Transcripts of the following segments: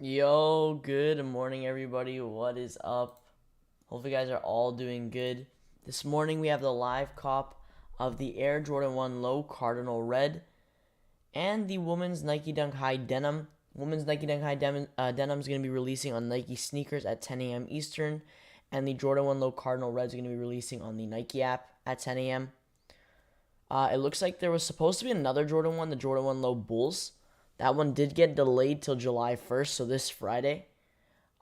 Yo, good morning, everybody. What is up? Hope you guys are all doing good. This morning we have the live cop of the Air Jordan 1 Low Cardinal Red and the women's Nike Dunk High Denim. Women's Nike Dunk High Denim is going to be releasing on Nike sneakers at 10 a.m. Eastern, and the Jordan 1 Low Cardinal Red is going to be releasing on the Nike app at 10 a.m. It looks like there was supposed to be another Jordan 1, the Jordan 1 Low Bulls. That one did get delayed till July 1st, so this Friday.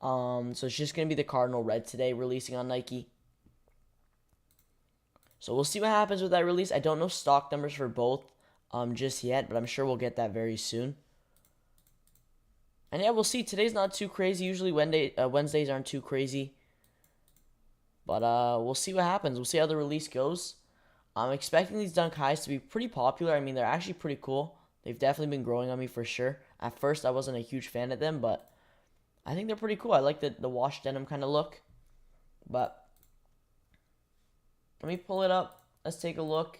So it's just going to be the Cardinal Red today, releasing on Nike. So we'll see what happens with that release. I don't know stock numbers for both just yet, but I'm sure we'll get that very soon. And yeah, we'll see. Today's not too crazy. Usually Wednesdays aren't too crazy. But we'll see what happens. We'll see how the release goes. I'm expecting these Dunk Highs to be pretty popular. I mean, they're actually pretty cool. They've definitely been growing on me for sure. At first, I wasn't a huge fan of them, but I think they're pretty cool. I like the wash denim kind of look. But let me pull it up. Let's take a look.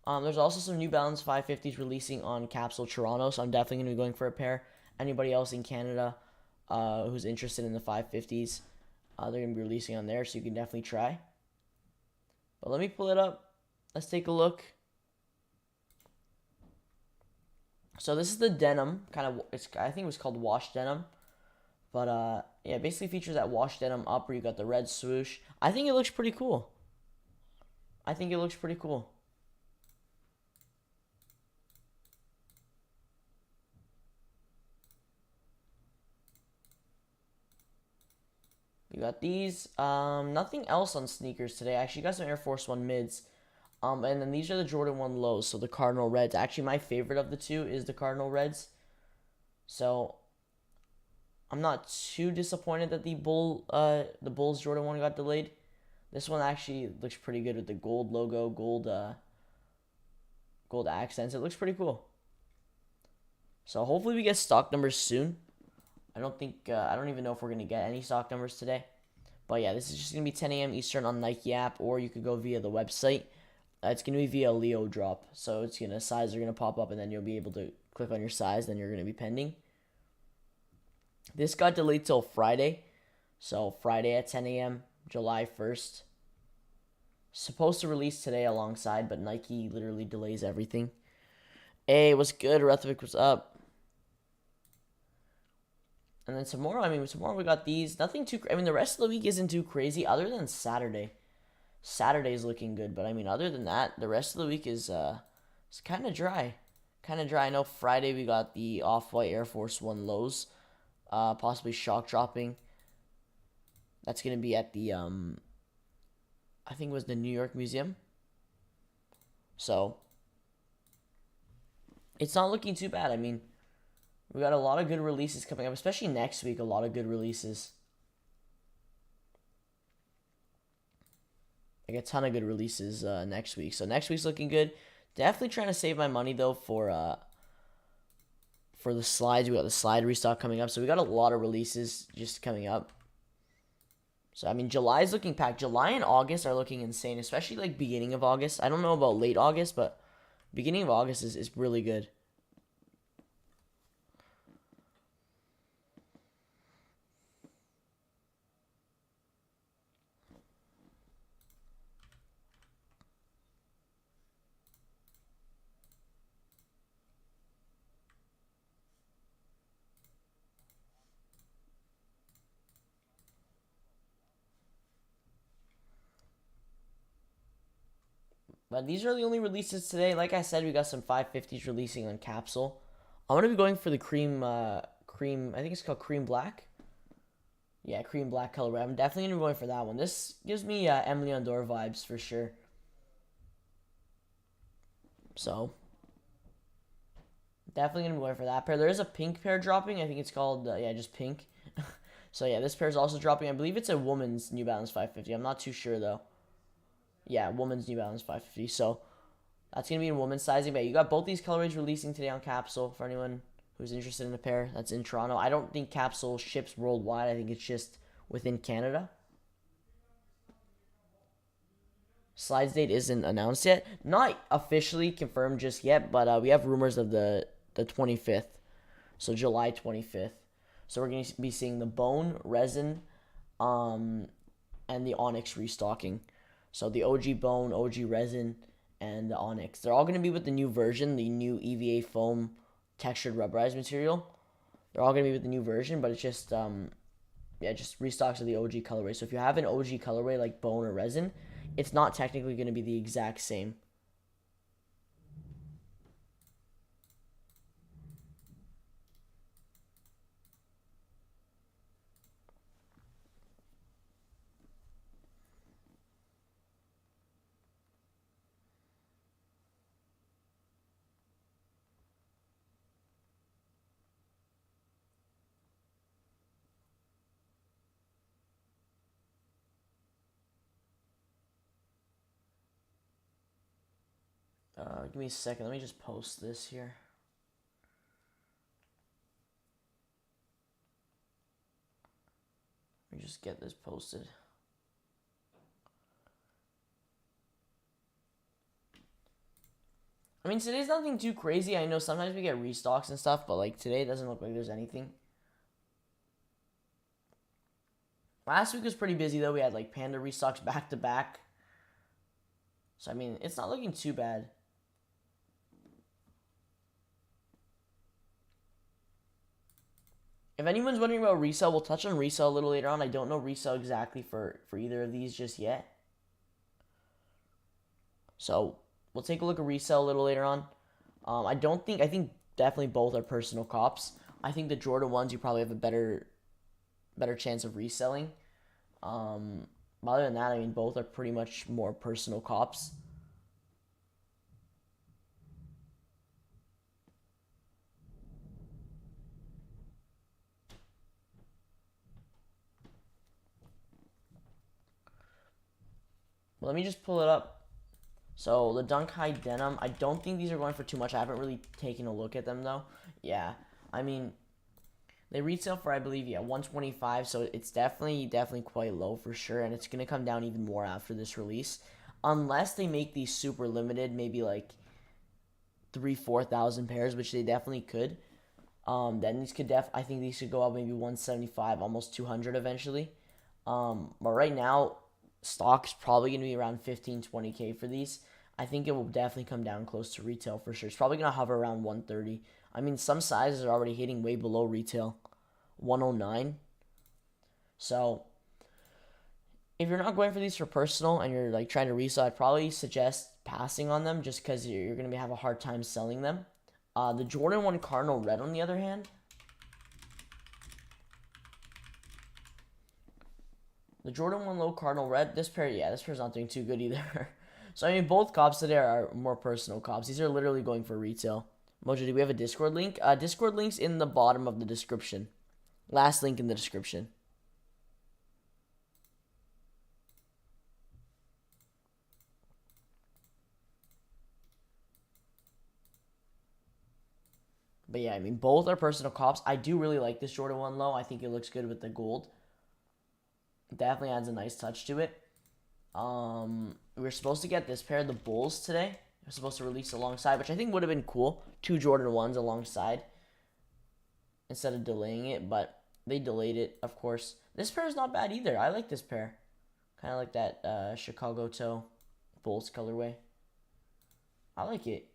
There's also some New Balance 550s releasing on Capsule Toronto, so I'm definitely going to be going for a pair. Anybody else in Canada who's interested in the 550s, they're going to be releasing on there, so you can definitely try. But let me pull it up. Let's take a look. So this is the denim, I think it was called wash denim. But yeah, it basically features that wash denim upper. You got the red swoosh. I think it looks pretty cool. You got these. Nothing else on sneakers today. I actually got some Air Force One mids. And then these are the Jordan 1 lows. So the Cardinal Reds. Actually, my favorite of the two is the Cardinal Reds. So I'm not too disappointed that the Bulls Jordan 1 got delayed. This one actually looks pretty good with the gold logo, gold accents. It looks pretty cool. So hopefully we get stock numbers soon. I don't even know if we're gonna get any stock numbers today. But yeah, this is just gonna be 10 a.m. Eastern on Nike app, or you could go via the website. It's gonna be via Leo drop, so size are gonna pop up, and then you'll be able to click on your size. Then you're gonna be pending. This got delayed till Friday, so Friday at 10 a.m. July 1st. Supposed to release today alongside, but Nike literally delays everything. Hey, what's good? Rethvik was up. And then tomorrow we got these. Nothing too. The rest of the week isn't too crazy, other than Saturday. Saturday's looking good, but other than that, the rest of the week is it's kind of dry. I know Friday we got the Off-White Air Force One lows, possibly shock dropping. That's gonna be at the I think it was the New York Museum. So it's not looking too bad. We got a lot of good releases coming up, especially next week. A lot of good releases. Like a ton of good releases next week. So next week's looking good. Definitely trying to save my money though for the slides. We got the slide restock coming up, so we got a lot of releases just coming up. So July's looking packed. July and August are looking insane, especially like beginning of August. I don't know about late August, but beginning of August is really good. But these are the only releases today. Like I said, we got some 550s releasing on Capsule. I'm gonna be going for the cream. I think it's called cream black. Yeah, cream black color. I'm definitely gonna be going for that one. This gives me Emily Ondor vibes for sure. So definitely gonna be going for that pair. There is a pink pair dropping. I think it's called just pink. So yeah, this pair is also dropping. I believe it's a woman's New Balance 550. I'm not too sure though. Yeah, woman's New Balance 550. So that's going to be in women's sizing. But you got both these colorways releasing today on Capsule for anyone who's interested in a pair. That's in Toronto. I don't think Capsule ships worldwide. I think it's just within Canada. Slides date isn't announced yet. Not officially confirmed just yet, but we have rumors of the 25th. So July 25th. So we're going to be seeing the bone, resin, and the onyx restocking. So the OG bone, OG resin, and the onyx. They're all going to be with the new version, the new EVA foam textured rubberized material. They're all going to be with the new version, but it's just just restocks of the OG colorway. So if you have an OG colorway like bone or resin, it's not technically going to be the exact same. Give me a second. Let me just post this here. Let me just get this posted. I mean, today's nothing too crazy. I know sometimes we get restocks and stuff, but like today it doesn't look like there's anything. Last week was pretty busy though. We had like Panda restocks back to back. So I mean, it's not looking too bad. If anyone's wondering about resale, we'll touch on resale a little later on. I don't know resale exactly for either of these just yet. So we'll take a look at resale a little later on. I think definitely both are personal cops. I think the Jordan ones you probably have a better chance of reselling. Other than that, I mean, both are pretty much more personal cops. Let me just pull it up. So the Dunk High Denim, I don't think these are going for too much. I haven't really taken a look at them though. Yeah, I mean, they retail for, I believe, 125. So it's definitely quite low for sure, and it's gonna come down even more after this release, unless they make these super limited, maybe like 3,000-4,000 pairs, which they definitely could. Then these could I think these could go up maybe 175, almost 200 eventually. But right now, stock's probably going to be around 15-20K for these. I think it will definitely come down close to retail for sure. It's probably going to hover around 130. I mean, some sizes are already hitting way below retail, 109. So if you're not going for these for personal and you're like trying to resell, I'd probably suggest passing on them just because you're going to have a hard time selling them. The Jordan 1 Cardinal Red, on the other hand, the Jordan 1 Low Cardinal Red, this pair's not doing too good either. So, I mean, both cops today are more personal cops. These are literally going for retail. Mojo, do we have a Discord link? Discord link's in the bottom of the description. Last link in the description. But yeah, I mean, both are personal cops. I do really like this Jordan 1 Low. I think it looks good with the gold. Definitely adds a nice touch to it. We were supposed to get this pair of the Bulls today. We're supposed to release alongside, which I think would have been cool. 2 Jordan 1s alongside instead of delaying it, but they delayed it, of course. This pair is not bad either. I like this pair. Kind of like that Chicago toe Bulls colorway. I like it.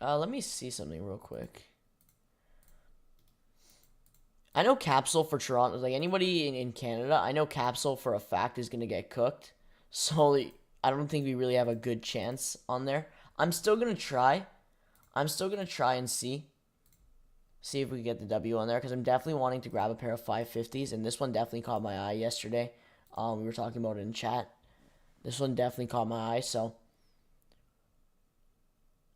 Let me see something real quick. I know Capsule for Toronto, like anybody in Canada, I know Capsule for a fact is going to get cooked. So I don't think we really have a good chance on there. I'm still going to try. I'm still going to try and see if we can get the W on there, because I'm definitely wanting to grab a pair of 550s, and this one definitely caught my eye yesterday. We were talking about it in chat. This one definitely caught my eye, so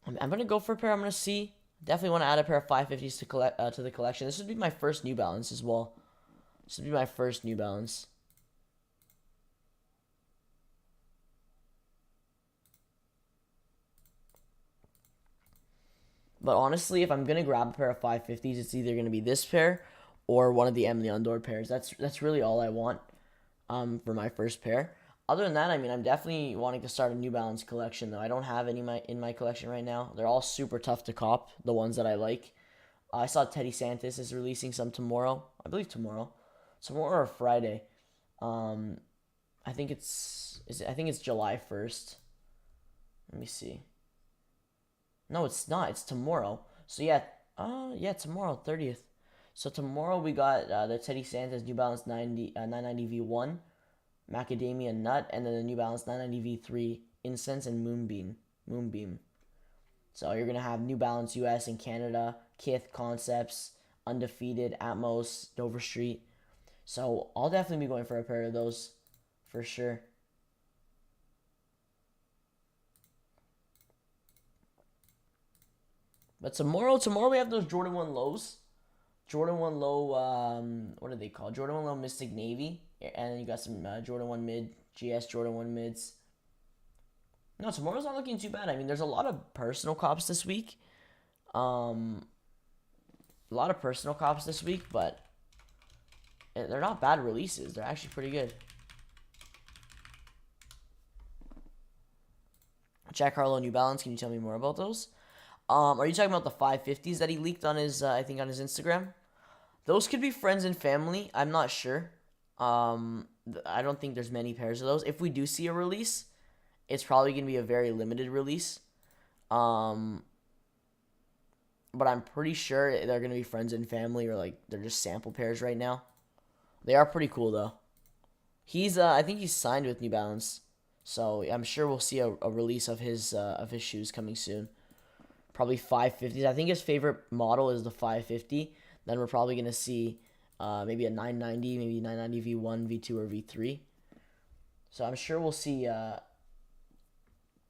I'm going to go for a pair. I'm going to see. Definitely want to add a pair of 550s to the collection. This would be my first New Balance as well. This would be my first New Balance. But honestly, if I'm going to grab a pair of 550s, it's either going to be this pair or one of the M Leondor pairs. That's really all I want. for my first pair. Other than that, I mean, I'm definitely wanting to start a New Balance collection, though. I don't have any in my collection right now. They're all super tough to cop, the ones that I like. I saw Teddy Santis is releasing some tomorrow. I believe tomorrow or Friday. Um, I think it's July 1st. Let me see. No, it's not. It's tomorrow. So yeah, tomorrow, 30th. So tomorrow we got the Teddy Santis New Balance 990 V1, Macadamia Nut, and then the New Balance 990 V3 Incense and Moonbeam. So you're gonna have New Balance US and Canada, Kith Concepts, Undefeated, Atmos, Dover Street. So I'll definitely be going for a pair of those for sure. But tomorrow we have those Jordan 1 lows. Jordan 1 low, what are they called? Jordan 1 low Mystic Navy. And then you got some Jordan 1 mid, GS Jordan 1 mids. No, tomorrow's not looking too bad. I mean, there's a lot of personal cops this week. A lot of personal cops this week, but they're not bad releases. They're actually pretty good. Jack Harlow New Balance. Can you tell me more about those? Are you talking about the 550s that he leaked on his, I think on his Instagram? Those could be friends and family. I'm not sure. I don't think there's many pairs of those. If we do see a release, it's probably going to be a very limited release. But I'm pretty sure they're going to be friends and family, or like they're just sample pairs right now. They are pretty cool though. I think he's signed with New Balance, so I'm sure we'll see a release of his shoes coming soon. Probably 550s. I think his favorite model is the 550. Then we're probably gonna see maybe a 990, maybe 990 V1, V2, or V3. So I'm sure we'll see a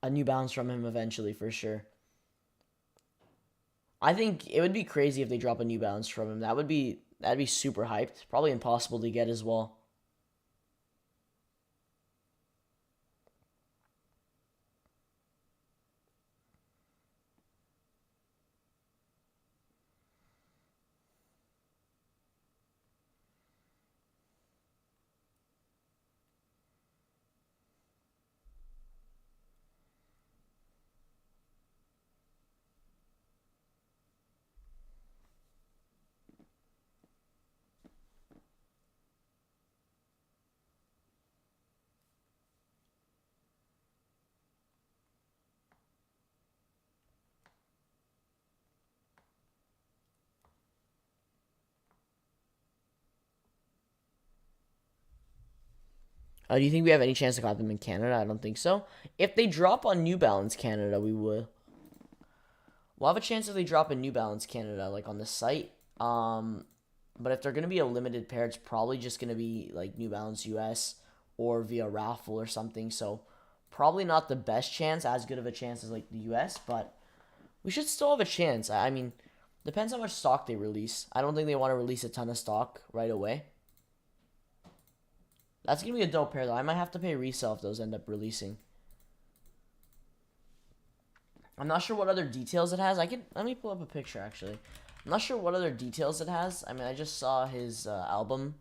New Balance from him eventually for sure. I think it would be crazy if they drop a New Balance from him. That'd be super hyped. Probably impossible to get as well. Do you think we have any chance to cop them in Canada? I don't think so. If they drop on New Balance Canada, we will. We'll have a chance if they drop in New Balance Canada, like on the site. But if they're gonna be a limited pair, it's probably just gonna be like New Balance US or via raffle or something. So probably not the best chance, as good of a chance as like the US, but we should still have a chance. I mean, depends how much stock they release. I don't think they want to release a ton of stock right away. That's going to be a dope pair, though. I might have to pay resale if those end up releasing. I'm not sure what other details it has. Let me pull up a picture, actually. I'm not sure what other details it has. I mean, I just saw his album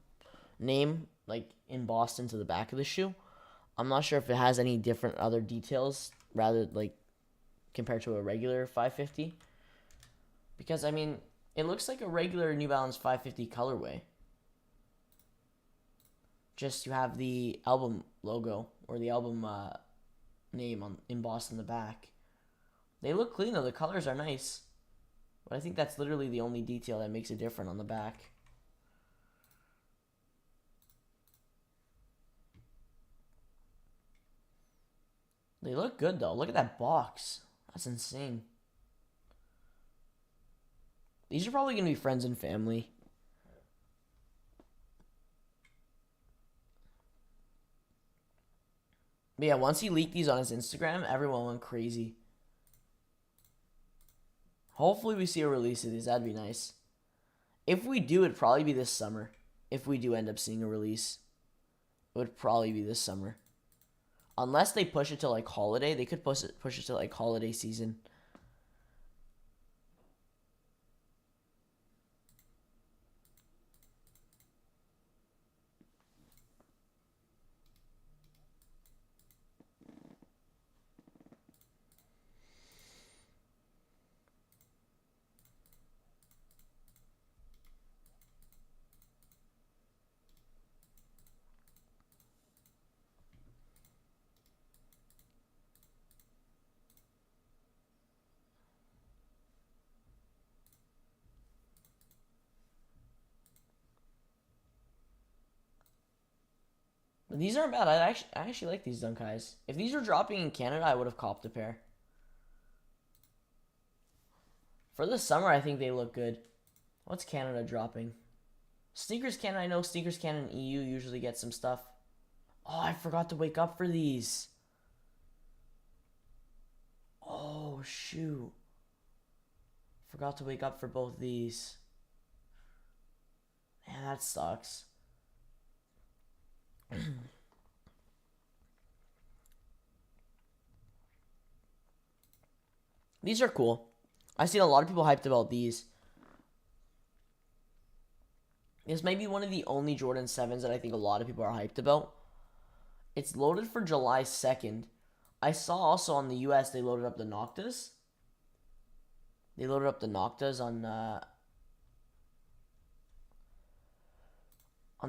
name, like, embossed into the back of the shoe. I'm not sure if it has any different other details, rather, like, compared to a regular 550. Because, I mean, it looks like a regular New Balance 550 colorway. Just you have the album logo or the album name embossed in the back. They look clean though. The colors are nice, but I think that's literally the only detail that makes it different on the back. They look good though. Look at that box. That's insane. These are probably gonna be friends and family. But yeah, once he leaked these on his Instagram, everyone went crazy. Hopefully we see a release of these. That'd be nice. If we do, it'd probably be this summer. If we do end up seeing a release, it would probably be this summer. Unless they push it to like holiday. They could push it to like holiday season. But these aren't bad. I actually like these Dunk Highs. If these were dropping in Canada, I would have copped a pair. For the summer, I think they look good. What's Canada dropping? Sneakers Canada, I know Sneakers Canada and EU usually get some stuff. Oh, I forgot to wake up for these. Oh, shoot. Forgot to wake up for both these. Man, that sucks. These are cool. I've seen a lot of people hyped about these. This may be one of the only Jordan 7s that I think a lot of people are hyped about. It's loaded for July 2nd. I saw also on the US they loaded up the Noctas. They loaded up the Noctas on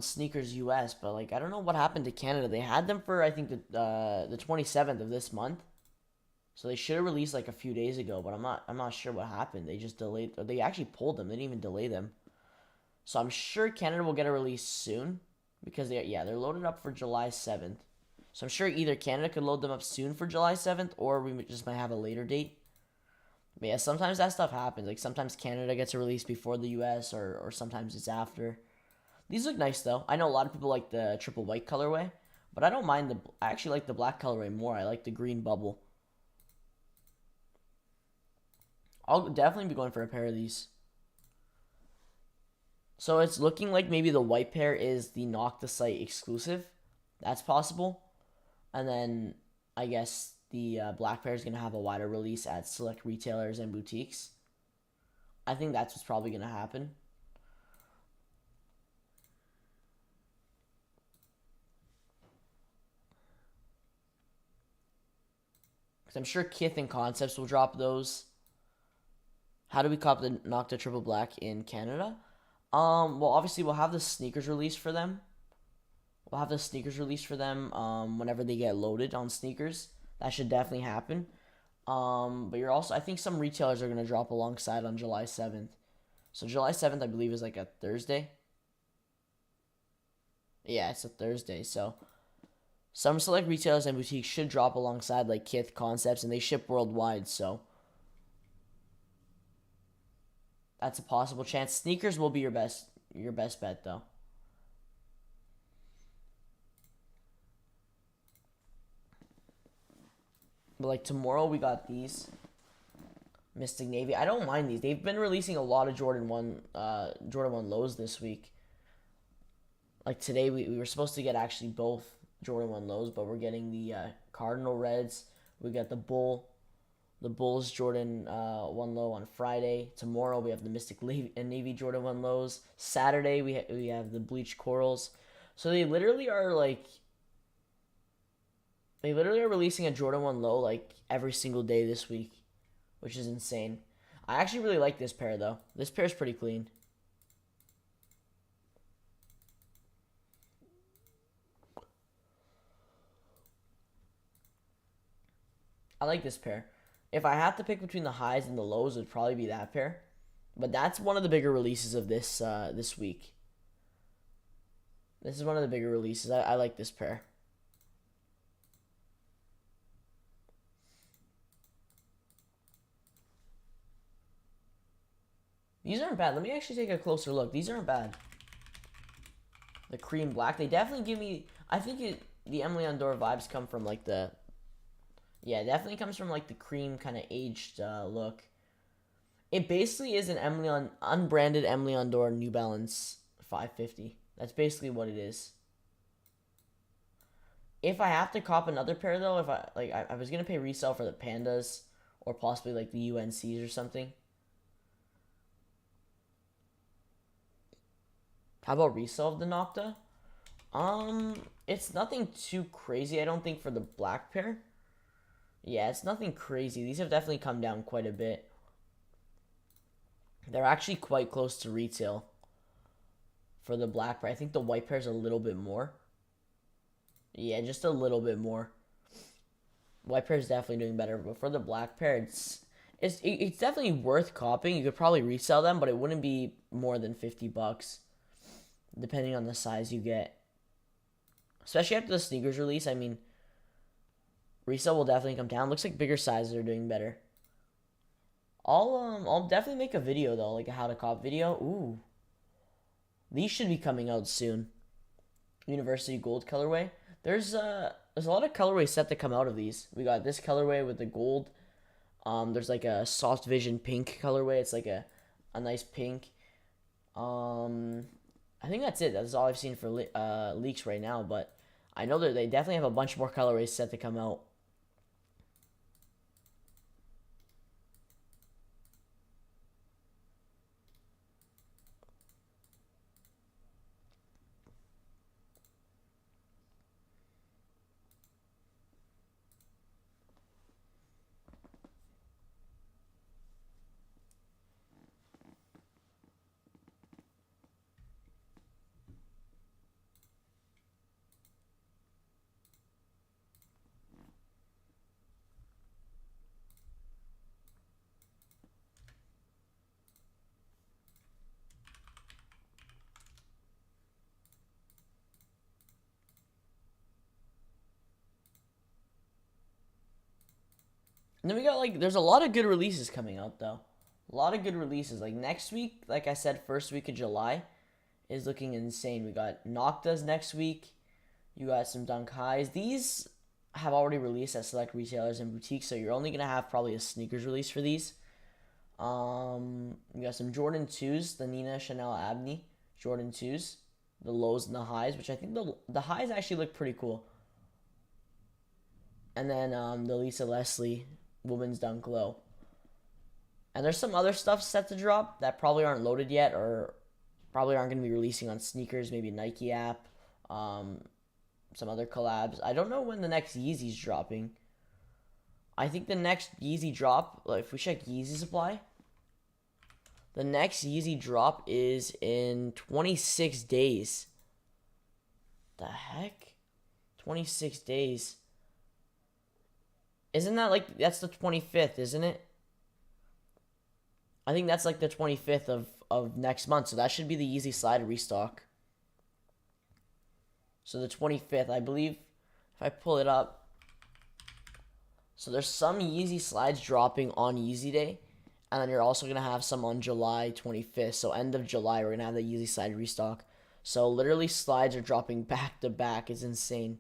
Sneakers US, but like I don't know what happened to Canada. They had them for I think the 27th of this month. So they should have released like a few days ago, but I'm not sure what happened. They just delayed, or they actually pulled them. They didn't even delay them. So I'm sure Canada will get a release soon because they're loaded up for July 7th. So I'm sure either Canada could load them up soon for July 7th or we just might have a later date. But yeah, sometimes that stuff happens. Like sometimes Canada gets a release before the US or sometimes it's after. These look nice though. I know a lot of people like the triple white colorway, but I don't mind I actually like the black colorway more. I like the green bubble. I'll definitely be going for a pair of these. So it's looking like maybe the white pair is the Nocta site exclusive. That's possible. And then I guess the black pair is going to have a wider release at select retailers and boutiques. I think that's what's probably going to happen. Because I'm sure Kith and Concepts will drop those. How do we cop the Nocta Triple Black in Canada? Well, obviously we'll have the sneakers released for them. We'll have the sneakers released for them whenever they get loaded on sneakers. That should definitely happen. But you're also, I think some retailers are going to drop alongside on July 7th. So July 7th, I believe, is like a Thursday. Yeah, it's a Thursday. So some select retailers and boutiques should drop alongside like Kith, Concepts, and they ship worldwide. So that's a possible chance. Sneakers will be your best bet though. But like tomorrow we got these Mystic Navy. I don't mind these. They've been releasing a lot of Jordan 1 lows this week. Like today we were supposed to get actually both Jordan 1 lows, but we're getting the Cardinal Reds. We got the Bulls Jordan 1 low on Friday. Tomorrow we have the Mystic and Navy Jordan 1 lows. Saturday we have the Bleached Corals. So they literally are releasing a Jordan 1 low like every single day this week, which is insane. I actually really like this pair though. This pair is pretty clean. I like this pair. If I had to pick between the highs and the lows, it would probably be that pair. But that's one of the bigger releases of this week. This is one of the bigger releases. I like this pair. These aren't bad. Let me actually take a closer look. These aren't bad. The cream black. They definitely give me... I think the Emily Ondor vibes come from like the... Yeah, it definitely comes from like the cream kind of aged look. It basically is an unbranded Emily Ondor New Balance 550. That's basically what it is. If I have to cop another pair though, if I was gonna pay resale for the Pandas or possibly like the UNCs or something. How about resale of the Nocta? It's nothing too crazy, I don't think, for the black pair. Yeah, it's nothing crazy. These have definitely come down quite a bit. They're actually quite close to retail for the black pair. I think the white pair is a little bit more. Yeah, just a little bit more. White pair is definitely doing better, but for the black pair, it's definitely worth copying. You could probably resell them, but it wouldn't be more than $50, depending on the size you get. especially after the sneakers release. I mean, resale will definitely come down. Looks like bigger sizes are doing better. I'll definitely make a video though, like a how to cop video. Ooh, these should be coming out soon. University Gold colorway. There's a lot of colorways set to come out of these. We got this colorway with the gold. There's like a soft vision pink colorway. It's like a nice pink. I think that's it. That's all I've seen for leaks right now. But I know that they definitely have a bunch more colorways set to come out. And then we got like, there's a lot of good releases coming out though. A lot of good releases. Like next week, like I said, first week of July is looking insane. We got Noctas next week. You got some Dunk Highs. These have already released at select retailers and boutiques, so you're only gonna have probably a sneakers release for these. We got some Jordan 2s, the Nina Chanel Abney Jordan 2s, the lows and the highs, which I think the highs actually look pretty cool. And then the Lisa Leslie Women's Dunk Low. And there's some other stuff set to drop that probably aren't loaded yet or probably aren't going to be releasing on sneakers, maybe Nike app, some other collabs. I don't know when the next Yeezy's dropping. I think the next Yeezy drop, like if we check Yeezy supply, the next Yeezy drop is in 26 days. The heck? 26 days. Isn't that like, that's the 25th, isn't it? I think that's like the 25th of next month, so that should be the Yeezy Slide restock. So the 25th, I believe, if I pull it up. So there's some Yeezy Slides dropping on Yeezy Day, and then you're also going to have some on July 25th. So end of July, we're going to have the Yeezy Slide restock. So literally slides are dropping back to back. It's insane.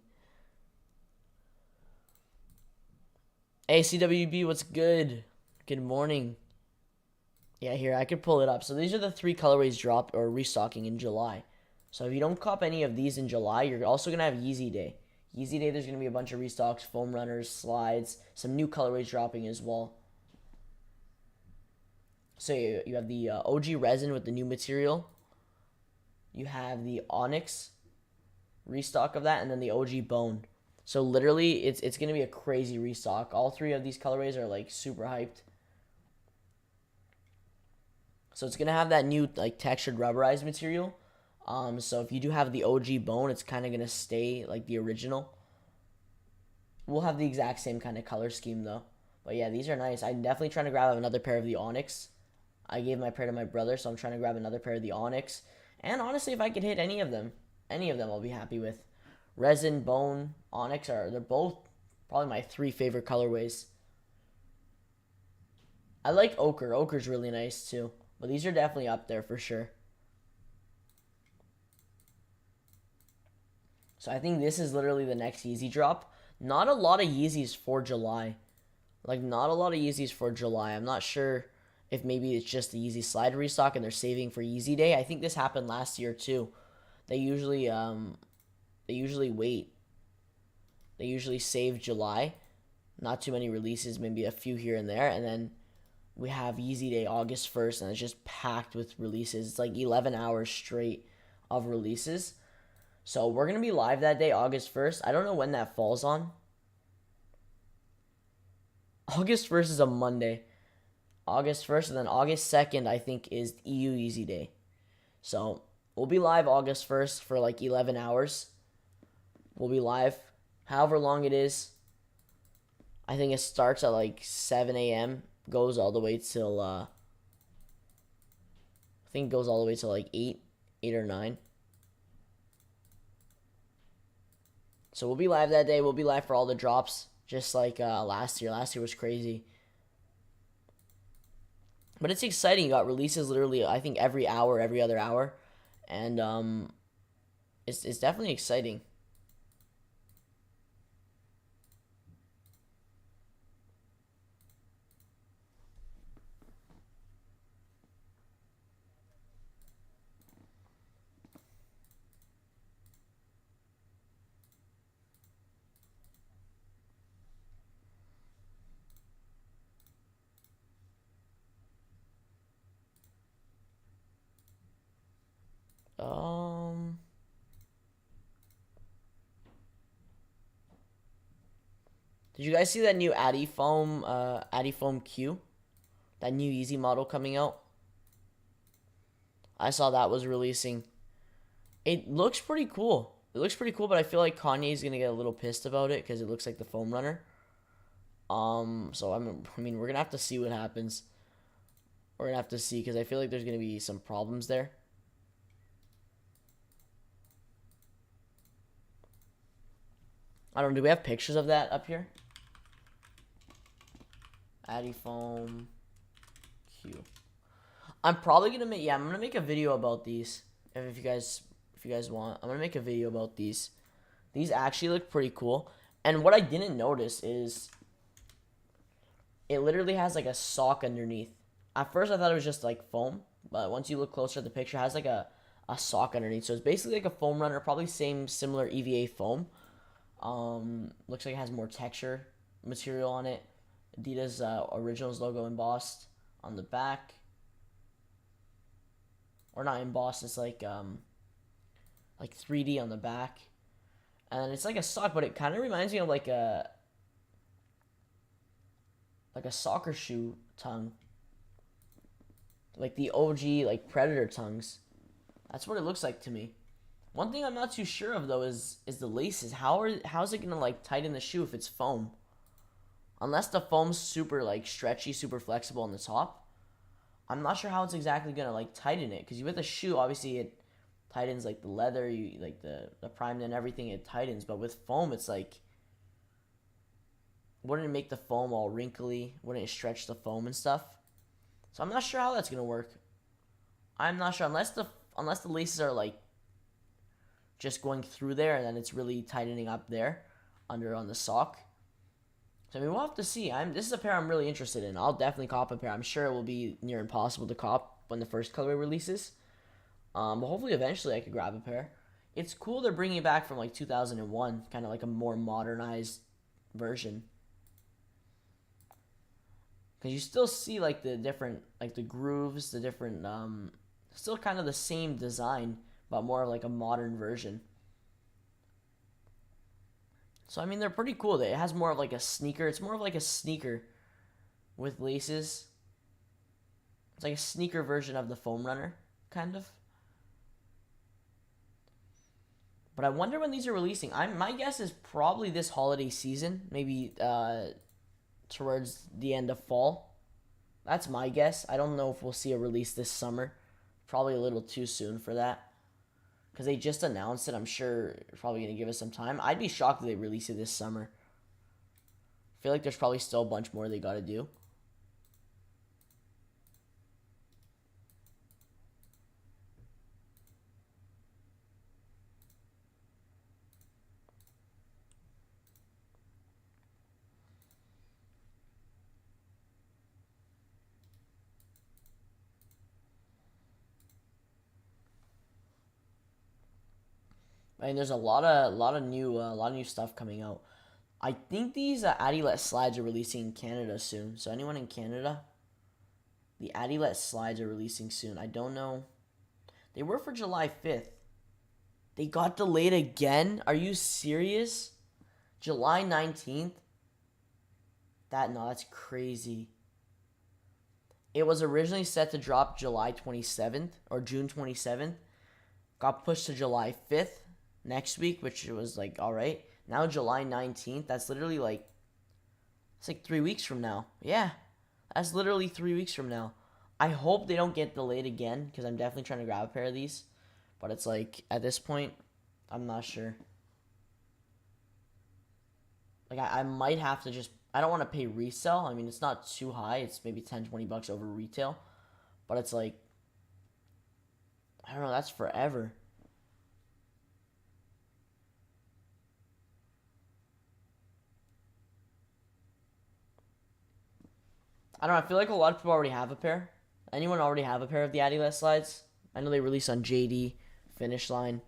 Hey, CWB, what's good? Good morning. Yeah, here, I could pull it up. So these are the 3 colorways dropped or restocking in July. So if you don't cop any of these in July, you're also going to have Yeezy Day. Yeezy Day, there's going to be a bunch of restocks, foam runners, slides, some new colorways dropping as well. So you have the OG resin with the new material. You have the Onyx restock of that, and then the OG bone. So literally, it's going to be a crazy restock. All 3 of these colorways are like super hyped. So it's going to have that new like textured rubberized material. So if you do have the OG bone, it's kind of going to stay like the original. We'll have the exact same kind of color scheme though. But yeah, these are nice. I'm definitely trying to grab another pair of the Onyx. I gave my pair to my brother, so I'm trying to grab another pair of the Onyx. And honestly, if I could hit any of them I'll be happy with. Resin, bone, Onyx they're both probably my 3 favorite colorways. I like ochre. Ochre's really nice too. But these are definitely up there for sure. So I think this is literally the next Yeezy drop. Not a lot of Yeezys for July. Like, not a lot of Yeezys for July. I'm not sure if maybe it's just the Yeezy Slide restock and they're saving for Yeezy Day. I think this happened last year too. They usually wait. They usually save July. Not too many releases, maybe a few here and there. And then we have Yeezy Day August 1st, and it's just packed with releases. It's like 11 hours straight of releases. So we're going to be live that day, August 1st. I don't know when that falls on. August 1st is a Monday. August 1st, and then August 2nd, I think, is EU Yeezy Day. So we'll be live August 1st for like 11 hours. We'll be live however long it is. I think it starts at like 7 a.m., goes all the way till, I think it goes all the way till like 8 or 9. So we'll be live that day. We'll be live for all the drops, just like last year. Last year was crazy. But it's exciting. You got releases literally, I think, every hour, every other hour. And it's definitely exciting. Um, did you guys see that new Addy Foam Q? That new Yeezy model coming out? I saw that was releasing. It looks pretty cool. It looks pretty cool, but I feel like Kanye's gonna get a little pissed about it because it looks like the foam runner. So I mean, we're gonna have to see what happens. We're gonna have to see because I feel like there's gonna be some problems there. I don't know. Do we have pictures of that up here? Addy Foam Q. I'm probably gonna make I'm gonna make a video about these if you guys want. I'm gonna make a video about these. These actually look pretty cool. And what I didn't notice is it literally has like a sock underneath. At first I thought it was just like foam, but once you look closer at the picture, it has like a sock underneath. So it's basically like a foam runner, probably similar EVA foam. Looks like it has more texture material on it. Adidas Originals logo embossed on the back. Or not embossed, it's like 3D on the back. And it's like a sock, but it kind of reminds me of like a soccer shoe tongue. Like the OG like Predator tongues. That's what it looks like to me. One thing I'm not too sure of though is the laces. How's it gonna like tighten the shoe if it's foam? Unless the foam's super like stretchy, super flexible on the top, I'm not sure how it's exactly gonna like tighten it. Because with a shoe, obviously it tightens like the leather, you like the prime and everything. It tightens, but with foam, it's like wouldn't it make the foam all wrinkly? Wouldn't it stretch the foam and stuff? So I'm not sure how that's gonna work. I'm not sure unless the laces are like just going through there and then it's really tightening up there under on the sock. So I mean, we'll have to see. This is a pair I'm really interested in. I'll definitely cop a pair. I'm sure it will be near impossible to cop when the first colorway releases. But hopefully eventually I could grab a pair. It's cool they're bringing it back from like 2001, kind of like a more modernized version. Because you still see like the different, like the grooves, the different, still kind of the same design, but more of like a modern version. So I mean, they're pretty cool. It has more of like a sneaker. It's more of like a sneaker with laces. It's like a sneaker version of the foam runner, kind of. But I wonder when these are releasing. My guess is probably this holiday season, maybe towards the end of fall. That's my guess. I don't know if we'll see a release this summer. Probably a little too soon for that. Because they just announced it. I'm sure it's probably going to give us some time. I'd be shocked if they release it this summer. I feel like there's probably still a bunch more they got to do. I mean, there's a lot of new stuff coming out. I think these Adilet slides are releasing in Canada soon. So anyone in Canada, the Adilet slides are releasing soon. I don't know. They were for July 5th. They got delayed again? Are you serious? July 19th? That's crazy. It was originally set to drop July 27th or June 27th. Got pushed to July 5th next week, which was like, all right. Now July 19th, that's literally like, it's like 3 weeks from now. Yeah, that's literally 3 weeks from now. I hope they don't get delayed again because I'm definitely trying to grab a pair of these. But it's like, at this point, I'm not sure. Like, I might have to just, I don't want to pay resell. I mean, it's not too high. It's maybe 10, 20 bucks over retail. But it's like, I don't know, that's forever. I don't know, I feel like a lot of people already have a pair. Anyone already have a pair of the Adidas slides? I know they released on JD, Finish Line.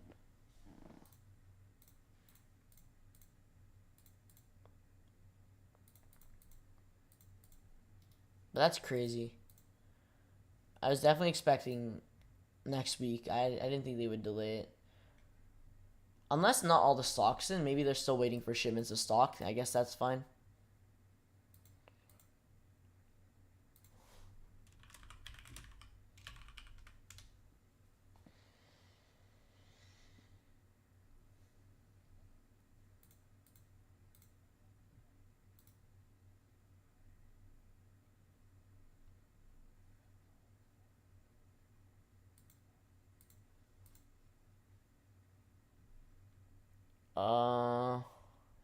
But that's crazy. I was definitely expecting next week. I didn't think they would delay it. Unless not all the stock's in. Maybe they're still waiting for shipments of stock. I guess that's fine.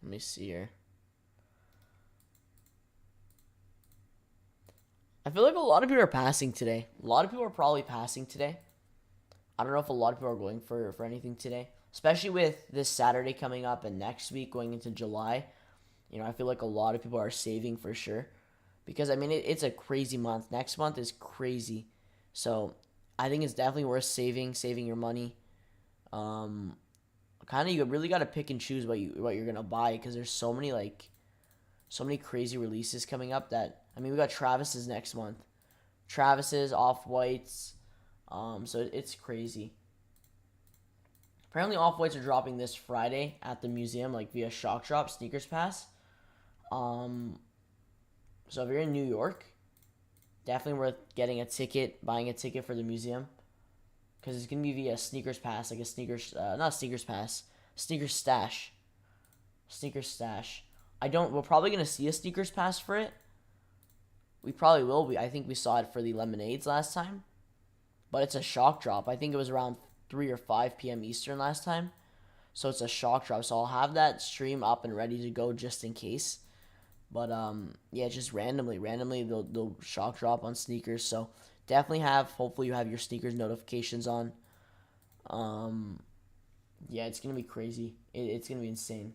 Let me see here. I feel like a lot of people are passing today. A lot of people are probably passing today. I don't know if a lot of people are going for anything today, especially with this Saturday coming up and next week going into July. You know, I feel like a lot of people are saving for sure because I mean it's a crazy month. Next month is crazy, so I think it's definitely worth saving your money. Kind of you really got to pick and choose what you're gonna buy because there's so many crazy releases coming up that I mean we got Travis's next month, Travis's Off Whites, so it's crazy. Apparently Off Whites are dropping this Friday at the museum like via Shock Drop Sneakers Pass. Um, so if you're in New York, definitely worth getting a ticket, buying a ticket for the museum. Because it's going to be via Sneakers Pass, like a Sneakers, not Sneakers Pass, Sneakers Stash. Sneakers Stash. We're probably going to see a Sneakers Pass for it. We probably will. I think we saw it for the Lemonades last time. But it's a shock drop. I think it was around 3 or 5 p.m. Eastern last time. So it's a shock drop. So I'll have that stream up and ready to go just in case. But yeah, just randomly they'll shock drop on sneakers. So definitely hopefully you have your sneakers notifications on. Yeah, it's gonna be crazy. It's gonna be insane.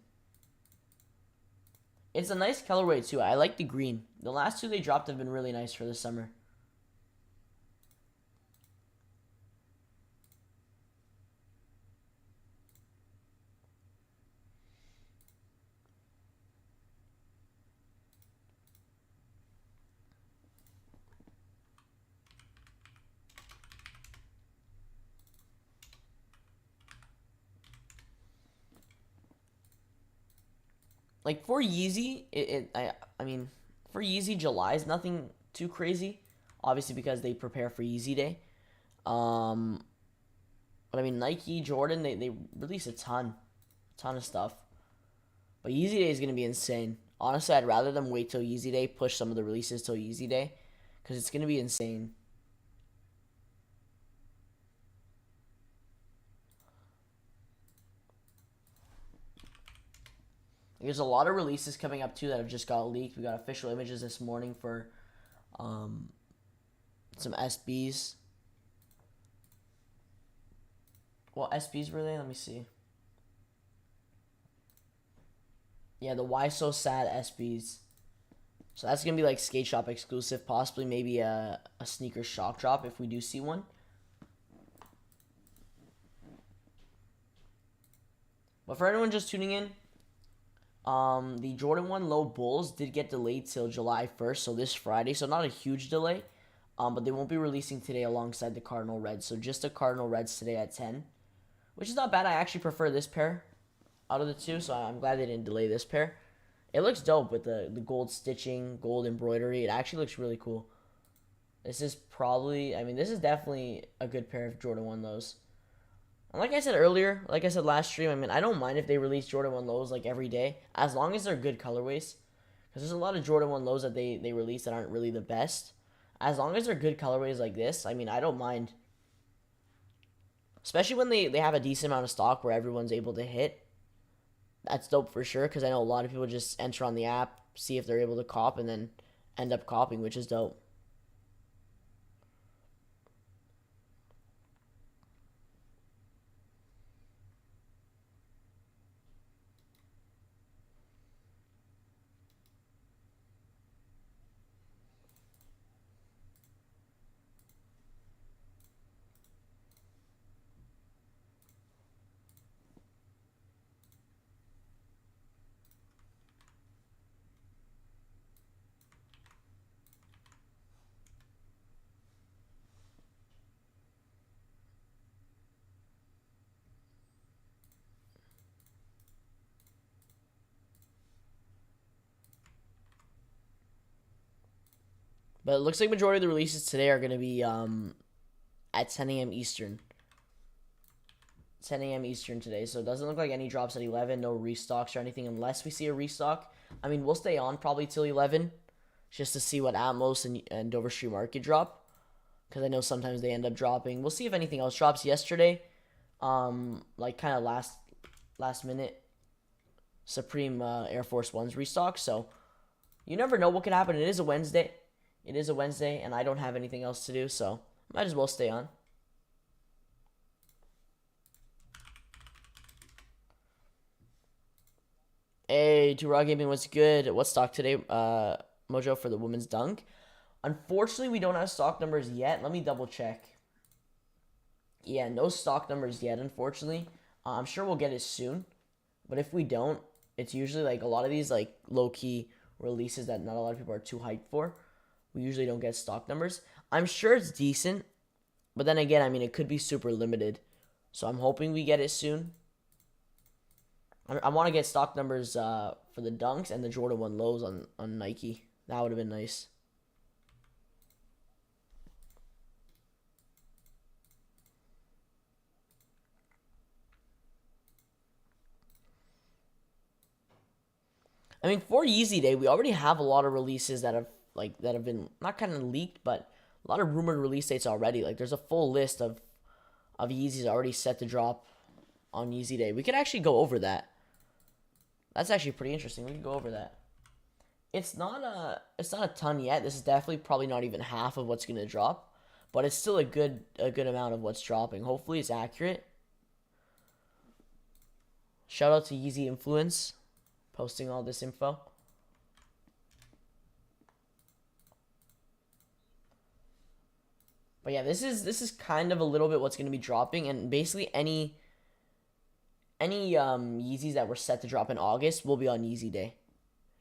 It's a nice colorway too. I like the green. The last two they dropped have been really nice for the summer. Like for Yeezy, I mean for Yeezy July is nothing too crazy. Obviously because they prepare for Yeezy Day. Um, but I mean Nike, Jordan, they release a ton of stuff. But Yeezy Day is gonna be insane. Honestly, I'd rather them wait till Yeezy Day, push some of the releases till Yeezy Day, because it's gonna be insane. There's a lot of releases coming up too that have just got leaked. We got official images this morning for um, some SBs. What SBs were they? Let me see. Yeah, the Why So Sad SBs. So that's gonna be like skate shop exclusive, possibly maybe a sneaker shock drop if we do see one. But for anyone just tuning in, the Jordan 1 Low Bulls did get delayed till July 1st, so this Friday, so not a huge delay. But they won't be releasing today alongside the Cardinal Reds, so just the Cardinal Reds today at 10, which is not bad. I actually prefer this pair out of the two, so I'm glad they didn't delay this pair. It looks dope with the gold stitching, gold embroidery. It actually looks really cool. This is probably, I mean, this is definitely a good pair of Jordan 1 Lows. And like I said earlier, like I said last stream, I mean, I don't mind if they release Jordan 1 Lows like every day, as long as they're good colorways. Because there's a lot of Jordan 1 Lows that they release that aren't really the best. As long as they're good colorways like this, I mean, I don't mind. Especially when they have a decent amount of stock where everyone's able to hit. That's dope for sure, because I know a lot of people just enter on the app, see if they're able to cop, and then end up copying, which is dope. But it looks like majority of the releases today are going to be at 10 a.m. Eastern. 10 a.m. Eastern today, so it doesn't look like any drops at 11, no restocks or anything, unless we see a restock. I mean, we'll stay on probably till 11, just to see what Atmos and Dover Street Market drop, because I know sometimes they end up dropping. We'll see if anything else drops. Yesterday, like kind of last minute, Supreme Air Force One's restock, so you never know what could happen. It is a Wednesday. It is a Wednesday, and I don't have anything else to do, so might as well stay on. Hey, Two Raw Gaming, what's good? What's stock today? Mojo for the women's dunk. Unfortunately, we don't have stock numbers yet. Let me double check. Yeah, no stock numbers yet, unfortunately. I'm sure we'll get it soon. But if we don't, it's usually like a lot of these like low-key releases that not a lot of people are too hyped for. We usually don't get stock numbers. I'm sure it's decent. But then again, I mean, it could be super limited. So I'm hoping we get it soon. I want to get stock numbers for the Dunks and the Jordan 1 lows on Nike. That would have been nice. I mean, for Yeezy Day, we already have a lot of releases that have been not kind of leaked, but a lot of rumored release dates already. Like there's a full list of Yeezys already set to drop on Yeezy Day. We could actually go over that. That's actually pretty interesting. We can go over that. It's not a ton yet. This is definitely probably not even half of what's gonna drop, but it's still a good amount of what's dropping. Hopefully it's accurate. Shout out to Yeezy Influence posting all this info. But yeah, this is kind of a little bit what's gonna be dropping, and basically any Yeezys that were set to drop in August will be on Yeezy Day.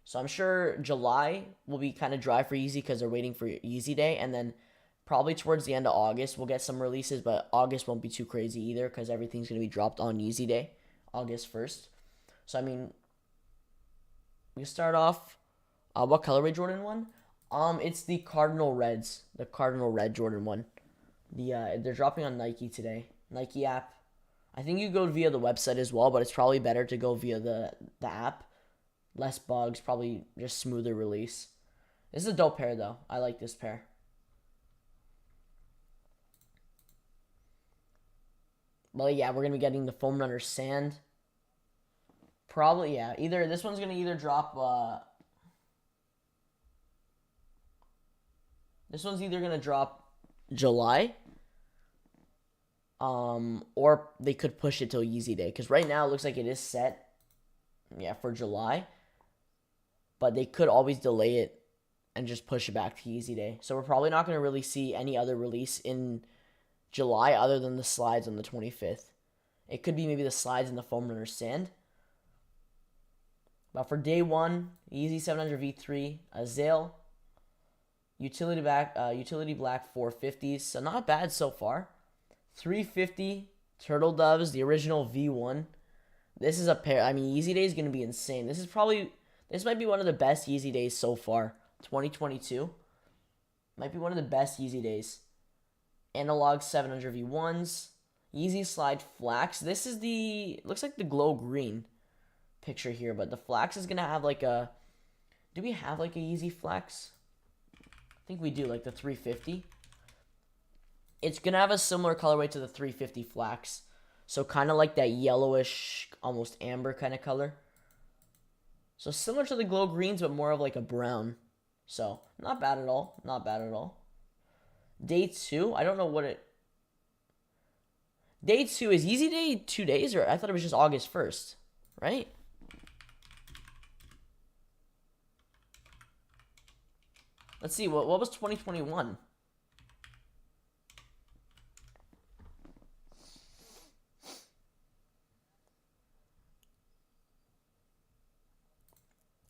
So I'm sure July will be kind of dry for Yeezy because they're waiting for Yeezy Day, and then probably towards the end of August we'll get some releases, but August won't be too crazy either because everything's going to be dropped on Yeezy Day, August 1st. So I mean, we can start off. What colorway Jordan 1? It's the Cardinal Reds, the Cardinal Red Jordan 1. They're dropping on Nike today. Nike app. I think you go via the website as well, but it's probably better to go via the app. Less bugs, probably just smoother release. This is a dope pair, though. I like this pair. Well, yeah, we're going to be getting the Foam Runner Sand. Probably, yeah. Either this one's going to either drop... this one's either going to drop July... or they could push it till Yeezy Day, because right now it looks like it is set, yeah, for July, but they could always delay it and just push it back to Yeezy Day. So we're probably not going to really see any other release in July other than the slides on the 25th. It could be maybe the slides and the Foam Runner Sand. But for day one, Yeezy 700 V3, Azale, Utility Black 450s, so not bad so far. 350 Turtle Doves, the original V1. This is a pair. I mean, Yeezy Day is going to be insane. This might be one of the best Yeezy Days so far. 2022 might be one of the best Yeezy Days. Analog 700 V1s. Yeezy Slide Flax. This is looks like the glow green picture here, but the Flax is going to have like a, do we have like a Yeezy Flax? I think we do, like the 350. It's going to have a similar colorway to the 350 Flax. So kind of like that yellowish, almost amber kind of color. So similar to the glow greens, but more of like a brown. So not bad at all. Not bad at all. Day 2, I don't know what it. Day 2 is Yeezy Day 2 days, or I thought it was just August 1st, right? Let's see, what was 2021?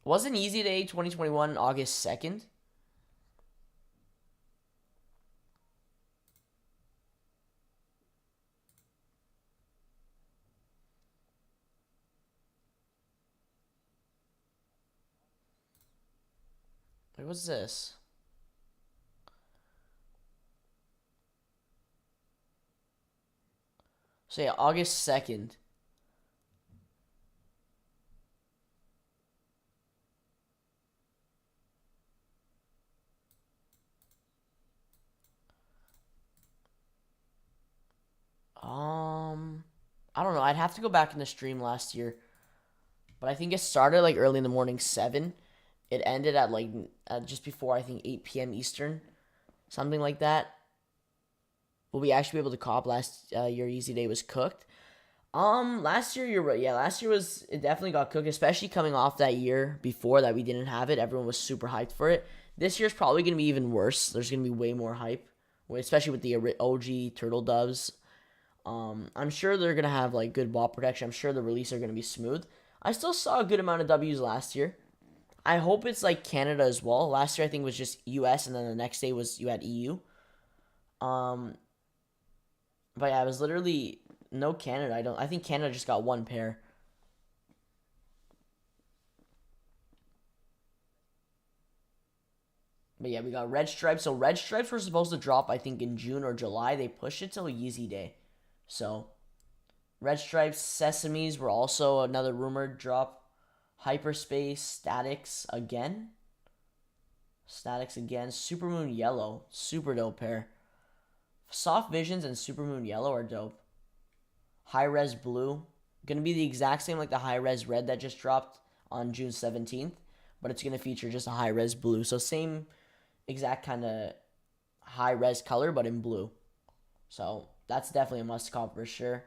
Wasn't Yeezy Day 2021 August 2nd? Wait, what's this? So yeah, August 2nd. I don't know. I'd have to go back in the stream last year, but I think it started like early in the morning, 7. It ended at like just before I think 8 p.m. Eastern, something like that. Will we actually be able to cop last year? Yeezy Day was cooked. Last year you're right. Yeah, last year it definitely got cooked, especially coming off that year before that we didn't have it. Everyone was super hyped for it. This year's probably gonna be even worse. There's gonna be way more hype, especially with the OG Turtle Doves. I'm sure they're gonna have like good ball protection. I'm sure the release are gonna be smooth. I still saw a good amount of W's last year. I hope it's like Canada as well. Last year I think was just US, and then the next day was you had EU. Um, but yeah, it was literally no Canada. I think Canada just got one pair. But yeah, we got red stripes. So red stripes were supposed to drop, I think, in June or July. They pushed it till Yeezy Day. So red stripes, sesames were also another rumored drop. Hyperspace, statics again. Statics again. Supermoon yellow, super dope pair. Soft visions and supermoon yellow are dope. High res blue, gonna be the exact same like the high res red that just dropped on June 17th, but it's gonna feature just a high res blue. So same exact kind of high res color, but in blue. So that's definitely a must cop for sure.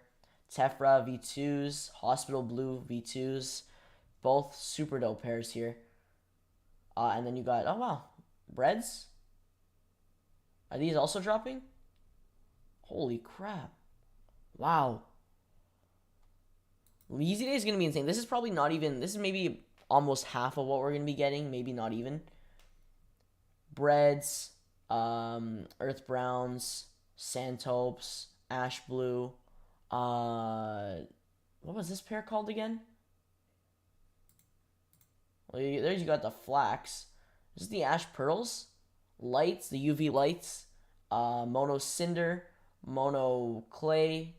Tephra V2s, Hospital Blue V2s, both super dope pairs here. And then you got, oh wow, Reds? Are these also dropping? Holy crap. Wow. Yeezy Day is going to be insane. This is probably not even, this is maybe almost half of what we're going to be getting. Maybe not even. Breads, Earth Browns, Sandtopes, Ash Blue. What was this pair called again? Well, there you got the Flax. This is the Ash Pearls. Lights, the UV lights. Mono Cinder, Mono Clay,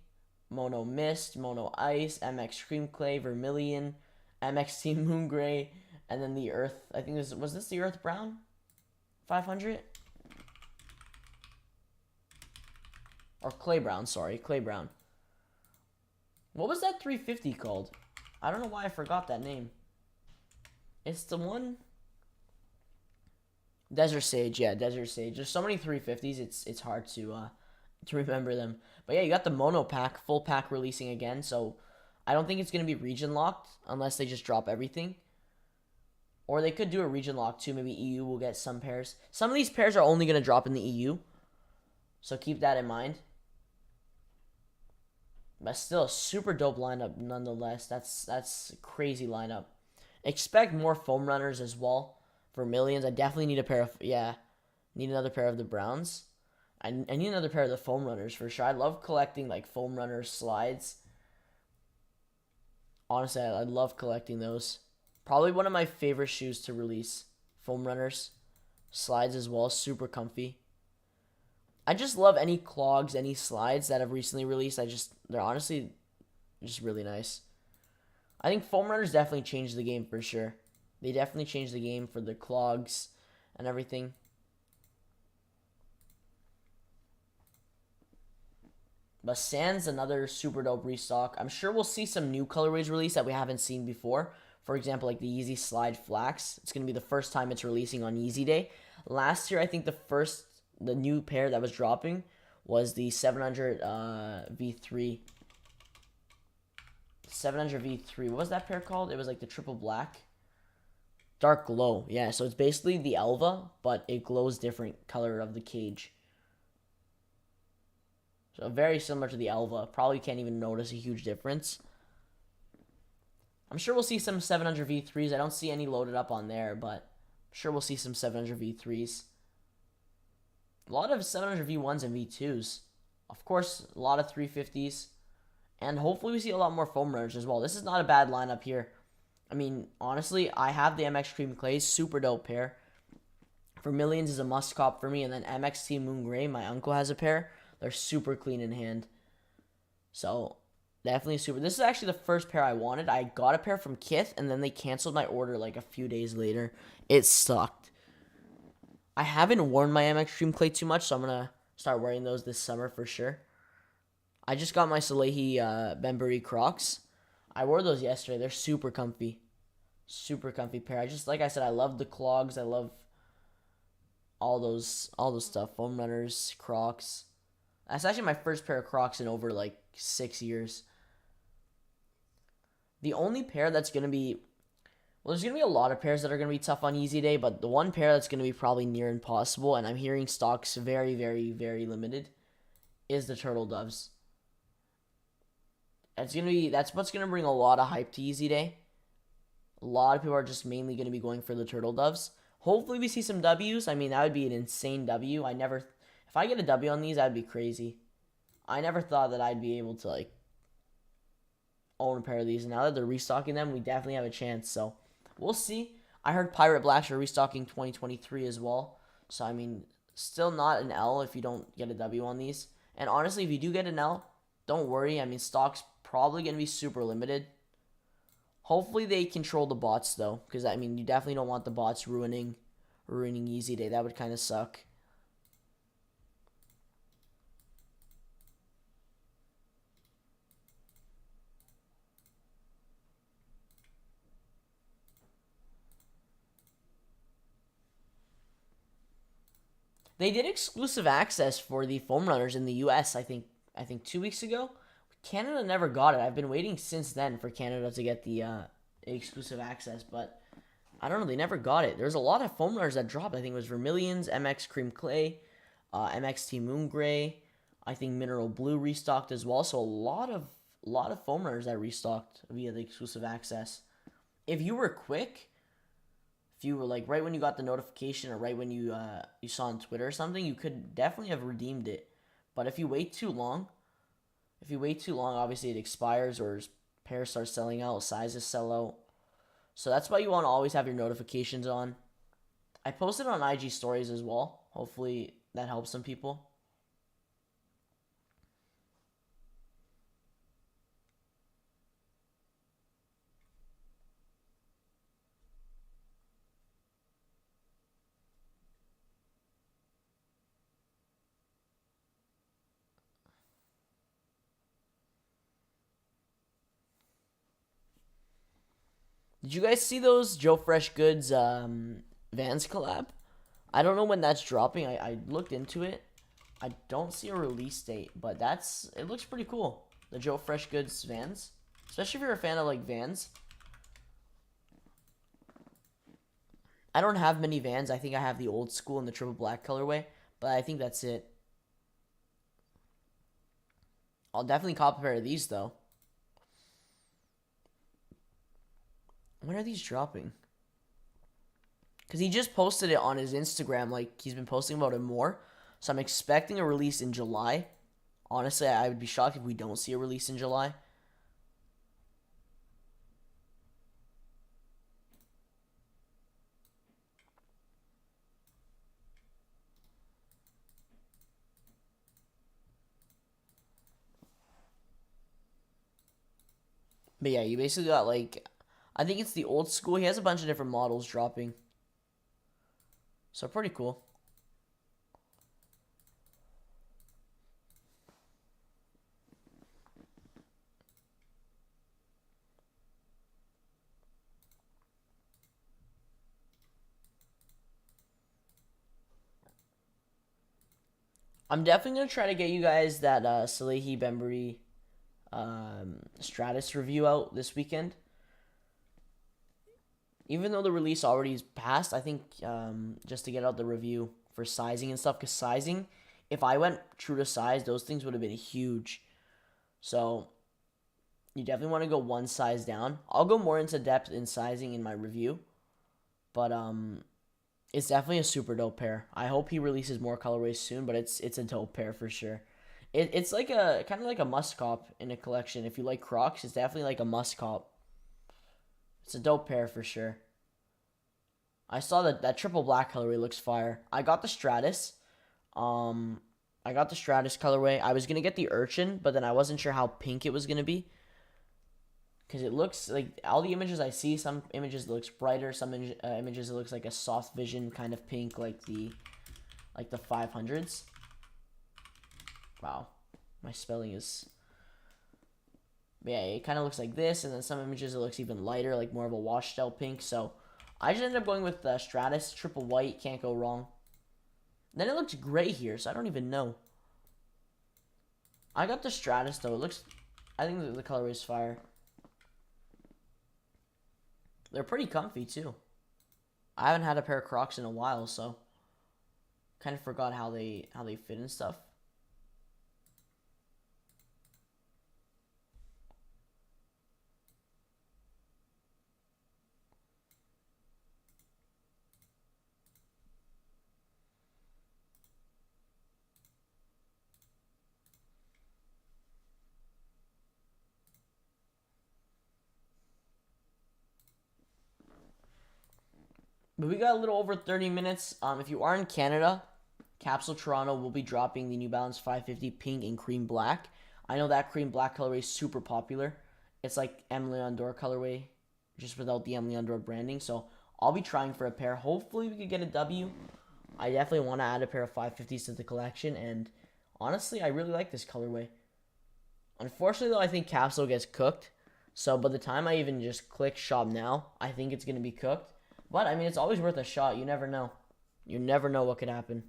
Mono Mist, Mono Ice, MX Cream Clay, Vermilion, MX Team Moon Gray, and then the Earth. I think was this the Earth Brown? 500? Or Clay Brown, sorry. Clay Brown. What was that 350 called? I don't know why I forgot that name. It's the one... Desert Sage, yeah, Desert Sage. There's so many 350s, it's hard to remember them. But yeah, you got the mono pack, full pack releasing again, so I don't think it's going to be region locked unless they just drop everything. Or they could do a region lock too. Maybe EU will get some pairs. Some of these pairs are only going to drop in the EU, so keep that in mind. But still, a super dope lineup nonetheless. That's a crazy lineup. Expect more foam runners as well. For millions, I definitely need a pair of, need another pair of the Browns. I need another pair of the foam runners for sure. I love collecting like foam runners slides. Honestly, I love collecting those. Probably one of my favorite shoes to release. Foam runners. Slides as well, super comfy. I just love any clogs, any slides that have recently released. They're honestly just really nice. I think foam runners definitely changed the game for sure. They definitely changed the game for the clogs and everything. But Sand's another super dope restock. I'm sure we'll see some new colorways released that we haven't seen before. For example, like the Yeezy Slide Flax. It's going to be the first time it's releasing on Yeezy Day. Last year, I think the new pair that was dropping was the 700 V3. 700 V3. What was that pair called? It was like the triple black. Dark glow. Yeah, so it's basically the Elva, but it glows different color of the cage. So very similar to the Elva. Probably can't even notice a huge difference. I'm sure we'll see some 700 V3s. I don't see any loaded up on there, but I'm sure we'll see some 700 V3s. A lot of 700 V1s and V2s. Of course, a lot of 350s. And hopefully we see a lot more foam runners as well. This is not a bad lineup here. I mean, honestly, I have the MX Cream Clays. Super dope pair. Vermilions is a must cop for me. And then MXT Moon Gray, my uncle has a pair. They're super clean in hand. So, definitely super. This is actually the first pair I wanted. I got a pair from Kickz, and then they canceled my order like a few days later. It sucked. I haven't worn my MX Cream Clay too much, so I'm going to start wearing those this summer for sure. I just got my Salehi Bembury Crocs. I wore those yesterday. They're super comfy. Super comfy pair. Like I said, I love the clogs. I love all those stuff. Foam runners, Crocs. That's actually my first pair of Crocs in over like 6 years. The only pair that's going to be... Well, there's going to be a lot of pairs that are going to be tough on Yeezy Day, but the one pair that's going to be probably near impossible, and I'm hearing stocks very, very, very limited, is the Turtle Doves. That's what's going to bring a lot of hype to Yeezy Day. A lot of people are just mainly going to be going for the Turtle Doves. Hopefully we see some W's. I mean, that would be an insane W. If I get a W on these, that'd be crazy. I never thought that I'd be able to, like, own a pair of these. And now that they're restocking them, we definitely have a chance. So, we'll see. I heard Pirate Blacks are restocking 2023 as well. So, I mean, still not an L if you don't get a W on these. And honestly, if you do get an L, don't worry. I mean, stock's probably going to be super limited. Hopefully they control the bots, though. Because, I mean, you definitely don't want the bots ruining Yeezy Day. That would kind of suck. They did exclusive access for the foam runners in the US, I think 2 weeks ago. Canada never got it. I've been waiting since then for Canada to get the exclusive access, but I don't know. They never got it. There's a lot of foam runners that dropped. I think it was Vermilions, MX Cream Clay, MXT Moon Gray. I think Mineral Blue restocked as well. So a lot of foam runners that restocked via the exclusive access. If you were quick, if you were like right when you got the notification or right when you saw on Twitter or something, you could definitely have redeemed it. But if you wait too long, obviously it expires or pairs start selling out, sizes sell out. So that's why you want to always have your notifications on. I posted on IG stories as well. Hopefully that helps some people. Did you guys see those Joe Fresh Goods Vans collab? I don't know when that's dropping. I looked into it. I don't see a release date, but it looks pretty cool. The Joe Fresh Goods Vans. Especially if you're a fan of like Vans. I don't have many Vans. I think I have the old school in the triple black colorway, but I think that's it. I'll definitely cop a pair of these though. When are these dropping? Because he just posted it on his Instagram. Like, he's been posting about it more. So I'm expecting a release in July. Honestly, I would be shocked if we don't see a release in July. But yeah, you basically got like... I think it's the old school. He has a bunch of different models dropping. So pretty cool. I'm definitely gonna try to get you guys that Salehi Bembury Stratus review out this weekend. Even though the release already is passed, I think just to get out the review for sizing and stuff, because sizing, if I went true to size, those things would have been huge. So you definitely want to go one size down. I'll go more into depth in sizing in my review, but it's definitely a super dope pair. I hope he releases more colorways soon, but it's a dope pair for sure. It's like a kind of like a must cop in a collection. If you like Crocs, it's definitely like a must cop. It's a dope pair for sure. I saw that triple black colorway looks fire. I got the Stratus. I got the Stratus colorway. I was gonna get the Urchin, but then I wasn't sure how pink it was gonna be. Because it looks like all the images I see, some images it looks brighter, some images it looks like a soft vision kind of pink, like the 500s. Wow, my spelling is. But yeah, it kind of looks like this, and then some images it looks even lighter, like more of a washed out pink. So I just ended up going with the Stratus triple white. Can't go wrong. Then it looks gray here, so I don't even know. I got the Stratus though. It looks. I think the colorway is fire. They're pretty comfy too. I haven't had a pair of Crocs in a while, so kind of forgot how they fit and stuff. But we got a little over 30 minutes. If you are in Canada, Capsule Toronto will be dropping the New Balance 550 pink and cream black. I know that cream black colorway is super popular. It's like M. Leon Dore colorway, just without the M. Leon Dore branding. So I'll be trying for a pair. Hopefully we could get a W. I definitely want to add a pair of 550s to the collection. And honestly, I really like this colorway. Unfortunately, though, I think Capsule gets cooked. So by the time I even just click shop now, I think it's going to be cooked. But, I mean, it's always worth a shot. You never know. You never know what could happen.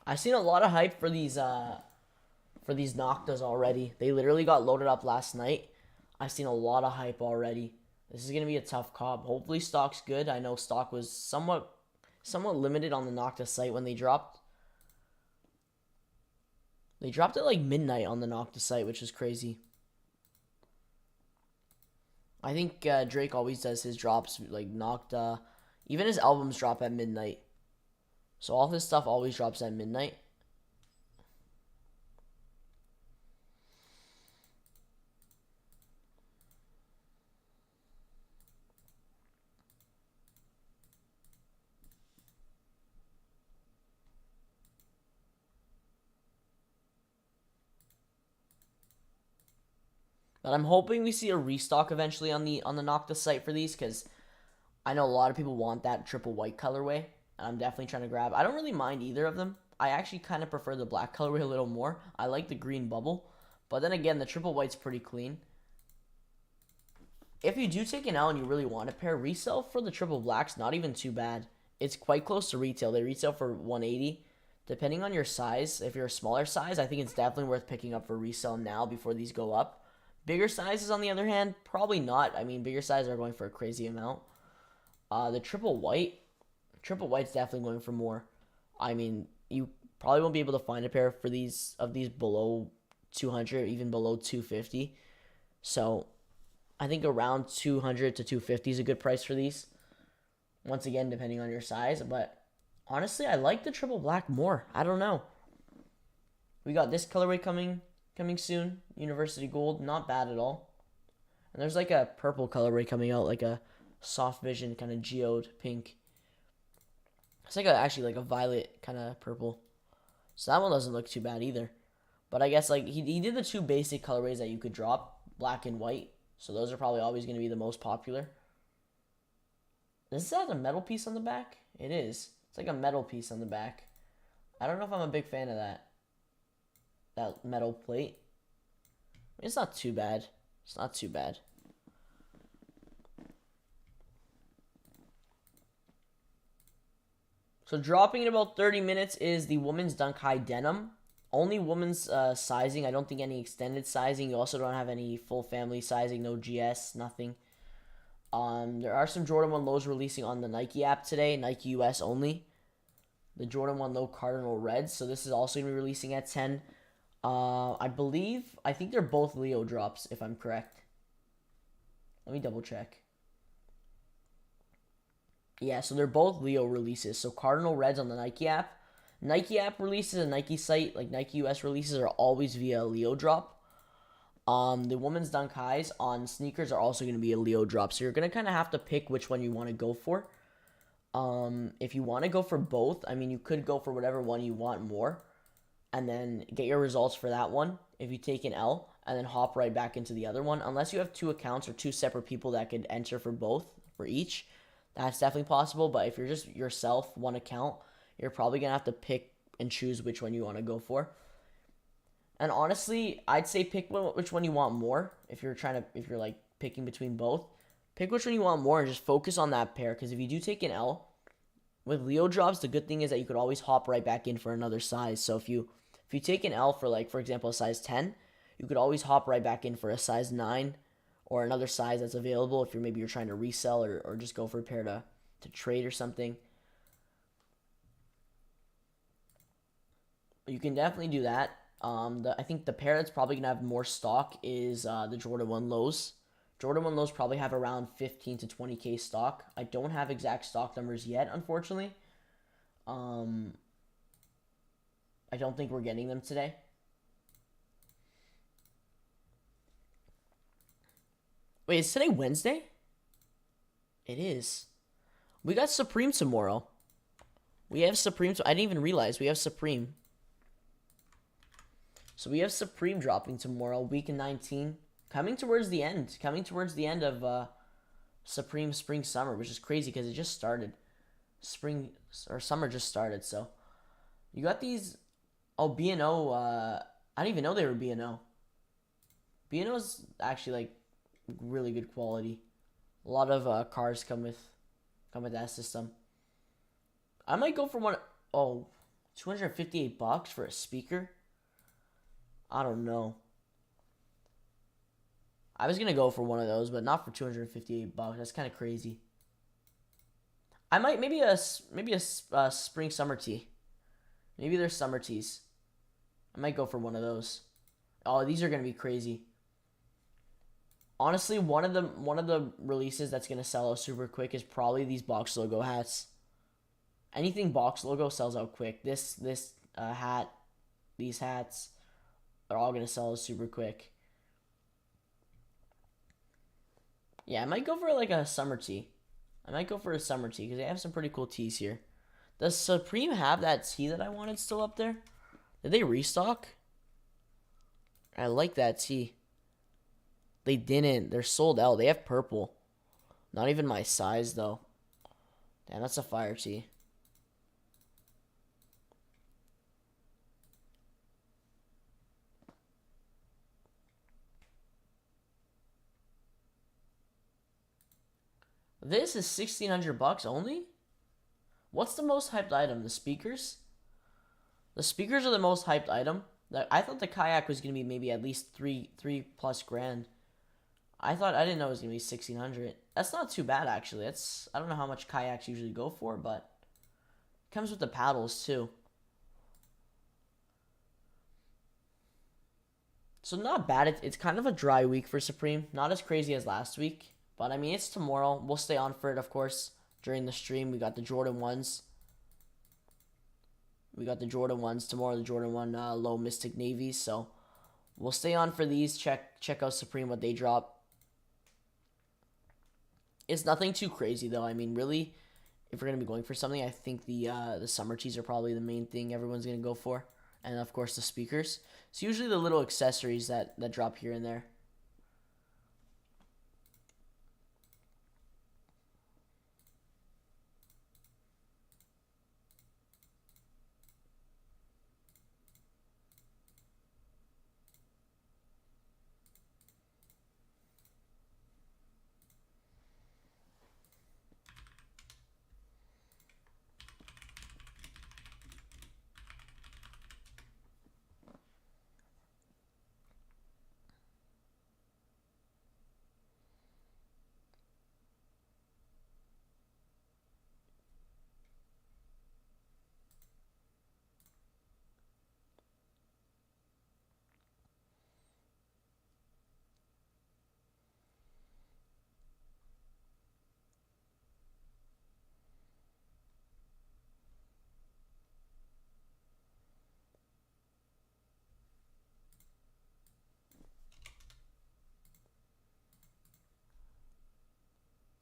I've seen a lot of hype for these Noctas already. They literally got loaded up last night. I've seen a lot of hype already. This is going to be a tough comp. Hopefully stock's good. I know stock was somewhat limited on the Nocta site when they dropped. They dropped at like midnight on the Nocta site, which is crazy. I think Drake always does his drops like Nocta. Even his albums drop at midnight. So all his stuff always drops at midnight. But I'm hoping we see a restock eventually on the Nocta site for these, because I know a lot of people want that triple white colorway, and I'm definitely trying to grab. I don't really mind either of them. I actually kind of prefer the black colorway a little more. I like the green bubble, but then again, the triple white's pretty clean. If you do take an L and you really want a pair, resell for the triple black's not even too bad. It's quite close to retail. They retail for 180. Depending on your size, if you're a smaller size, I think it's definitely worth picking up for resale now before these go up. Bigger sizes, on the other hand, probably not. I mean, bigger sizes are going for a crazy amount. The triple white's definitely going for more. I mean, you probably won't be able to find a pair for these below 200, even below 250. So, I think around 200 to 250 is a good price for these. Once again, depending on your size. But honestly, I like the triple black more. I don't know. We got this colorway coming soon. University Gold, not bad at all. And there's like a purple colorway coming out, like a soft vision kind of geode pink. It's like actually like a violet kind of purple. So that one doesn't look too bad either. But I guess like he did the two basic colorways that you could drop, black and white. So those are probably always going to be the most popular. Does this have a metal piece on the back? It is. It's like a metal piece on the back. I don't know if I'm a big fan of that metal plate. It's not too bad. It's not too bad. So dropping in about 30 minutes is the women's Dunk High Denim. Only women's sizing. I don't think any extended sizing. You also don't have any full family sizing. No GS, nothing. There are some Jordan 1 lows releasing on the Nike app today. Nike US only. The Jordan 1 Low Cardinal Red. So this is also going to be releasing at 10. I think they're both Leo drops, if I'm correct. Let me double check. Yeah, so they're both Leo releases. So Cardinal Reds on the Nike app. Nike app releases and Nike site, like Nike US releases, are always via Leo drop. The women's Dunk Highs on sneakers are also going to be a Leo drop. So you're going to kind of have to pick which one you want to go for. If you want to go for both, I mean, you could go for whatever one you want more. And then get your results for that one if you take an L. And then hop right back into the other one. Unless you have 2 accounts or 2 separate people that could enter for both, for each. That's definitely possible. But if you're just yourself, 1 account, you're probably going to have to pick and choose which one you want to go for. And honestly, I'd say pick which one you want more. If you're like picking between both, pick which one you want more and just focus on that pair. Because if you do take an L with Leo drops, the good thing is that you could always hop right back in for another size. So if you take an L for, like, for example, a size 10, you could always hop right back in for a size 9 or another size that's available if you're trying to resell or just go for a pair to trade or something. You can definitely do that. I think the pair that's probably going to have more stock is the Jordan 1 Lows. Jordan 1 Lows probably have around 15 to 20K stock. I don't have exact stock numbers yet, unfortunately. I don't think we're getting them today. Wait, is today Wednesday? It is. We got Supreme tomorrow. We have Supreme. I didn't even realize we have Supreme. So we have Supreme dropping tomorrow, week 19. Coming towards the end. Coming towards the end of Supreme Spring Summer, which is crazy because it just started. Spring or summer just started, so. You got these. Oh, B&O. I didn't even know they were B&O. B&O is actually, like, really good quality. A lot of cars come with that system. I might go for one. Oh, $258 for a speaker. I don't know. I was gonna go for one of those, but not for $258. That's kind of crazy. I might maybe a spring summer tee. Maybe they're summer tees. I might go for one of those. Oh, these are gonna be crazy. Honestly, one of the releases that's gonna sell out super quick is probably these box logo hats. Anything box logo sells out quick. This hat, these hats, are all gonna sell out super quick. Yeah, I might go for like a summer tee. I might go for a summer tee because they have some pretty cool tees here. Does Supreme have that tee that I wanted still up there? Did they restock? I like that tee. They didn't. They're sold out. They have purple. Not even my size, though. Damn, that's a fire tee. This is $1,600 only? What's the most hyped item? The speakers? The speakers are the most hyped item. I thought the kayak was gonna be maybe at least three plus grand. I didn't know it was gonna be 1,600. That's not too bad actually. I don't know how much kayaks usually go for, but it comes with the paddles too. So not bad. It's kind of a dry week for Supreme. Not as crazy as last week. But, I mean, it's tomorrow. We'll stay on for it, of course, during the stream. We got the Jordan 1s. We got the Jordan 1s tomorrow, the Jordan 1 Low Mystic Navies. So, we'll stay on for these. Check out Supreme, what they drop. It's nothing too crazy, though. I mean, really, if we're going to be going for something, I think the summer tees are probably the main thing everyone's going to go for. And, of course, the speakers. It's usually the little accessories that drop here and there.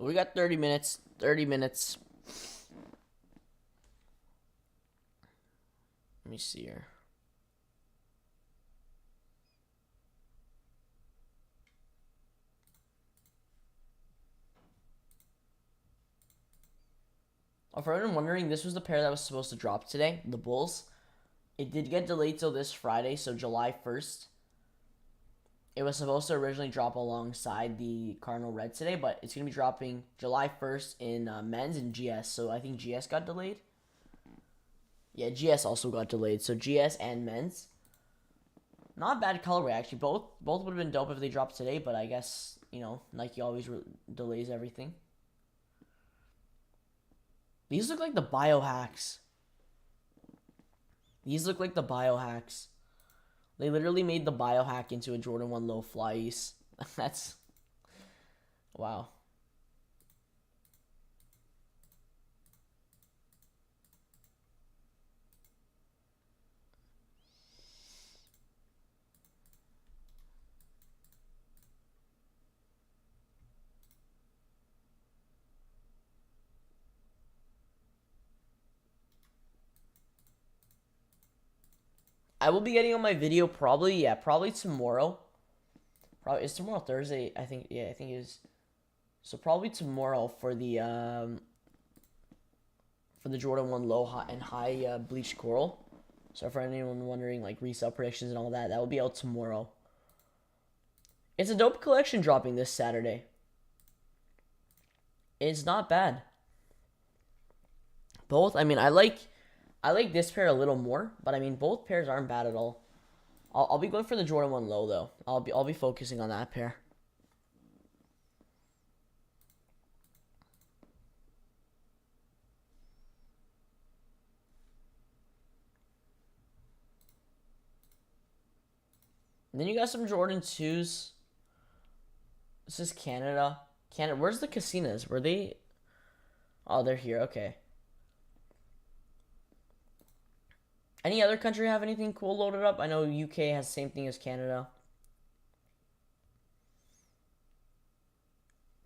We got 30 minutes. 30 minutes. Let me see here. Oh, for anyone wondering, this was the pair that was supposed to drop today, the Bulls. It did get delayed till this Friday, so July 1st. It was supposed to originally drop alongside the Cardinal Red today, but it's going to be dropping July 1st in men's and GS, so I think GS got delayed. Yeah, GS also got delayed, so GS and men's. Not bad colorway, actually. Both would have been dope if they dropped today, but I guess, you know, Nike always delays everything. These look like the biohacks. These look like the biohacks. They literally made the biohack into a Jordan 1 low flys. That's... wow. I will be getting on my video probably tomorrow. Probably is tomorrow Thursday, I think. Yeah, I think it is. So probably tomorrow for the Jordan 1 low high and high bleached coral. So for anyone wondering like resale predictions and all that, that will be out tomorrow. It's a dope collection dropping this Saturday. It's not bad. Both, I mean, I like this pair a little more, but I mean, both pairs aren't bad at all. I'll be going for the Jordan 1 low though. I'll be focusing on that pair. And then you got some Jordan 2s. This is Canada. Canada. Where's the casinos? Were they? Oh, they're here. Okay. Any other country have anything cool loaded up? I know UK has the same thing as Canada.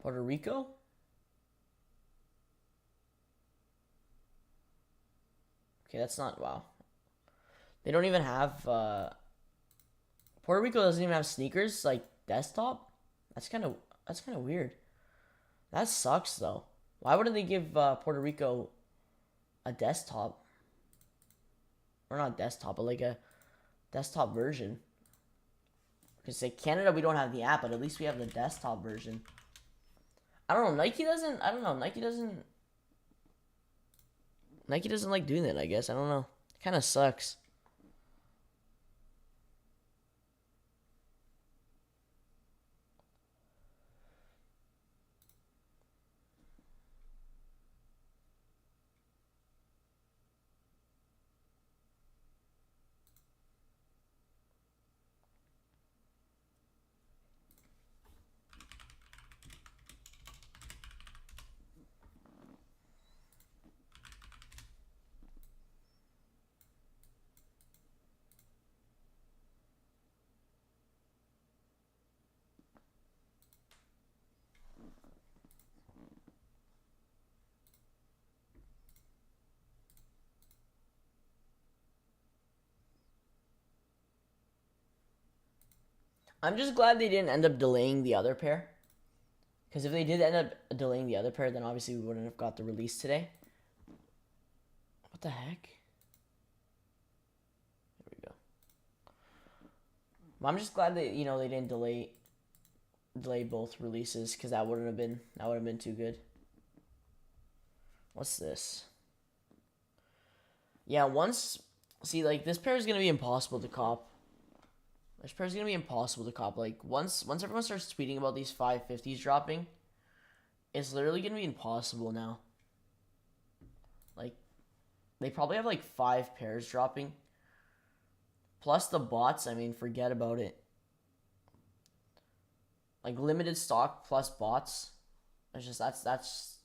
Puerto Rico? Okay, that's not... wow. They don't even have... Puerto Rico doesn't even have sneakers, like, desktop? That's kind of weird. That sucks, though. Why wouldn't they give Puerto Rico a desktop? Or not desktop, but like a desktop version. Because like Canada, we don't have the app, but at least we have the desktop version. I don't know. Nike doesn't like doing that, I guess. I don't know. It kind of sucks. I'm just glad they didn't end up delaying the other pair. Because if they did end up delaying the other pair, then obviously we wouldn't have got the release today. What the heck? There we go. I'm just glad that, you know, they didn't delay both releases, because that would have been too good. What's this? Yeah, see, like, this pair is gonna be impossible to cop. This pair is gonna be impossible to cop. Like, once everyone starts tweeting about these 550s dropping, it's literally gonna be impossible now. Like, they probably have like 5 pairs dropping. Plus the bots, I mean, forget about it. Like, limited stock plus bots. It's just that's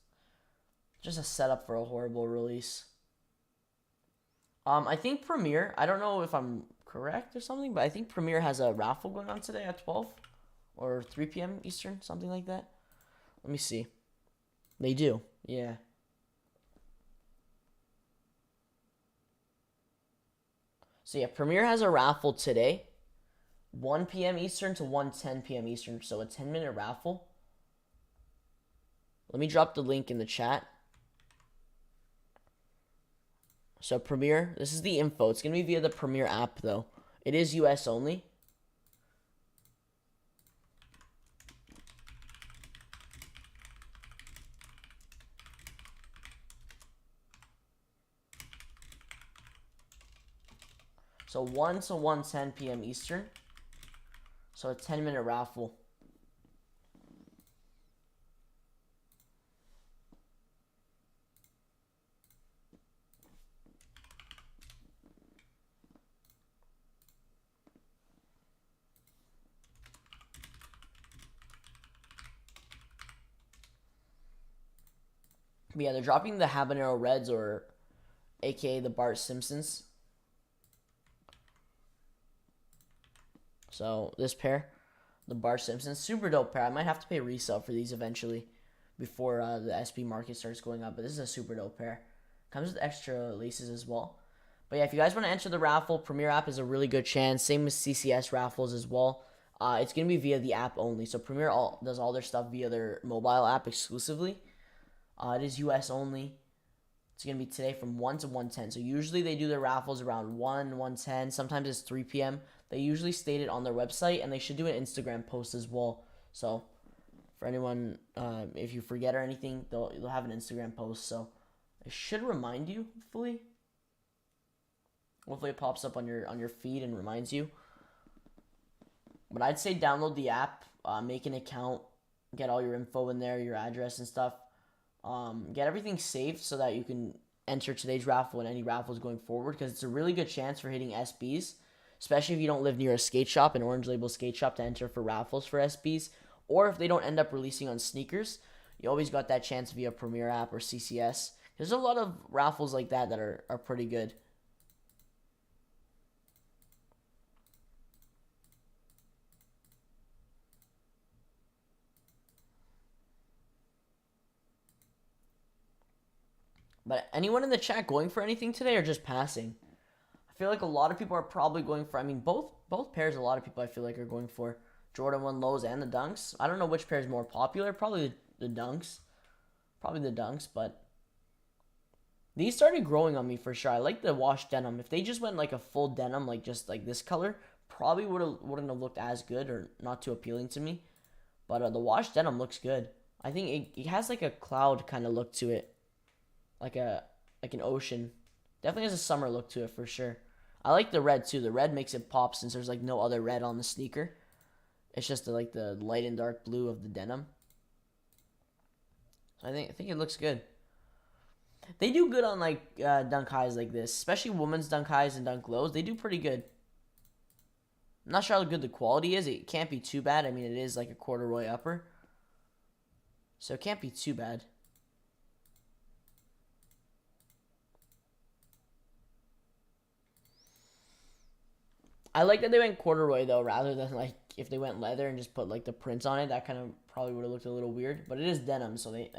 just a setup for a horrible release. I think Premier, I don't know if I'm correct or something, but I think Premier has a raffle going on today at 12 or 3 p.m. Eastern, something like that. Let me see. They do. Yeah. So yeah, Premier has a raffle today, 1 p.m. Eastern to 1:10 p.m. Eastern. So a 10-minute raffle. Let me drop the link in the chat. So Premier, this is the info. It's going to be via the Premier app, though. It is US only. So 1 to 1:10 p.m. Eastern. So a 10-minute raffle. But yeah, they're dropping the Habanero Reds, or aka the Bart Simpsons. So this pair, the Bart Simpsons, super dope pair. I might have to pay resale for these eventually before the SB market starts going up. But this is a super dope pair. Comes with extra laces as well. But yeah, if you guys want to enter the raffle, Premier app is a really good chance. Same with CCS raffles as well. It's going to be via the app only. So Premier does all their stuff via their mobile app exclusively. It is US only. It's going to be today from 1 to 1:10. So usually they do their raffles around 1, 1:10. Sometimes it's 3 p.m. They usually state it on their website, and they should do an Instagram post as well. So for anyone, if you forget or anything, they'll have an Instagram post. So it should remind you, hopefully. Hopefully it pops up on your feed and reminds you. But I'd say download the app, make an account, get all your info in there, your address and stuff. Get everything saved so that you can enter today's raffle and any raffles going forward, because it's a really good chance for hitting SBs, especially if you don't live near a skate shop, an orange label skate shop, to enter for raffles for SBs, or if they don't end up releasing on sneakers, you always got that chance via Premier app or CCS. There's a lot of raffles like that are pretty good. But anyone in the chat going for anything today or just passing? I feel like a lot of people are probably going for, I mean, both pairs, a lot of people I feel like are going for Jordan 1 lows and the dunks. I don't know which pair is more popular. Probably the dunks. Probably the dunks, but these started growing on me for sure. I like the wash denim. If they just went like a full denim, like just like this color, probably wouldn't have looked as good or not too appealing to me. But the wash denim looks good. I think it has like a cloud kind of look to it. Like an ocean. Definitely has a summer look to it for sure. I like the red too. The red makes it pop since there's like no other red on the sneaker. It's just like the light and dark blue of the denim. So I think it looks good. They do good on like dunk highs like this, especially women's dunk highs and dunk lows. They do pretty good. I'm not sure how good the quality is. It can't be too bad. I mean, it is like a corduroy upper, so it can't be too bad. I like that they went corduroy though, rather than like if they went leather and just put like the prints on it. That kind of probably would have looked a little weird. But it is denim, so they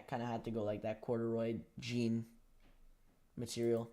kind of had to go like that corduroy jean material.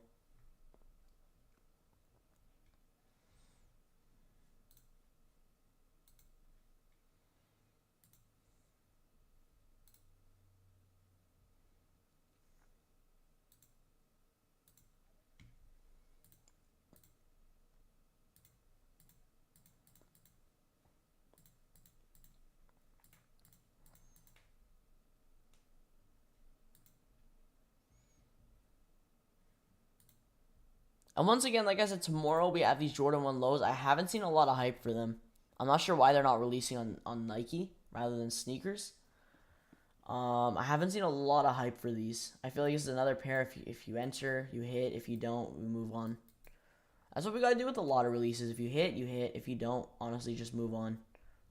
And once again, like I said, tomorrow we have these Jordan 1 lows. I haven't seen a lot of hype for them. I'm not sure why they're not releasing on Nike rather than sneakers. I haven't seen a lot of hype for these. I feel like this is another pair. If you enter, you hit. If you don't, we move on. That's what we gotta do with a lot of releases. If you hit, you hit. If you don't, honestly, just move on.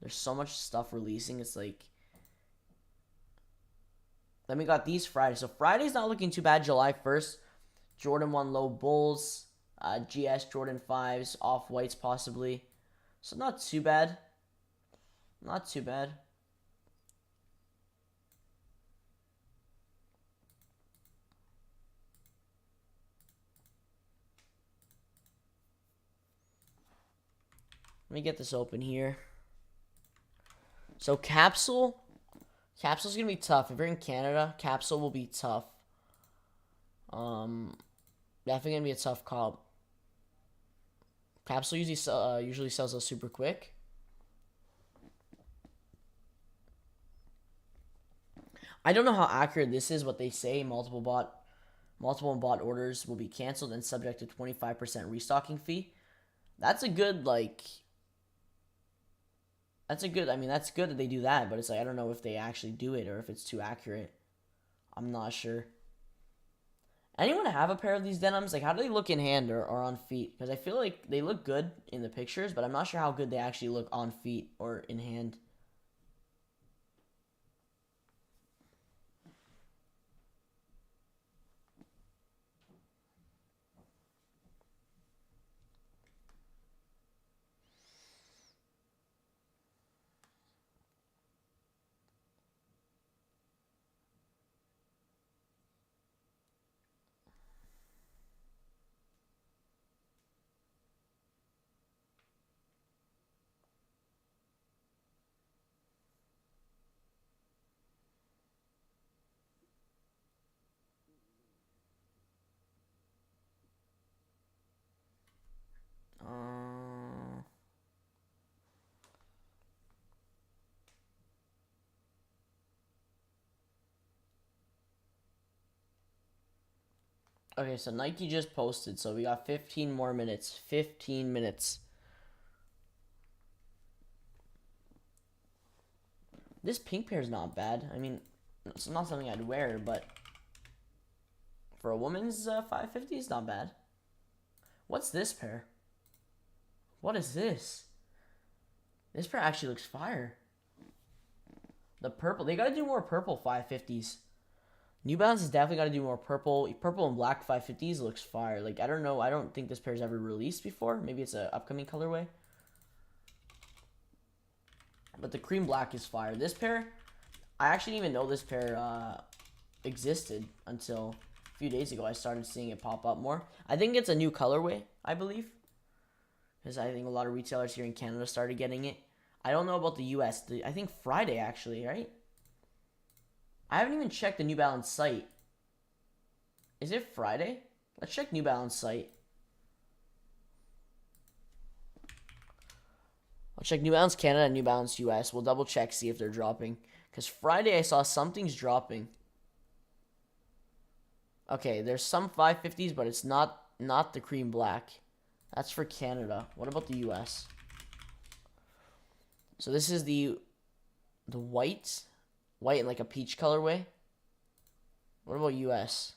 There's so much stuff releasing. It's like, then we got these Friday. So Friday's not looking too bad. July 1st, Jordan 1 low Bulls. GS Jordan 5s, off-whites possibly. So not too bad. Not too bad. Let me get this open here. So capsule's gonna be tough. If you're in Canada, capsule will be tough. Definitely gonna be a tough call. Capsule usually sells out super quick. I don't know how accurate this is. What they say, multiple bot orders will be canceled and subject to 25% restocking fee. That's a good I mean, that's good that they do that, but it's like I don't know if they actually do it or if it's too accurate. I'm not sure. Anyone have a pair of these denims? Like, how do they look in hand or on feet? Because I feel like they look good in the pictures, but I'm not sure how good they actually look on feet or in hand. Okay, so Nike just posted, so we got 15 more minutes. 15 minutes. This pink pair is not bad. I mean, it's not something I'd wear, but for a woman's 550, it's not bad. What's this pair? What is this? This pair actually looks fire. The purple. They gotta do more purple 550s. New Balance has definitely gotta do more purple. Purple and black 550s looks fire. Like, I don't know. I don't think this pair's ever released before. Maybe it's an upcoming colorway. But the cream black is fire. This pair, I actually didn't even know this pair existed until a few days ago. I started seeing it pop up more. I think it's a new colorway, I believe. Because I think a lot of retailers here in Canada started getting it. I don't know about the US. I think Friday, actually, right? I haven't even checked the New Balance site. Is it Friday? Let's check New Balance site. I'll check New Balance Canada and New Balance US. We'll double check, see if they're dropping. Because Friday I saw something's dropping. Okay, there's some 550s, but it's not the cream black. That's for Canada. What about the US? So this is the white and like a peach colorway. What about US?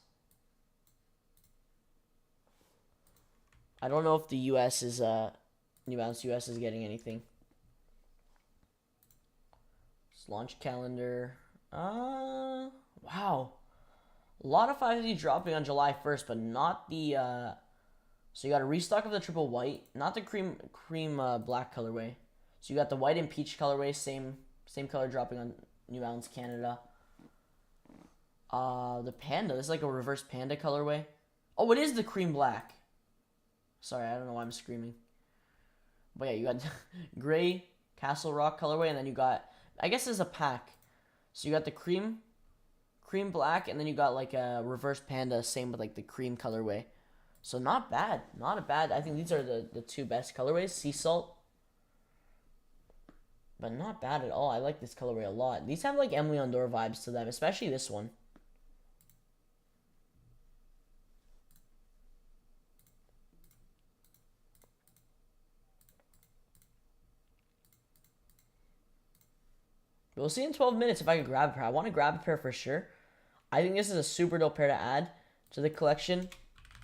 I don't know if the US is New Balance US is getting anything. Just launch calendar. Wow. A lot of 550 dropping on July 1st, but not the so you got a restock of the triple white, not the cream black colorway. So you got the white and peach colorway, same color dropping on New Balance Canada. The panda, this is like a reverse panda colorway. Oh, it is the cream black. Sorry, I don't know why I'm screaming. But yeah, you got gray Castle Rock colorway, and then you got, I guess it's a pack. So you got the cream black, and then you got like a reverse panda, same with like the cream colorway. So not bad, not a bad. I think these are the two best colorways. Sea salt, but not bad at all. I like this colorway a lot. These have like Emily Ondor vibes to them, especially this one. We'll see in 12 minutes if I can grab a pair. I want to grab a pair for sure. I think this is a super dope pair to add to the collection.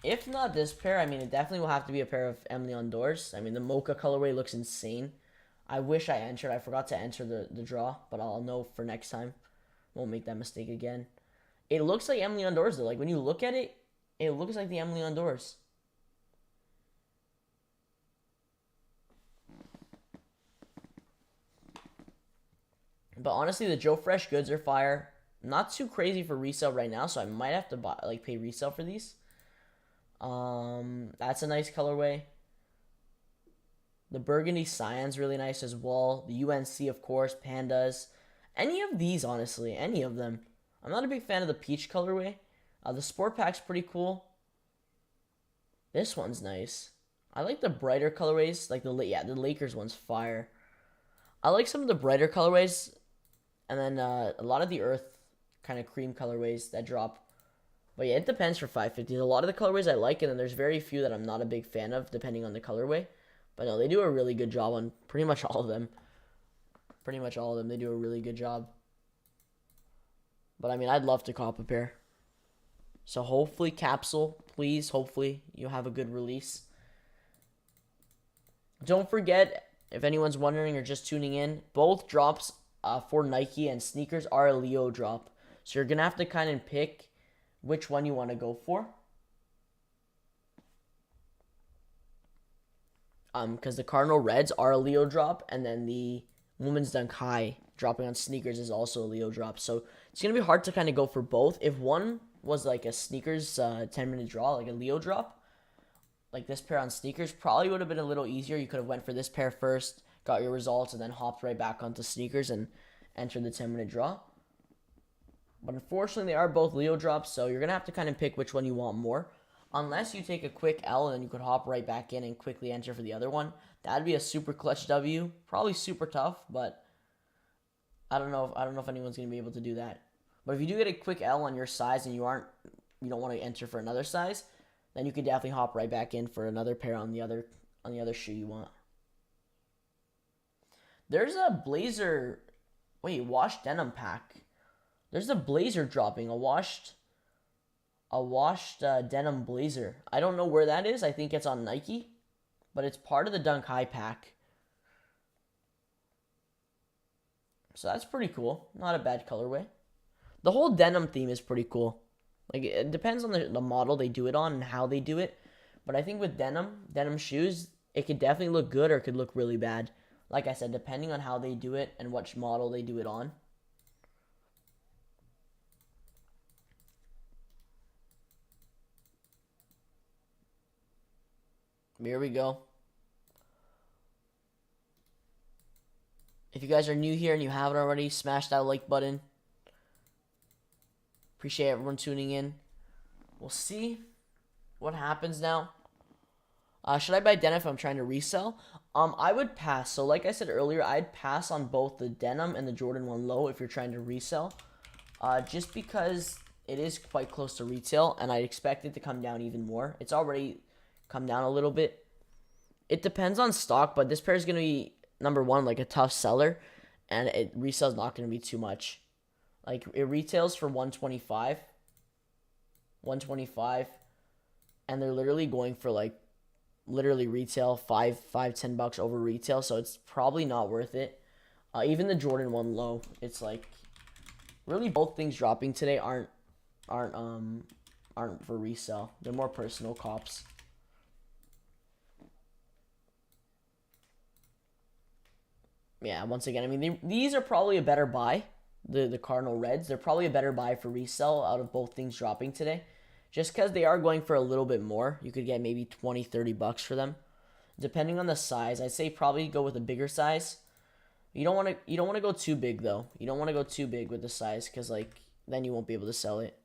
If not this pair, I mean, it definitely will have to be a pair of Emily Ondors. I mean, the mocha colorway looks insane. I wish I entered. I forgot to enter the draw, but I'll know for next time. Won't make that mistake again. It looks like Emily Ondors, though. Like, when you look at it, it looks like the Emily Ondors. But honestly, the Joe Fresh goods are fire. Not too crazy for resale right now, so I might have to buy, like, pay resale for these. That's a nice colorway. The burgundy cyan's really nice as well. The UNC, of course, pandas. Any of these, honestly, any of them. I'm not a big fan of the peach colorway. The sport pack's pretty cool. This one's nice. I like the brighter colorways, like the Lakers one's fire. I like some of the brighter colorways, and then a lot of the earth kind of cream colorways that drop. But yeah, it depends for 550. A lot of the colorways I like, and then there's very few that I'm not a big fan of, depending on the colorway. But no, they do a really good job on pretty much all of them. Pretty much all of them, they do a really good job. But I mean, I'd love to cop a pair. So hopefully, Capsule, please, hopefully you have a good release. Don't forget, if anyone's wondering or just tuning in, both drops for Nike and sneakers are a Leo drop. So you're going to have to kind of pick which one you want to go for. Because the Cardinal Reds are a Leo drop, and then the Women's Dunk High dropping on sneakers is also a Leo drop. So it's going to be hard to kind of go for both. If one was like a sneakers 10-minute draw, like a Leo drop, like this pair on sneakers, probably would have been a little easier. You could have went for this pair first, got your results, and then hopped right back onto sneakers and entered the 10-minute draw. But unfortunately, they are both Leo drops, so you're going to have to kind of pick which one you want more. Unless you take a quick L and then you could hop right back in and quickly enter for the other one. That'd be a super clutch W. Probably super tough, but I don't know if anyone's going to be able to do that. But if you do get a quick L on your size and you don't want to enter for another size, then you could definitely hop right back in for another pair on the other shoe you want. There's a blazer, washed denim pack. There's a blazer dropping, a washed denim blazer. I don't know where that is. I think it's on Nike, but it's part of the Dunk High pack. So that's pretty cool. Not a bad colorway. The whole denim theme is pretty cool. Like, it depends on the model they do it on and how they do it. But I think with denim shoes, it could definitely look good or it could look really bad. Like I said, depending on how they do it and which model they do it on. Here we go. If you guys are new here and you haven't already, smash that like button. Appreciate everyone tuning in. We'll see what happens now. Should I buy denim if I'm trying to resell? I would pass. So like I said earlier, I'd pass on both the denim and the Jordan 1 Low if you're trying to resell. Just because it is quite close to retail, and I expect it to come down even more. It's already come down a little bit. It depends on stock, but this pair is going to be, number one, like a tough seller, and resale's not going to be too much. Like, it retails for $125, and they're literally going for like retail $5-10 over retail, so it's probably not worth it. Even the Jordan 1 Low, it's like really both things dropping today aren't for resale. They're more personal cops. Yeah, once again, I mean, these are probably a better buy. The Cardinal Reds, they're probably a better buy for resale out of both things dropping today. Just because they are going for a little bit more. You could get maybe $20-30 for them. Depending on the size, I'd say probably go with a bigger size. You don't want to go too big though. You don't want to go too big with the size because like then you won't be able to sell it.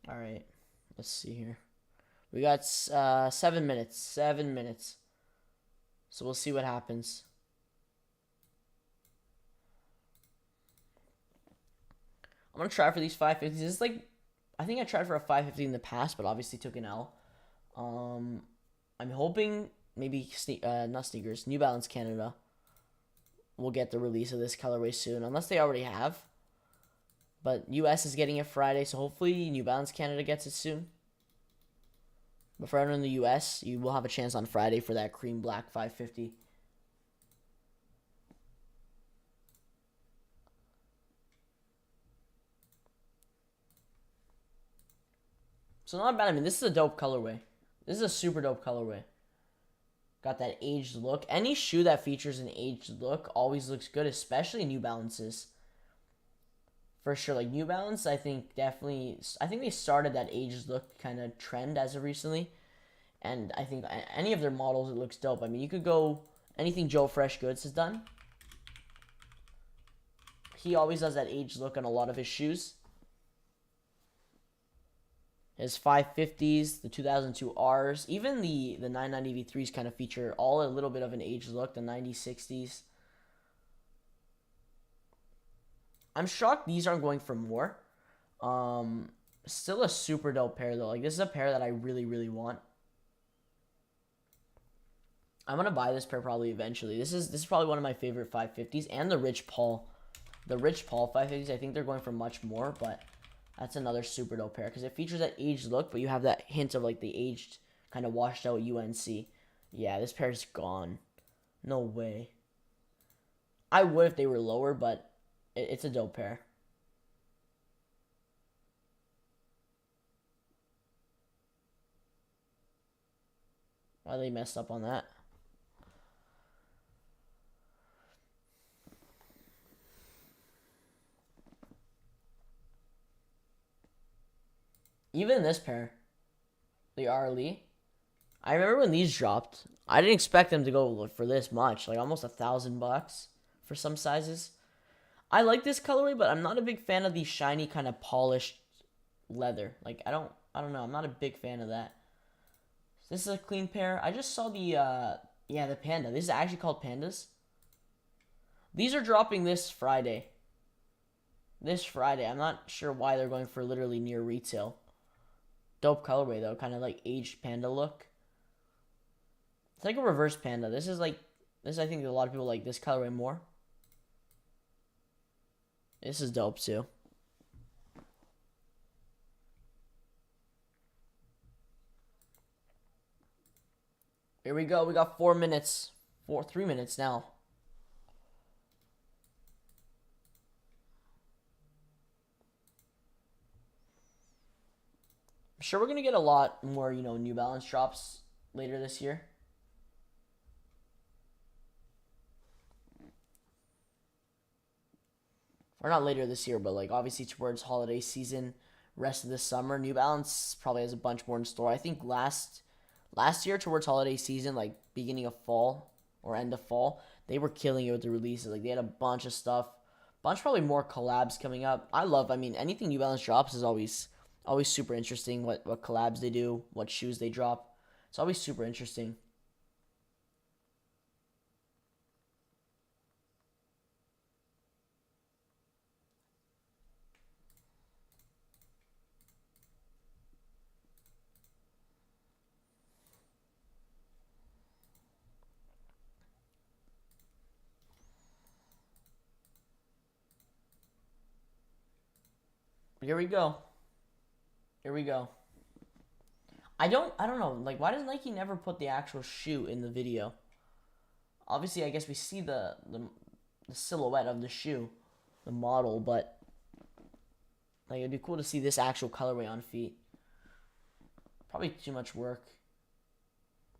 All right, let's see here. We got 7 minutes. 7 minutes. So we'll see what happens. I'm gonna try for these 550s. This is like, I think I tried for a 550 in the past, but obviously took an L. I'm hoping maybe not sneakers, New Balance Canada will get the release of this colorway soon, unless they already have. But US is getting it Friday, so hopefully New Balance Canada gets it soon. But for everyone in the US, you will have a chance on Friday for that cream black 550. So not bad. I mean, this is a dope colorway. This is a super dope colorway. Got that aged look. Any shoe that features an aged look always looks good, especially New Balances. For sure, like New Balance, I think definitely, I think they started that aged look kind of trend as of recently. And I think any of their models, it looks dope. I mean, you could go anything Joe Fresh Goods has done. He always does that aged look on a lot of his shoes. His 550s, the 2002 Rs, even the 990 V3s kind of feature all a little bit of an aged look, the 9060s. I'm shocked these aren't going for more. Still a super dope pair though. Like, this is a pair that I really, really want. I'm gonna buy this pair probably eventually. This is probably one of my favorite 550s, and the Rich Paul. The Rich Paul 550s, I think they're going for much more, but that's another super dope pair because it features that aged look, but you have that hint of like the aged, kind of washed out UNC. Yeah, this pair is gone. No way. I would if they were lower, but it's a dope pair. Why they messed up on that? Even this pair, the R. Lee. I remember when these dropped. I didn't expect them to go for this much, like almost $1,000 for some sizes. I like this colorway, but I'm not a big fan of the shiny kind of polished leather. Like I don't know. I'm not a big fan of that. This is a clean pair. I just saw the the Panda. This is actually called Pandas. These are dropping this Friday. This Friday. I'm not sure why they're going for literally near retail. Dope colorway though, kind of like aged panda look. It's like a reverse panda. This is like, this I think a lot of people like this colorway more. This is dope too. Here we go. We got 4 minutes. 3 minutes now. I'm sure we're going to get a lot more, New Balance drops later this year. Or not later this year, but like obviously towards holiday season, rest of the summer. New Balance probably has a bunch more in store. I think last year towards holiday season, like beginning of fall or end of fall, they were killing it with the releases. Like they had a bunch of stuff, probably more collabs coming up. I mean, anything New Balance drops is always super interesting. What collabs they do, what shoes they drop. It's always super interesting. Here we go. Here we go. I don't know. Like, why does Nike never put the actual shoe in the video? Obviously, I guess we see the silhouette of the shoe, the model, but like it'd be cool to see this actual colorway on feet. Probably too much work.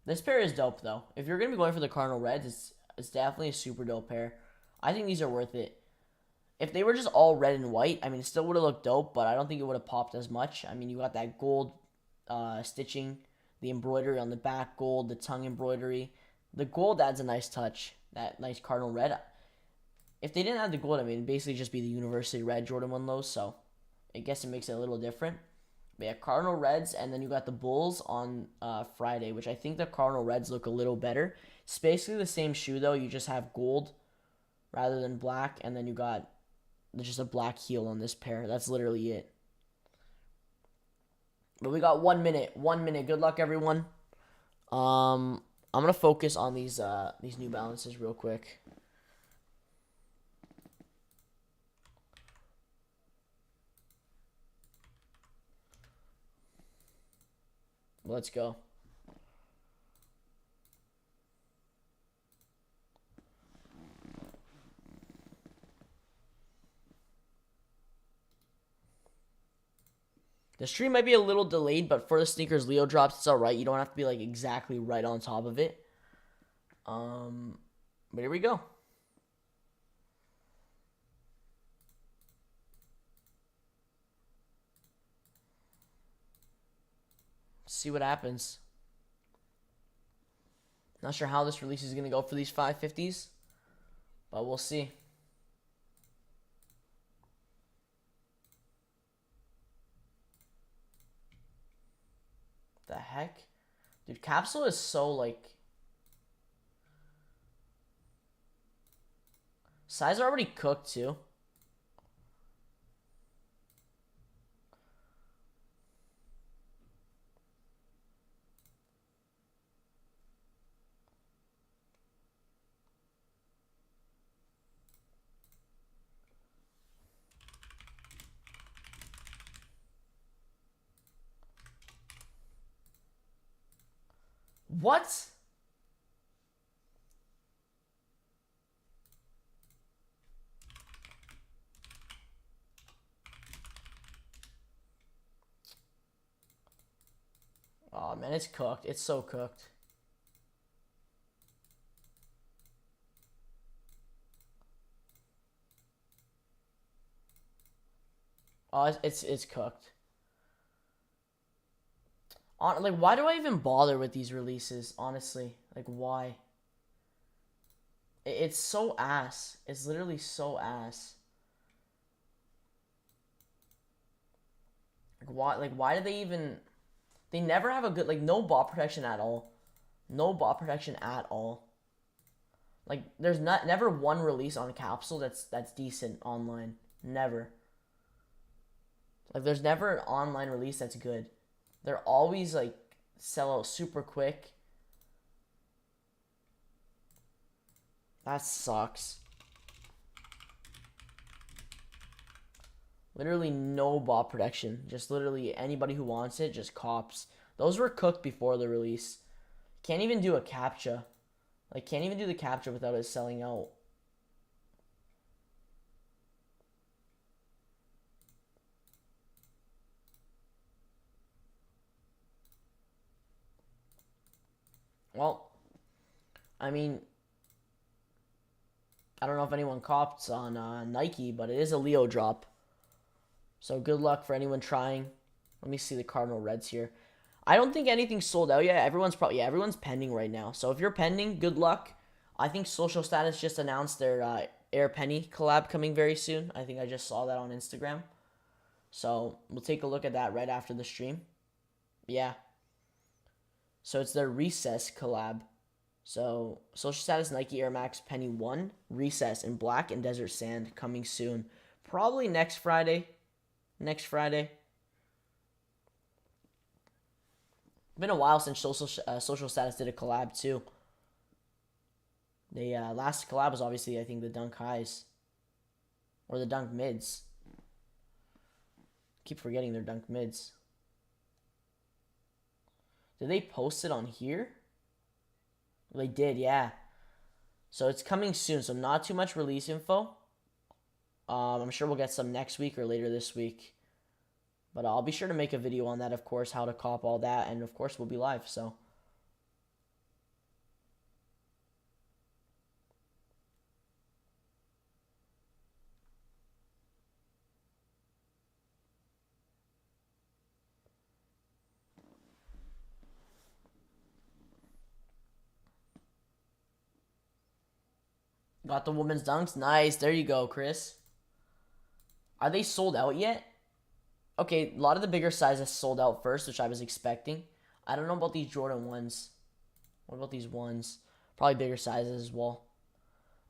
This pair is dope though. If you're gonna be going for the Cardinal Reds, it's definitely a super dope pair. I think these are worth it. If they were just all red and white, I mean, it still would have looked dope, but I don't think it would have popped as much. I mean, you got that gold stitching, the embroidery on the back, gold, the tongue embroidery. The gold adds a nice touch, that nice Cardinal Red. If they didn't add the gold, I mean, it'd basically just be the University Red Jordan 1 lows, so I guess it makes it a little different. But yeah, Cardinal Reds, and then you got the Bulls on Friday, which I think the Cardinal Reds look a little better. It's basically the same shoe though. You just have gold rather than black, and then you got just a black heel on this pair. That's literally it. But we got 1 minute. 1 minute. Good luck, everyone. I'm gonna focus on these New Balances real quick. Let's go. The stream might be a little delayed, but for the sneakers Leo drops, it's alright. You don't have to be like exactly right on top of it. But here we go. See what happens. Not sure how this release is going to go for these 550s, but we'll see. The heck? Dude, Capsule is so, like... Size are already cooked, too. What? Oh, man, it's cooked. It's so cooked. Oh, it's cooked. Like, why do I even bother with these releases, honestly? Like, why? It's so ass. It's literally so ass. Why do they even... They never have a good... Like, no bot protection at all. No bot protection at all. Like, there's never one release on Capsule that's decent online. Never. Like, there's never an online release that's good. They're always, like, sell out super quick. That sucks. Literally no bot protection. Just literally anybody who wants it just cops. Those were cooked before the release. Can't even do a CAPTCHA. Like, can't even do the CAPTCHA without it selling out. Well, I mean, I don't know if anyone cops on Nike, but it is a Leo drop. So good luck for anyone trying. Let me see the Cardinal Reds here. I don't think anything's sold out yet. Everyone's pending right now. So if you're pending, good luck. I think Social Status just announced their Air Penny collab coming very soon. I think I just saw that on Instagram. So we'll take a look at that right after the stream. Yeah. So it's their Recess collab. So Social Status Nike Air Max Penny 1, Recess in black and Desert Sand coming soon. Probably next Friday. Next Friday. Been a while since Social Status did a collab too. The last collab was obviously, I think, the Dunk Highs. Or the Dunk Mids. Keep forgetting they're Dunk Mids. Did they post it on here? They did, yeah. So it's coming soon, so not too much release info. I'm sure we'll get some next week or later this week. But I'll be sure to make a video on that, of course, how to cop all that. And, of course, we'll be live, so... Got the women's dunks. Nice. There you go, Chris. Are they sold out yet? Okay, a lot of the bigger sizes sold out first, which I was expecting. I don't know about these Jordan 1s. What about these ones? Probably bigger sizes as well.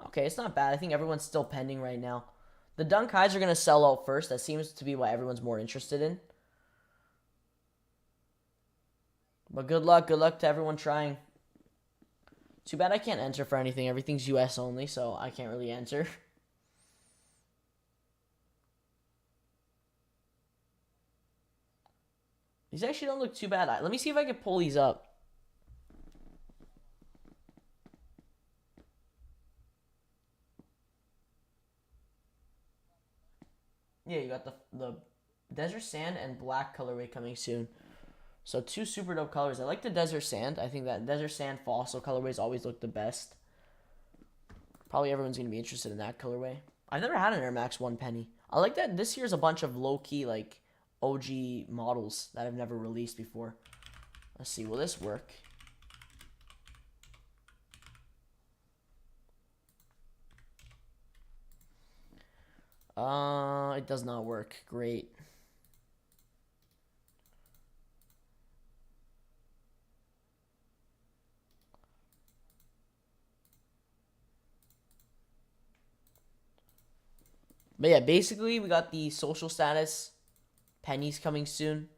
Okay, it's not bad. I think everyone's still pending right now. The Dunk Highs are going to sell out first. That seems to be what everyone's more interested in. But good luck. Good luck to everyone trying. Too bad I can't enter for anything. Everything's US only, so I can't really enter. These actually don't look too bad. Let me see if I can pull these up. Yeah, you got the Desert Sand and Black colorway coming soon. So 2 super dope colors. I like the Desert Sand. I think that Desert Sand Fossil colorways always look the best. Probably everyone's going to be interested in that colorway. I've never had an Air Max 1 penny. I like that this year's a bunch of low-key, like, OG models that I've never released before. Let's see, will this work? It does not work. Great. But yeah, basically we got the social status pennies coming soon.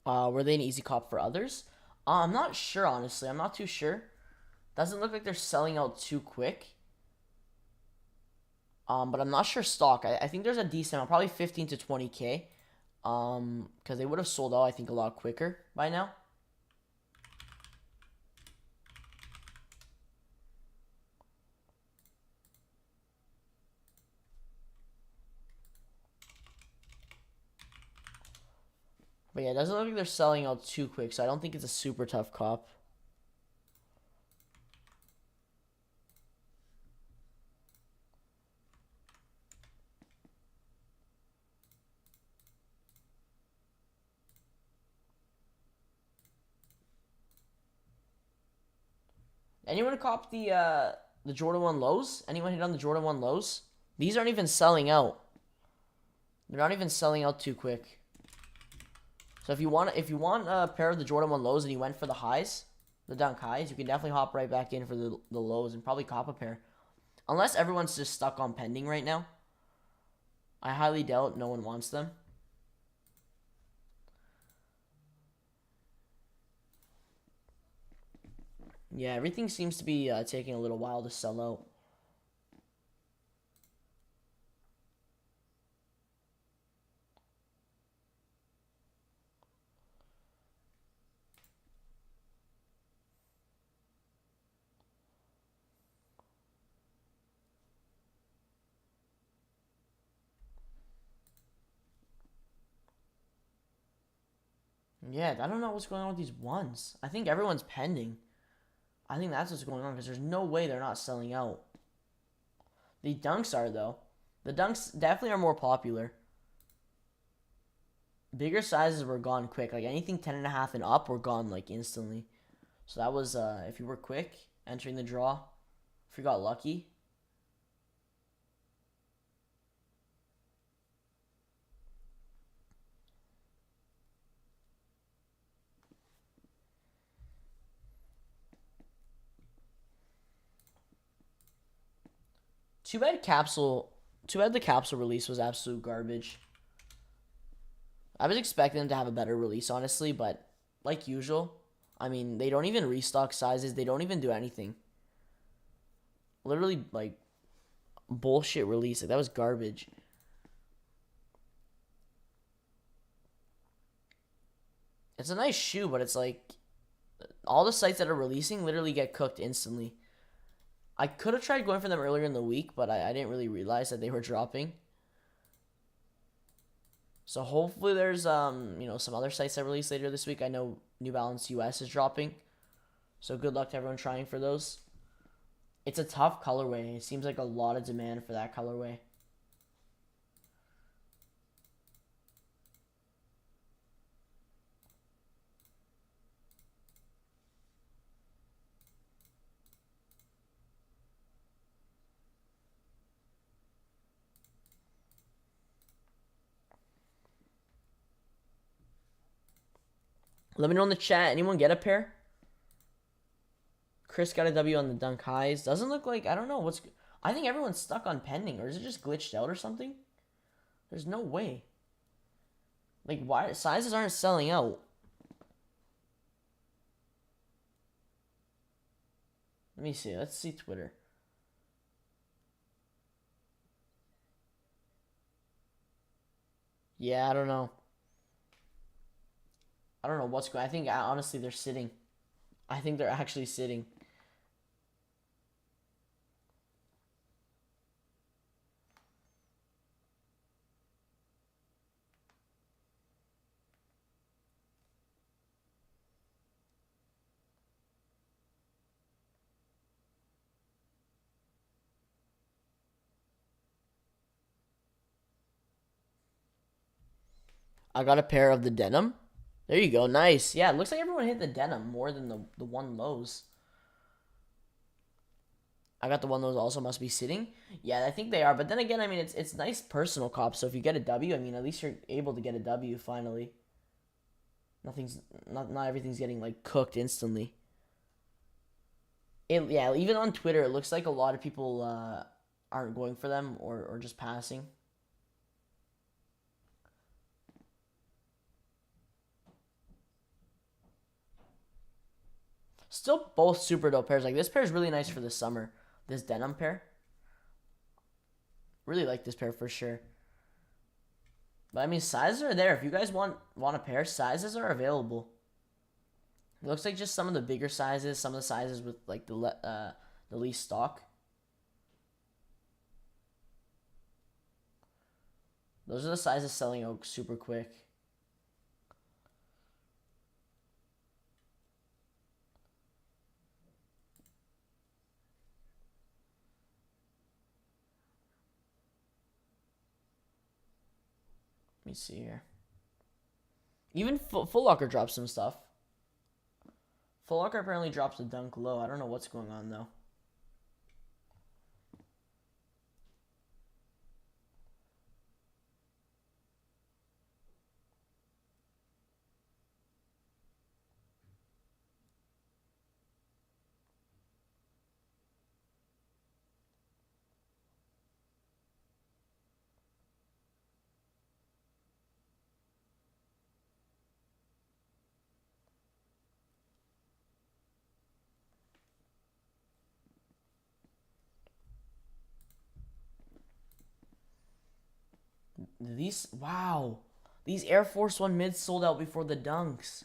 Were they an easy cop for others? I'm not sure, honestly. I'm not too sure. Doesn't look like they're selling out too quick. But I'm not sure stock. I think there's a decent amount, probably 15 to 20K. Because they would have sold out, I think, a lot quicker by now. But yeah, it doesn't look like they're selling out too quick, so I don't think it's a super tough cop. Anyone cop the Jordan 1 lows? Anyone hit on the Jordan 1 lows? These aren't even selling out. They're not even selling out too quick. So if you want a pair of the Jordan 1 lows and you went for the highs, the Dunk Highs, you can definitely hop right back in for the lows and probably cop a pair. Unless everyone's just stuck on pending right now. I highly doubt no one wants them. Yeah, everything seems to be taking a little while to sell out. Yeah, I don't know what's going on with these ones. I think everyone's pending. I think that's what's going on because there's no way they're not selling out. The Dunks are, though. The Dunks definitely are more popular. Bigger sizes were gone quick. Like anything 10.5 and up were gone like instantly. So that was, if you were quick entering the draw, if you got lucky. Too bad the capsule release was absolute garbage. I was expecting them to have a better release, honestly, but like usual, I mean, they don't even restock sizes. They don't even do anything. Literally, like, bullshit release. Like, that was garbage. It's a nice shoe, but it's like all the sites that are releasing literally get cooked instantly. I could have tried going for them earlier in the week, but I didn't really realize that they were dropping. So hopefully there's some other sites that release later this week. I know New Balance US is dropping. So good luck to everyone trying for those. It's a tough colorway. It seems like a lot of demand for that colorway. Let me know in the chat. Anyone get a pair? Chris got a W on the Dunk Highs. Doesn't look like, I don't know what's... I think everyone's stuck on pending, or is it just glitched out or something? There's no way. Like, why sizes aren't selling out? Let me see. Let's see Twitter. Yeah, I don't know. I don't know what's going on. I think, honestly, they're sitting. I think they're actually sitting. I got a pair of the denim. There you go. Nice. Yeah, it looks like everyone hit the denim more than the one lows. I got the one lows also must be sitting. Yeah, I think they are. But then again, I mean, it's nice personal cop. So if you get a W, I mean, at least you're able to get a W finally. Not everything's getting like cooked instantly. Yeah, even on Twitter, it looks like a lot of people aren't going for them or just passing. Still both super dope pairs. Like, this pair is really nice for the summer. This denim pair. Really like this pair for sure. But I mean, sizes are there. If you guys want a pair, sizes are available. It looks like just some of the bigger sizes, some of the sizes with like the least stock. Those are the sizes selling out super quick. Let me see here. Even Full Locker drops some stuff. Full Locker apparently drops the Dunk Low. I don't know what's going on though. Wow. These Air Force One mids sold out before the Dunks.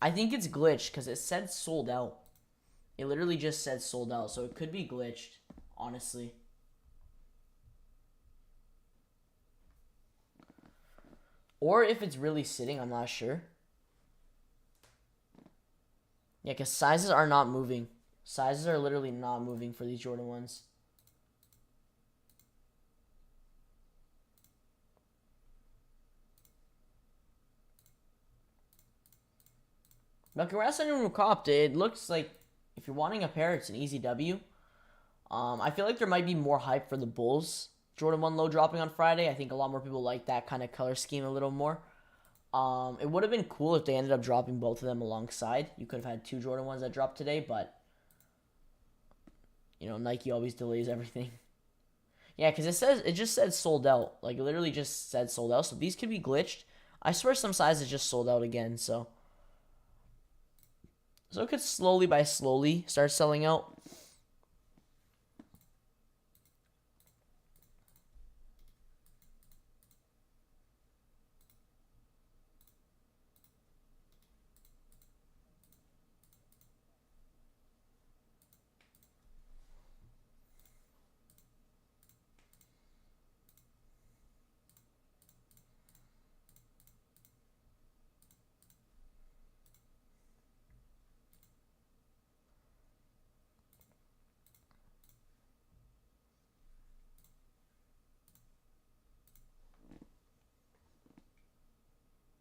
I think it's glitched because it said sold out. It literally just said sold out, so it could be glitched, honestly. Or if it's really sitting, I'm not sure. Yeah, because sizes are not moving. Sizes are literally not moving for these Jordan 1s. But congrats on anyone who copped it. It looks like if you're wanting a pair, it's an easy W. I feel like there might be more hype for the Bulls Jordan 1 low dropping on Friday. I think a lot more people like that kind of color scheme a little more. It would have been cool if they ended up dropping both of them alongside. You could have had two Jordan 1s that dropped today, but you know, Nike always delays everything. Yeah, because it just said sold out. Like, it literally just said sold out. So these could be glitched. I swear some sizes just sold out again, so it could slowly by slowly start selling out.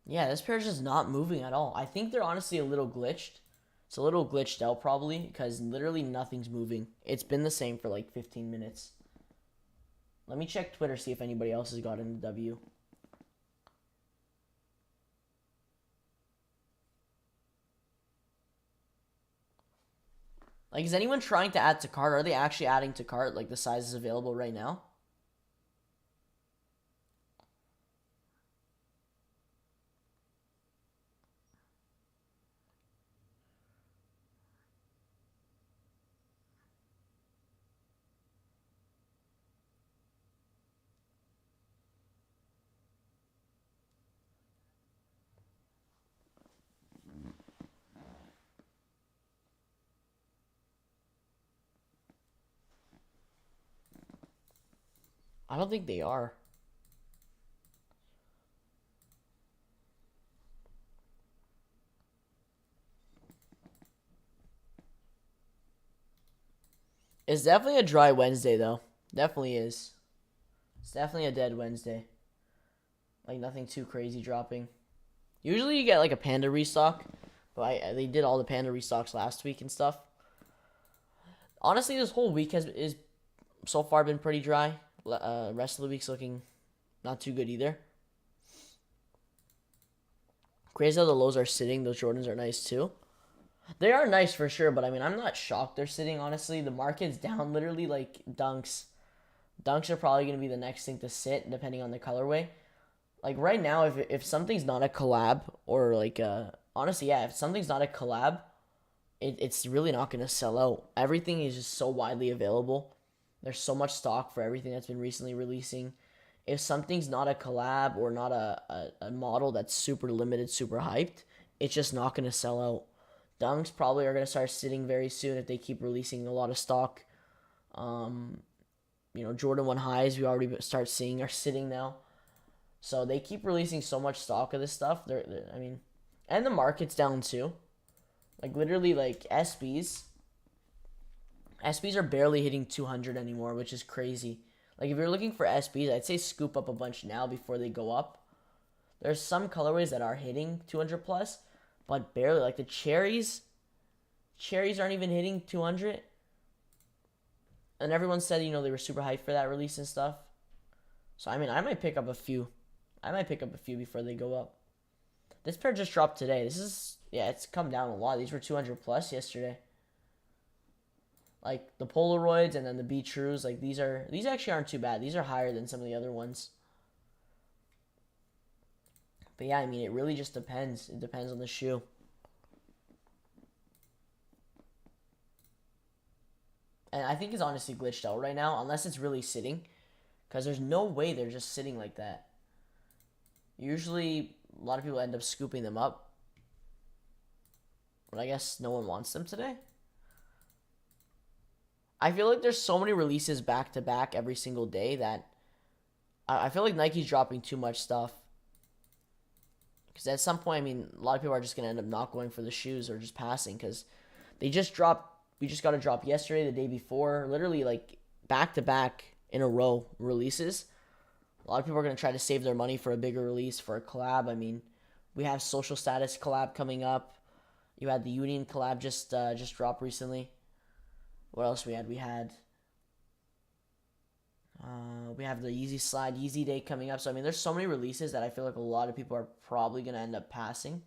Yeah, this pair is just not moving at all. I think they're honestly a little glitched. It's a little glitched out probably because literally nothing's moving. It's been the same for like 15 minutes. Let me check Twitter, see if anybody else has gotten the W. Like, is anyone trying to add to cart? Are they actually adding to cart? Like, the size is available right now? I don't think they are. It's definitely a dry Wednesday, though. Definitely is. It's definitely a dead Wednesday. Like, nothing too crazy dropping. Usually you get, like, a Panda restock. But they did all the Panda restocks last week and stuff. Honestly, this whole week is so far been pretty dry. Rest of the week's looking not too good either. Crazy how the lows are sitting. Those Jordans are nice, too. They are nice for sure, but I mean, I'm not shocked they're sitting, honestly. The market's down literally like dunks. Dunks are probably going to be the next thing to sit, depending on the colorway. Like, right now, if something's not a collab, or like, honestly, yeah, if something's not a collab, it's really not going to sell out. Everything is just so widely available. There's so much stock for everything that's been recently releasing. If something's not a collab or not a model that's super limited, super hyped, it's just not going to sell out. Dunks probably are going to start sitting very soon if they keep releasing a lot of stock. Jordan 1 highs we already start seeing are sitting now. So they keep releasing so much stock of this stuff. And the market's down too. Like, literally, like, SBs are barely hitting 200 anymore, which is crazy. Like, if you're looking for SBs, I'd say scoop up a bunch now before they go up. There's some colorways that are hitting 200 plus, but barely. Like, the cherries aren't even hitting 200. And everyone said, they were super hyped for that release and stuff. So, I mean, I might pick up a few. Before they go up. This pair just dropped today. It's come down a lot. These were 200 plus yesterday. Like, the Polaroids and then the B Trues, like, these actually aren't too bad. These are higher than some of the other ones. But yeah, I mean, it really just depends. It depends on the shoe. And I think it's honestly glitched out right now, unless it's really sitting. Because there's no way they're just sitting like that. Usually, a lot of people end up scooping them up. But I guess no one wants them today. I feel like there's so many releases back to back every single day that I feel like Nike's dropping too much stuff. Because at some point, I mean, a lot of people are just going to end up not going for the shoes or just passing because they just dropped. We just got a drop yesterday, the day before, literally like back to back in a row releases. A lot of people are going to try to save their money for a bigger release, for a collab. I mean, we have Social Status collab coming up. You had the Union collab just dropped recently. What else we had? We have the Yeezy Slide, Yeezy Day coming up. So, I mean, there's so many releases that I feel like a lot of people are probably going to end up passing.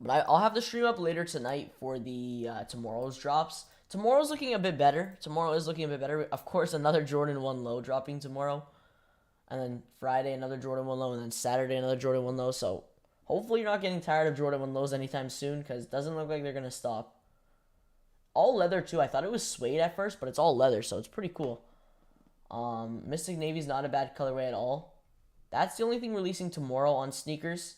But I'll have the stream up later tonight for the tomorrow's drops. Tomorrow's looking a bit better. Tomorrow is looking a bit better. Of course, another Jordan 1 low dropping tomorrow. And then Friday, another Jordan 1 low. And then Saturday, another Jordan 1 low. So hopefully you're not getting tired of Jordan 1 lows anytime soon because it doesn't look like they're going to stop. All leather, too. I thought it was suede at first, but it's all leather, so it's pretty cool. Mystic Navy's not a bad colorway at all. That's the only thing releasing tomorrow on sneakers.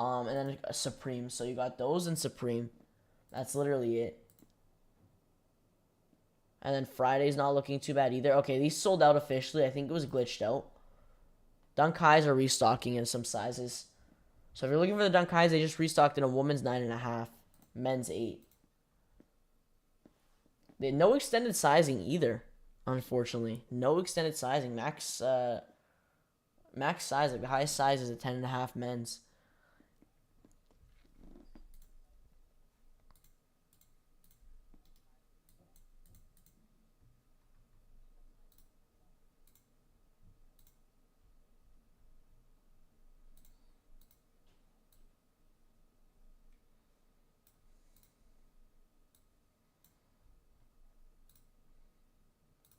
And then Supreme. So you got those and Supreme. That's literally it. And then Friday's not looking too bad either. Okay, these sold out officially. I think it was glitched out. Dunk Highs are restocking in some sizes. So if you're looking for the Dunk Highs, they just restocked in a woman's 9.5, men's 8. They had no extended sizing either, unfortunately. No extended sizing. Max size, like the highest size is a 10.5 men's.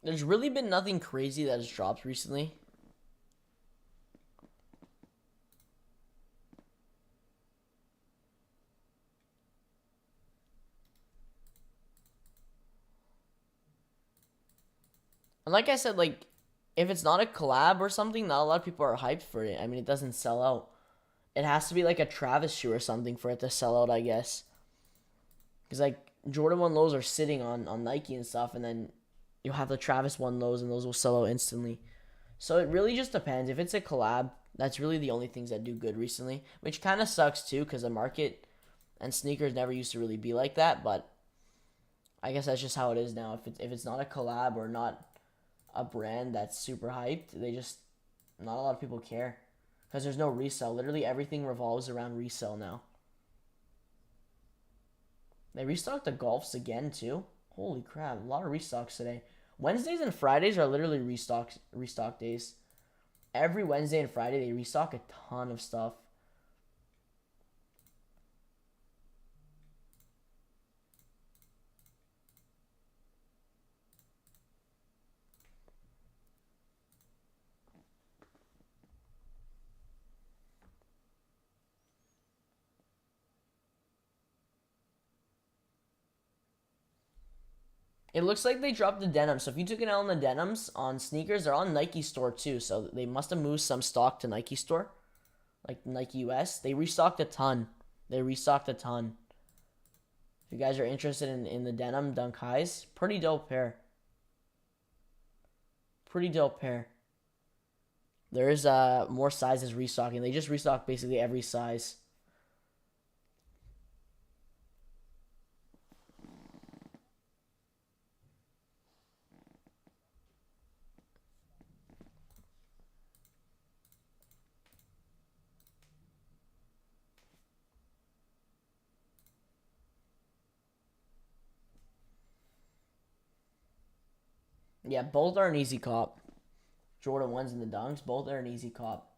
There's really been nothing crazy that has dropped recently. And like I said, like, if it's not a collab or something, not a lot of people are hyped for it. I mean, it doesn't sell out. It has to be like a Travis shoe or something for it to sell out, I guess. Because, like, Jordan 1 lows are sitting on Nike and stuff, and then you'll have the Travis 1 lows, and those will sell out instantly. So it really just depends. If it's a collab, that's really the only things that do good recently, which kind of sucks too, because the market and sneakers never used to really be like that. But I guess that's just how it is now. If it's not a collab or not a brand that's super hyped, they just, not a lot of people care, because there's no resale. Literally everything revolves around resale now. They restocked the Golfs again too. Holy crap, a lot of restocks today. Wednesdays and Fridays are literally restock days. Every Wednesday and Friday they restock a ton of stuff. It looks like they dropped the denim. So if you took an L on the denims on sneakers, they're on Nike Store too. So they must have moved some stock to Nike Store, like Nike US. They restocked a ton. They restocked a ton. If you guys are interested in the denim Dunk Highs, pretty dope pair. Pretty dope pair. There's more sizes restocking. They just restock basically every size. Yeah, both are an easy cop. Jordan 1s and the Dunks, both are an easy cop.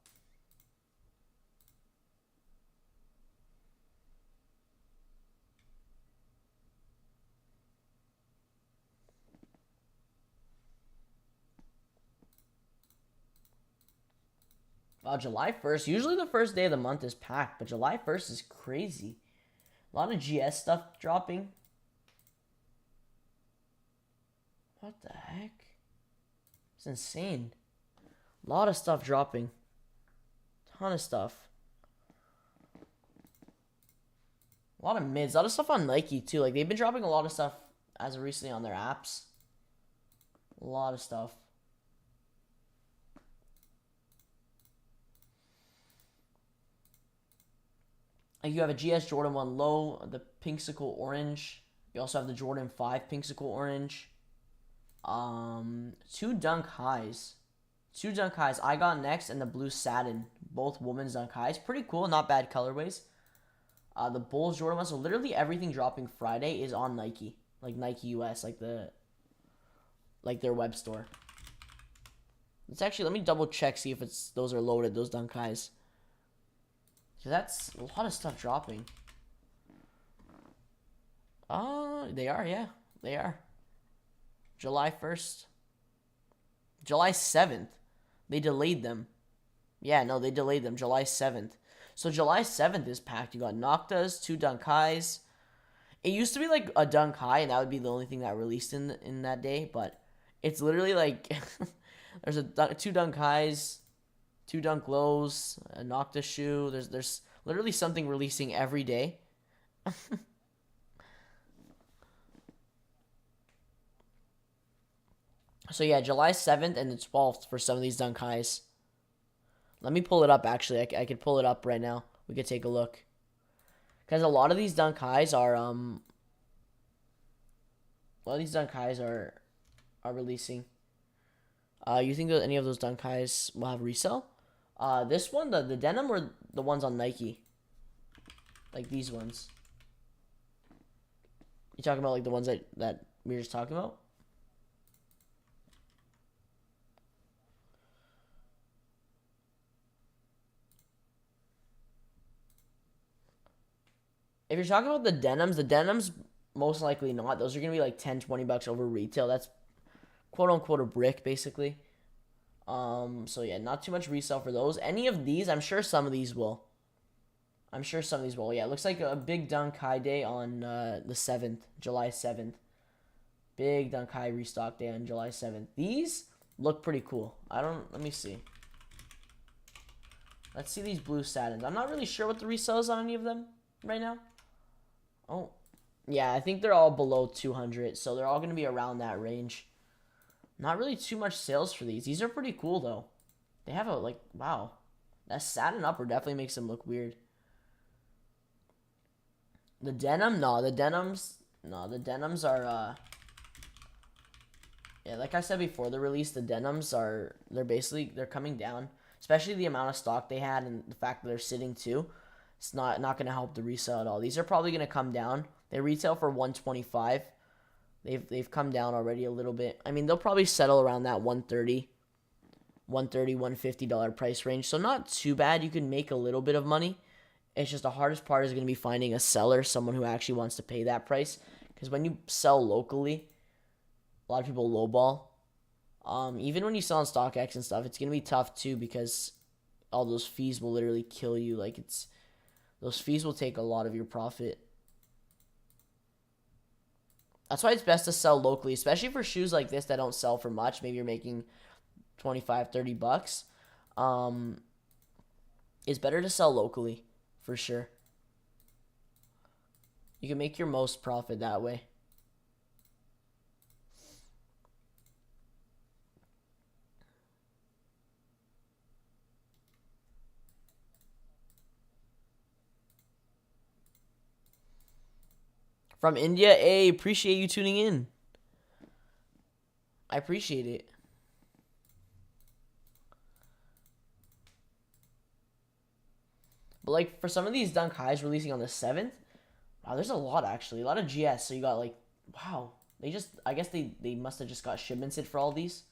Wow, July 1st. Usually the first day of the month is packed, but July 1st is crazy. A lot of GS stuff dropping. What the heck? It's insane. A lot of stuff dropping. Ton of stuff. A lot of mids. A lot of stuff on Nike too. Like they've been dropping a lot of stuff as of recently on their apps. A lot of stuff. Like you have a GS Jordan 1 low, the Pinksicle orange. You also have the Jordan 5 Pinksicle orange. Two Dunk Highs. Two Dunk Highs. I got next and the blue satin. Both women's Dunk Highs. Pretty cool. Not bad colorways. The Bulls Jordan 1. So literally everything dropping Friday is on Nike. Like Nike US. Like their web store. Let's actually, let me double check, see if those are loaded, those Dunk Highs. So that's a lot of stuff dropping. They are, yeah. They are. July 1st. July 7th. They delayed them. Yeah, no, they delayed them. July 7th. So July 7th is packed. You got Noctas, two Dunk Highs. It used to be like a Dunk High, and that would be the only thing that released in that day. But it's literally like there's two Dunk Highs, two Dunk Lows, a Nocta shoe. There's literally something releasing every day. So yeah, July 7th and the 12th for some of these Dunk Highs. Let me pull it up, actually. I could pull it up right now. We could take a look. Because a lot of these Dunk Highs are, releasing. You think that any of those Dunk Highs will have resale? This one, the denim, or the ones on Nike? Like these ones. You talking about like the ones that we were just talking about? If you're talking about the denims most likely not. Those are going to be like 10, 20 bucks over retail. That's quote unquote a brick basically. So yeah, not too much resale for those. Any of these, I'm sure some of these will. Yeah, it looks like a big Dunk High day on the 7th, July 7th. Big Dunk High restock day on July 7th. These look pretty cool. Let me see. Let's see these blue satins. I'm not really sure what the resale is on any of them right now. Oh, yeah, I think they're all below 200, so they're all going to be around that range. Not really too much sales for these. These are pretty cool, though. They have wow. That satin upper definitely makes them look weird. The denim? No, the denims are, yeah, like I said before the release, the denims they're coming down. Especially the amount of stock they had and the fact that they're sitting too. It's not going to help the resale at all. These are probably going to come down. They retail for $125. They've come down already a little bit. I mean, they'll probably settle around that $150 price range. So not too bad. You can make a little bit of money. It's just the hardest part is going to be finding a seller, someone who actually wants to pay that price. Because when you sell locally, a lot of people lowball. Even when you sell on StockX and stuff, it's going to be tough too because all those fees will literally kill you. Those fees will take a lot of your profit. That's why it's best to sell locally, especially for shoes like this that don't sell for much. Maybe you're making 25, 30 bucks. It's better to sell locally, for sure. You can make your most profit that way. From India, hey, appreciate you tuning in. I appreciate it. But like for some of these Dunk Highs releasing on the 7th, wow, there's a lot actually. A lot of GS. So you got like, wow. I guess they must have just got shipments in for all these.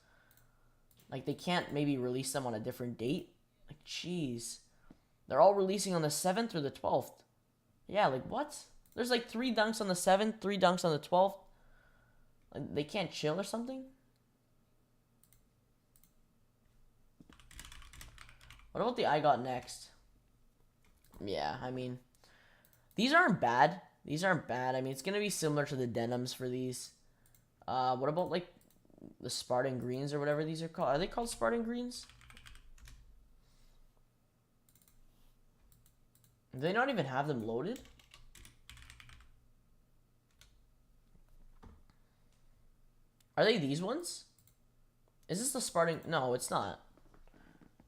Like they can't maybe release them on a different date. Like, jeez. They're all releasing on the 7th or the 12th. Yeah, like what? There's like 3 dunks on the 7th, 3 dunks on the 12th. Like, they can't chill or something? What about the I Got Next? Yeah, I mean, these aren't bad. I mean, it's going to be similar to the denims for these. What about like the Spartan Greens or whatever these are called? Are they called Spartan Greens? Do they not even have them loaded? Are they these ones? Is this the Spartan? No, it's not.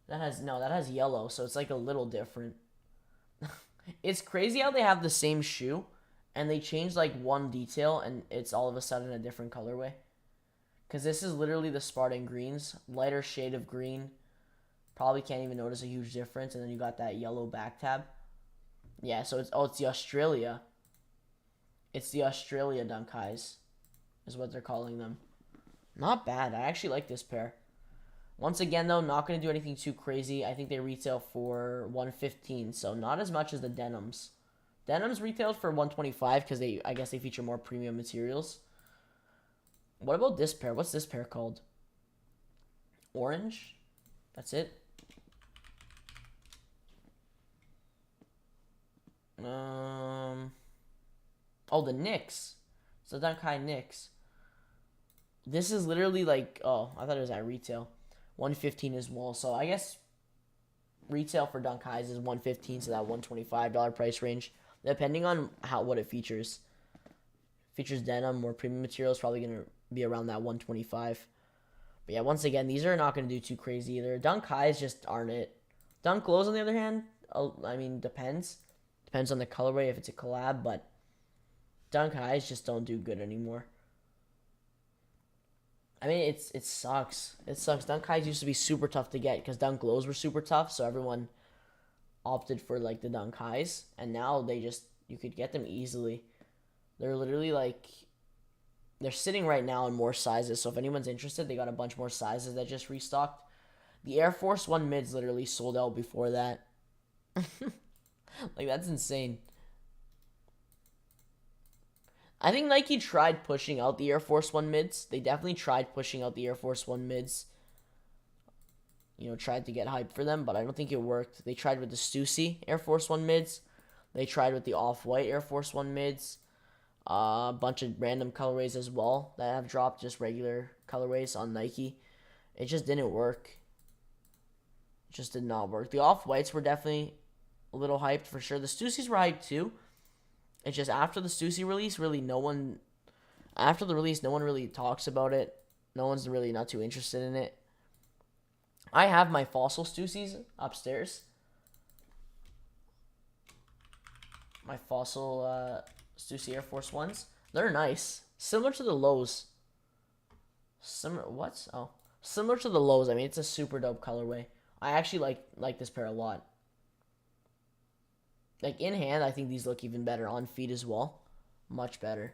That has yellow, so it's like a little different. It's crazy how they have the same shoe and they change like one detail and it's all of a sudden a different colorway. Because this is literally the Spartan Greens, lighter shade of green. Probably can't even notice a huge difference, and then you got that yellow back tab. Yeah, so it's the Australia. It's the Australia Dunk Highs, is what they're calling them. Not bad. I actually like this pair. Once again, though, not going to do anything too crazy. I think they retail for $115, so not as much as the denims. Denims retailed for $125 because I guess they feature more premium materials. What about this pair? What's this pair called? Orange? That's it? Oh, the Knicks. It's the Dunk High Knicks. This is literally like, oh, I thought it was at retail. $115 as well. So I guess retail for Dunk Highs is $115, so that $125 price range, depending on what it features. Features denim or premium materials, probably gonna be around that $125. But yeah, once again, these are not going to do too crazy either. Dunk highs just aren't it. Dunk lows, on the other hand, I mean, depends. Depends on the colorway if it's a collab, but dunk highs just don't do good anymore. I mean, it sucks. It sucks. Dunk highs used to be super tough to get because dunk lows were super tough, so everyone opted for like the dunk highs, and now you could get them easily. They're literally like they're sitting right now in more sizes. So if anyone's interested, they got a bunch more sizes that just restocked. The Air Force One mids literally sold out before that. Like, that's insane. I think Nike tried pushing out the Air Force One mids. They definitely tried pushing out the Air Force One mids. Tried to get hype for them, but I don't think it worked. They tried with the Stussy Air Force One mids. They tried with the Off-White Air Force One mids. A bunch of random colorways as well that have dropped, just regular colorways on Nike. It just didn't work. It just did not work. The Off-Whites were definitely a little hyped for sure. The Stussies were hyped too. It's just after the Stussy release, after the release, no one really talks about it. No one's really not too interested in it. I have my Fossil Stussies upstairs. My Fossil Stussy Air Force Ones. They're nice. Similar to the Lows. Similar to the Lows. I mean, it's a super dope colorway. I actually like this pair a lot. Like, in hand, I think these look even better. On feet as well. Much better.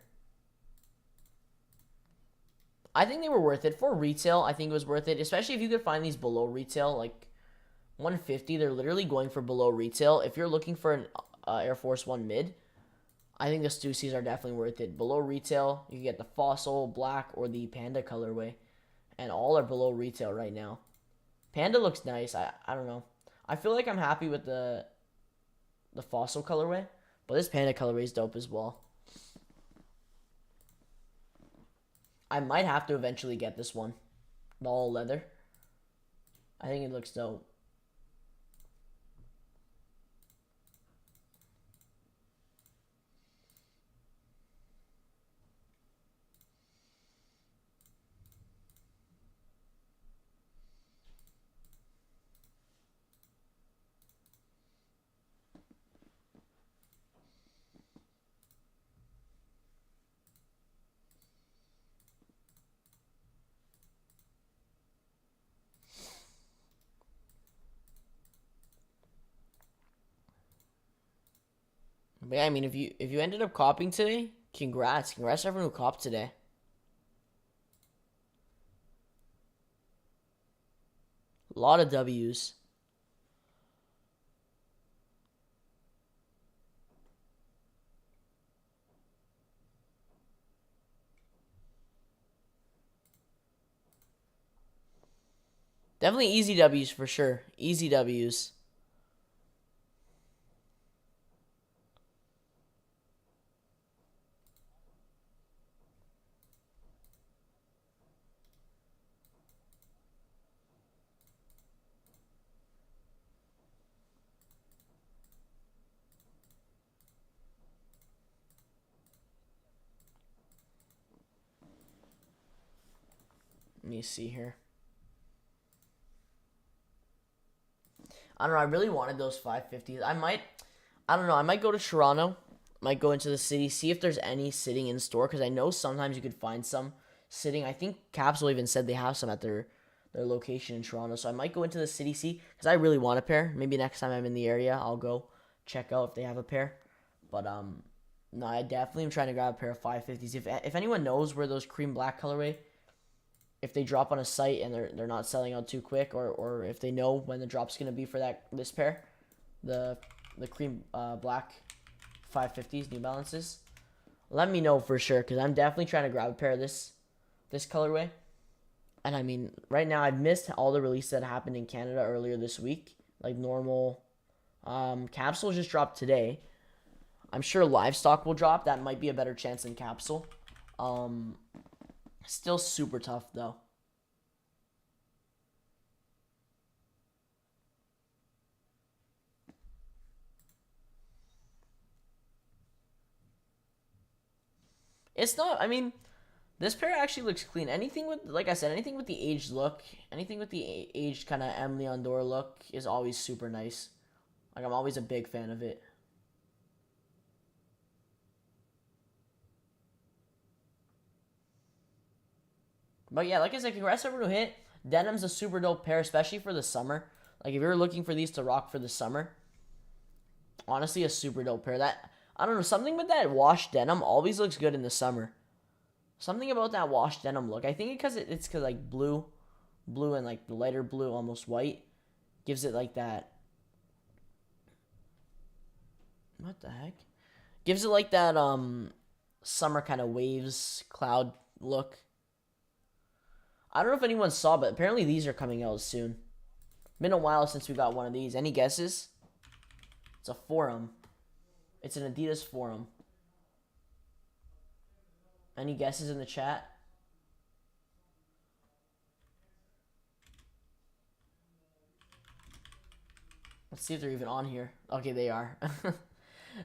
I think they were worth it. For retail, I think it was worth it. Especially if you could find these below retail. Like, 150, they're literally going for below retail. If you're looking for an Air Force One mid, I think the Stussies are definitely worth it. Below retail, you can get the Fossil, Black, or the Panda colorway. And all are below retail right now. Panda looks nice. I don't know. I feel like I'm happy with the Fossil colorway, but this Panda colorway is dope as well. I might have to eventually get this one. The all leather. I think it looks dope. But yeah, I mean, if you ended up copying today, congrats to everyone who copped today. A lot of W's. Definitely easy W's for sure. Easy W's. Let me see here. I don't know. I really wanted those 550s. I don't know. I might go to Toronto. Might go into the city, see if there's any sitting in store, because I know sometimes you could find some sitting. I think Capsule even said they have some at their location in Toronto. So I might go into the city, see, because I really want a pair. Maybe next time I'm in the area, I'll go check out if they have a pair. But no, I definitely am trying to grab a pair of 550s. If anyone knows where those cream black colorway, if they drop on a site and they're not selling out too quick, or if they know when the drop's gonna be for this pair, the cream black 550s, New Balances, let me know for sure, because I'm definitely trying to grab a pair of this colorway. And I mean, right now I've missed all the releases that happened in Canada earlier this week, like normal. Capsule just dropped today. I'm sure Livestock will drop. That might be a better chance than Capsule. Still super tough though. It's not, I mean, This pair actually looks clean. Anything with, like I said, anything with the aged look, anything with the aged kind of M. Leon Dore look is always super nice. Like, I'm always a big fan of it. But yeah, like I said, congrats to everyone who hit. Denim's a super dope pair, especially for the summer. Like, if you're looking for these to rock for the summer, honestly, a super dope pair. That, I don't know, something with that washed denim always looks good in the summer. Something about that washed denim look. I think it's because like blue and like the lighter blue, almost white, gives it like that. What the heck? Gives it like that summer kind of waves, cloud look. I don't know if anyone saw, but apparently these are coming out soon. Been a while since we got one of these. Any guesses? It's a Forum. It's an Adidas Forum. Any guesses in the chat? Let's see if they're even on here. Okay, they are.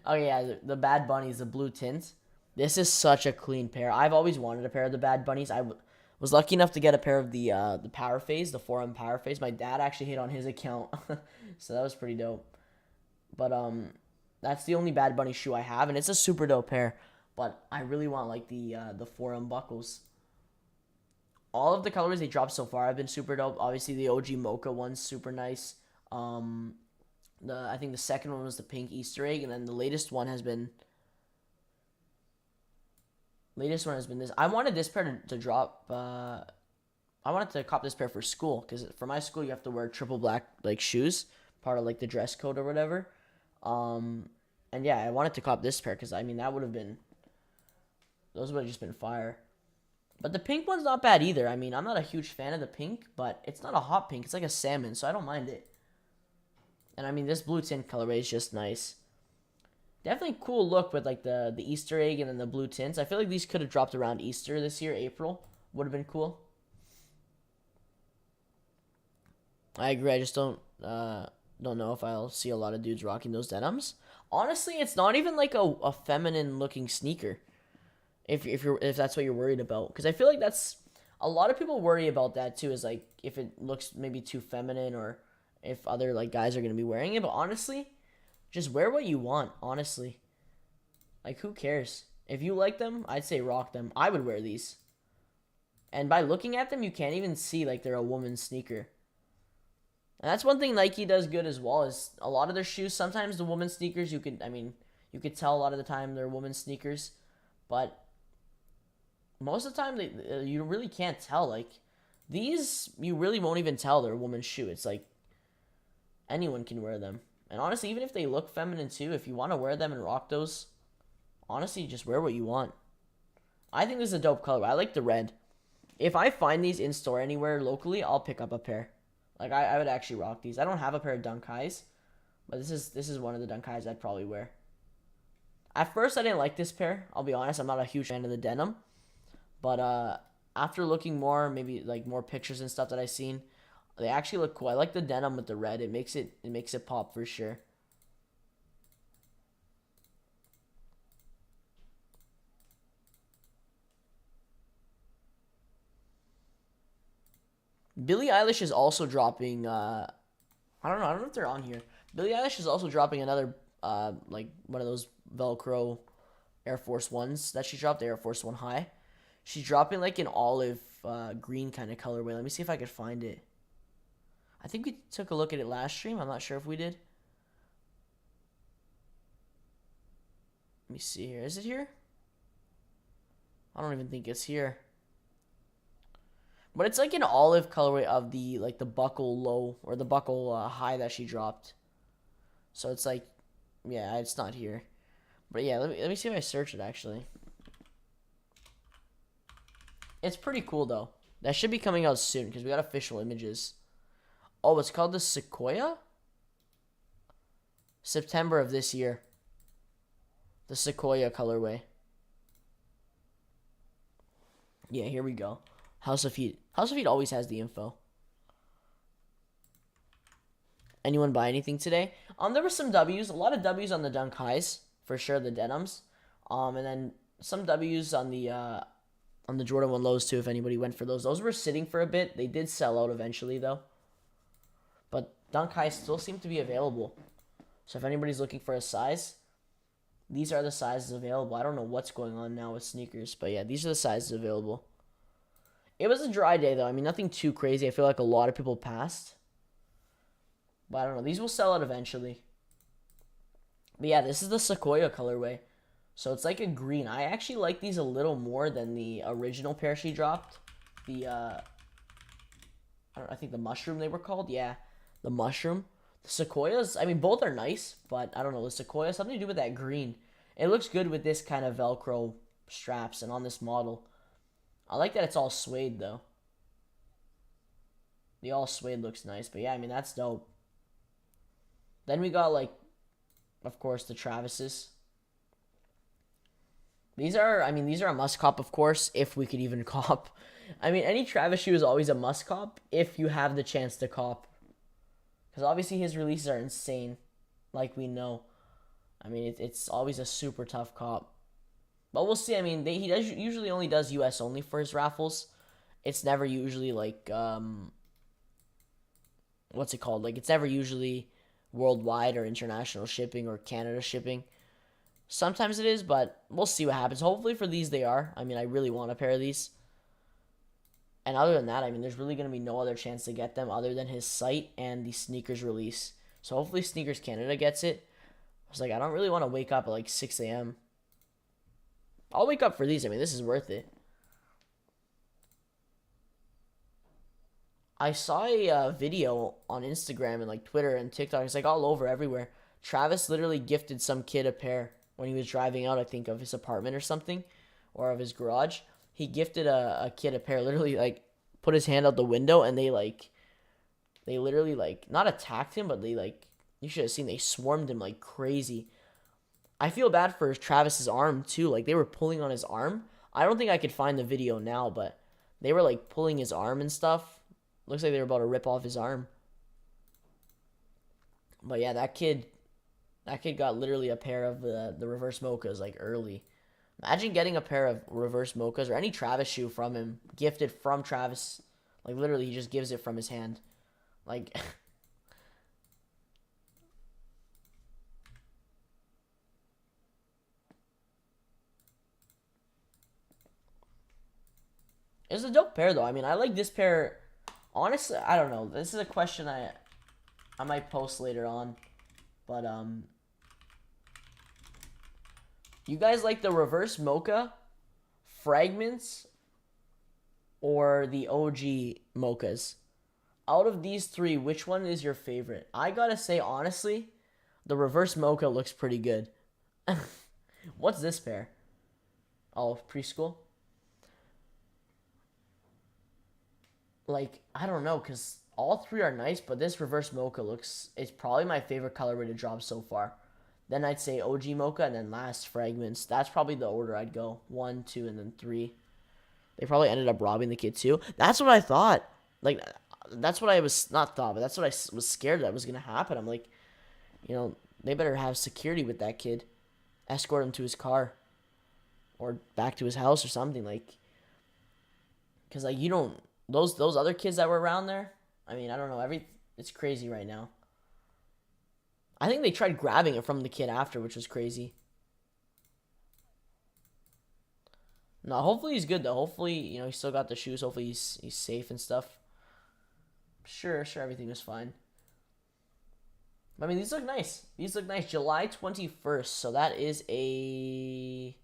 Oh yeah, the Bad Bunnies, the blue tint. This is such a clean pair. I've always wanted a pair of the Bad Bunnies. I was lucky enough to get a pair of the Power Phase, the Forum Power Phase. My dad actually hit on his account, so that was pretty dope. But that's the only Bad Bunny shoe I have, and it's a super dope pair. But I really want like the Forum buckles. All of the colorways they dropped so far have been super dope. Obviously, the OG Mocha one's super nice. I think the second one was the pink Easter egg, and then the latest one has been this. I wanted this pair to drop. I wanted to cop this pair for school, because for my school you have to wear triple black like shoes, part of like the dress code or whatever. And yeah, I wanted to cop this pair because I mean those would have just been fire. But the pink one's not bad either. I mean, I'm not a huge fan of the pink, but it's not a hot pink. It's like a salmon, so I don't mind it. And I mean, this blue tint colorway is just nice. Definitely cool look with like the Easter egg and then the blue tints. I feel like these could have dropped around Easter this year, April. Would have been cool. I agree. I just don't know if I'll see a lot of dudes rocking those denims. Honestly, it's not even like a feminine looking sneaker. If that's what you're worried about, because I feel like that's a lot of people worry about that too. Is like if it looks maybe too feminine or if other like guys are gonna be wearing it. But honestly, just wear what you want. Honestly, like who cares? If you like them, I'd say rock them. I would wear these. And by looking at them, you can't even see like they're a woman's sneaker. And that's one thing Nike does good as well, is a lot of their shoes, sometimes the women's sneakers, you could tell a lot of the time they're women's sneakers, but most of the time you really can't tell. Like these, you really won't even tell they're a woman's shoe. It's like anyone can wear them. And honestly, even if they look feminine too, if you want to wear them and rock those, honestly, just wear what you want. I think this is a dope color. I like the red. If I find these in store anywhere locally, I'll pick up a pair. Like I would actually rock these. I don't have a pair of Dunk Highs, but this is one of the Dunk Highs I'd probably wear. At first, I didn't like this pair. I'll be honest. I'm not a huge fan of the denim, but after looking more, maybe like more pictures and stuff that I've seen, they actually look cool. I like the denim with the red. It makes it pop for sure. Billie Eilish is also dropping. I don't know if they're on here. Billie Eilish is also dropping another like one of those Velcro Air Force Ones that she dropped, the Air Force One High. She's dropping like an olive green kind of colorway. Let me see if I could find it. I think we took a look at it last stream. I'm not sure if we did. Let me see here. Is it here? I don't even think it's here. But it's like an olive colorway of the buckle low or the buckle high that she dropped. So it's like, yeah, it's not here. But yeah, let me see if I search it actually. It's pretty cool though. That should be coming out soon because we got official images. Oh, it's called the Sequoia? September of this year. The Sequoia colorway. Yeah, here we go. House of Heat. House of Heat always has the info. Anyone buy anything today? There were some W's. A lot of W's on the Dunk Highs. For sure, the denims. And then some W's on the on the Jordan 1 lows too, if anybody went for those. Those were sitting for a bit. They did sell out eventually, though. But Dunk High still seem to be available. So if anybody's looking for a size, these are the sizes available. I don't know what's going on now with sneakers, but yeah, these are the sizes available. It was a dry day, though. I mean, nothing too crazy. I feel like a lot of people passed. But I don't know. These will sell out eventually. But yeah, this is the Sequoia colorway. So it's like a green. I actually like these a little more than the original pair she dropped. The, I think the mushroom they were called. Yeah, the mushroom. The Sequoias, I mean, both are nice, but I don't know. The Sequoia, something to do with that green. It looks good with this kind of Velcro straps and on this model. I like that it's all suede, though. The all suede looks nice, but yeah, I mean, that's dope. Then we got, like, of course, the Travises. These are, I mean, these are a must cop, of course, if we could even cop. I mean, any Travis shoe is always a must cop if you have the chance to cop. Because obviously his releases are insane, like we know. I mean, it's always a super tough cop. But we'll see. I mean, he usually only does US only for his raffles. It's never usually like, what's it called? Like, it's never usually worldwide or international shipping or Canada shipping. Sometimes it is, but we'll see what happens. Hopefully for these they are. I mean, I really want a pair of these. And other than that, I mean, there's really going to be no other chance to get them other than his site and the sneakers release. So hopefully Sneakers Canada gets it. I was like, I don't really want to wake up at like 6 a.m. I'll wake up for these. I mean, this is worth it. I saw a video on Instagram and like Twitter and TikTok. It's like all over everywhere. Travis literally gifted some kid a pair when he was driving out, I think, of his apartment or something, or of his garage. He gifted a kid a pair, literally like put his hand out the window, and they literally like not attacked him, but they like, you should have seen, they swarmed him like crazy. I feel bad for Travis's arm too. Like they were pulling on his arm. I don't think I could find the video now, but they were like pulling his arm and stuff. Looks like they were about to rip off his arm. But yeah, that kid got literally a pair of the reverse mochas like early. Imagine getting a pair of reverse mochas or any Travis shoe from him, gifted from Travis. Like literally, he just gives it from his hand. Like it's a dope pair though. I mean, I like this pair. Honestly, I don't know. This is a question I might post later on. But you guys like the reverse mocha, fragments, or the OG mochas? Out of these three, which one is your favorite? I gotta say, honestly, the reverse mocha looks pretty good. What's this pair? Oh, preschool? Like, I don't know, because all three are nice, but this reverse mocha it's probably my favorite colorway to drop so far. Then I'd say OG mocha, and then last fragments. That's probably the order I'd go. 1, 2, and then 3. They probably ended up robbing the kid too. That's what I thought. Like, that's what I was, not thought, but that's what I was scared that was going to happen. I'm like, you know, they better have security with that kid. Escort him to his car. Or back to his house or something. Like, because, like, you don't, those other kids that were around there, I mean, I don't know, it's crazy right now. I think they tried grabbing it from the kid after, which was crazy. No, hopefully he's good though. Hopefully, you know, he still got the shoes. Hopefully he's safe and stuff. Sure, everything was fine. I mean, these look nice. These look nice. July 21st, so that is a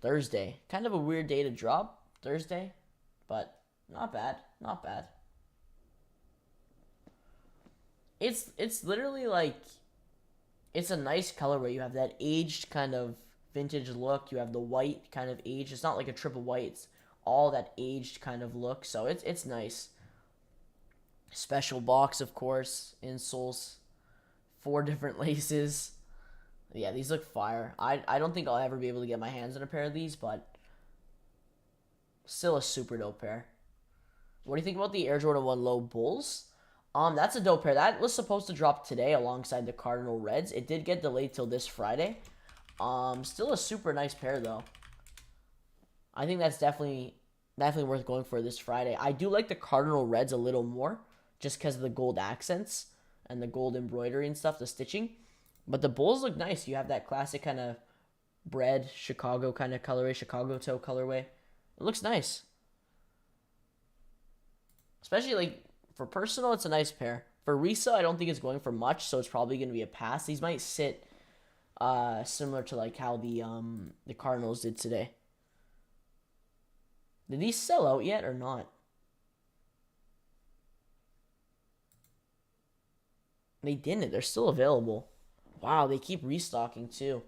Thursday. Kind of a weird day to drop, Thursday, but not bad. Not bad. It's literally like, it's a nice colorway. You have that aged kind of vintage look. You have the white kind of aged. It's not like a triple white. It's all that aged kind of look. So it's nice. Special box, of course. Insoles. 4 different laces. Yeah, these look fire. I don't think I'll ever be able to get my hands on a pair of these, but still a super dope pair. What do you think about the Air Jordan 1 Low Bulls? That's a dope pair. That was supposed to drop today alongside the Cardinal Reds. It did get delayed till this Friday. Still a super nice pair though. I think that's definitely worth going for this Friday. I do like the Cardinal Reds a little more, just because of the gold accents and the gold embroidery and stuff, the stitching. But the Bulls look nice. You have that classic kind of bread Chicago kind of colorway, Chicago toe colorway. It looks nice. Especially like for personal, it's a nice pair. For resale, I don't think it's going for much, so it's probably going to be a pass. These might sit similar to like how the Cardinals did today. Did these sell out yet or not? They didn't. They're still available. Wow, they keep restocking too.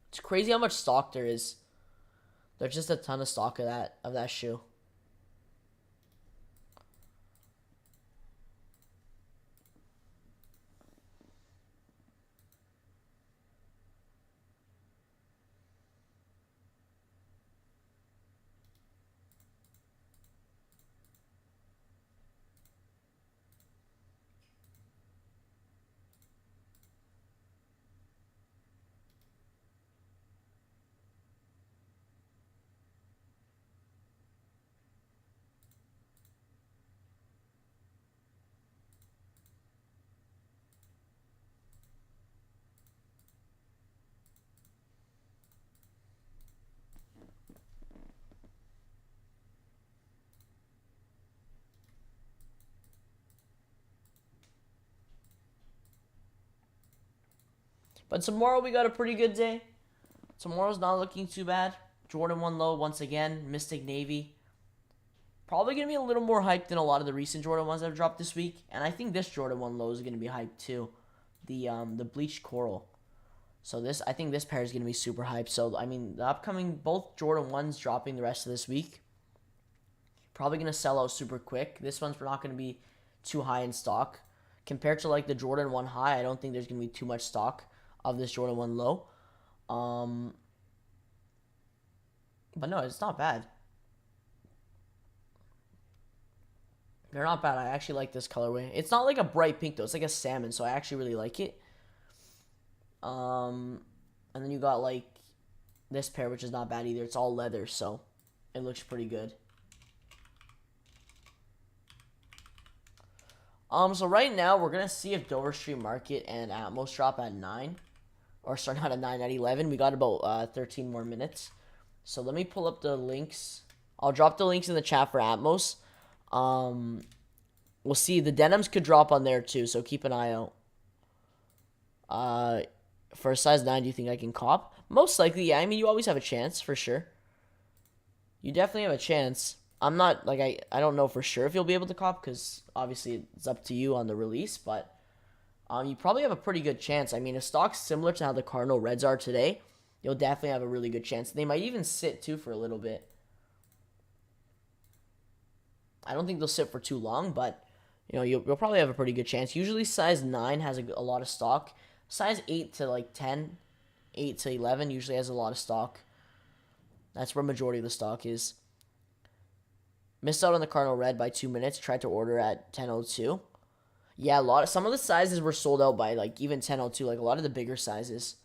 It's crazy how much stock there is. There's just a ton of stock of that shoe. But tomorrow we got a pretty good day. Tomorrow's not looking too bad. Jordan 1 low once again. Mystic Navy. Probably going to be a little more hyped than a lot of the recent Jordan 1s that have dropped this week. And I think this Jordan 1 low is going to be hyped too. The bleached coral. So I think this pair is going to be super hyped. So, I mean, the upcoming, both Jordan 1s dropping the rest of this week. Probably going to sell out super quick. This one's not going to be too high in stock. Compared to like the Jordan 1 high, I don't think there's going to be too much stock of this Jordan 1 low. But no, it's not bad. They're not bad. I actually like this colorway. It's not like a bright pink though. It's like a salmon, so I actually really like it. And then you got like this pair, which is not bad either. It's all leather, so it looks pretty good. So right now we're gonna see if Dover Street Market and Atmos drop at 9, or sorry, not at 9, at 11. We got about 13 more minutes. So let me pull up the links. I'll drop the links in the chat for Atmos. We'll see. The denims could drop on there too, so keep an eye out. For a size 9, do you think I can cop? Most likely, yeah. I mean, you always have a chance, for sure. You definitely have a chance. I'm not, like, I don't know for sure if you'll be able to cop, because obviously it's up to you on the release, but you probably have a pretty good chance. I mean, if stock's similar to how the Cardinal Reds are today, you'll definitely have a really good chance. They might even sit, too, for a little bit. I don't think they'll sit for too long, but, you know, you'll probably have a pretty good chance. Usually size 9 has a lot of stock. Size 8 to, like, 10, 8 to 11 usually has a lot of stock. That's where majority of the stock is. Missed out on the Cardinal Red by 2 minutes. Tried to order at 10:02. Yeah, some of the sizes were sold out by like even 10:02. Like a lot of the bigger sizes.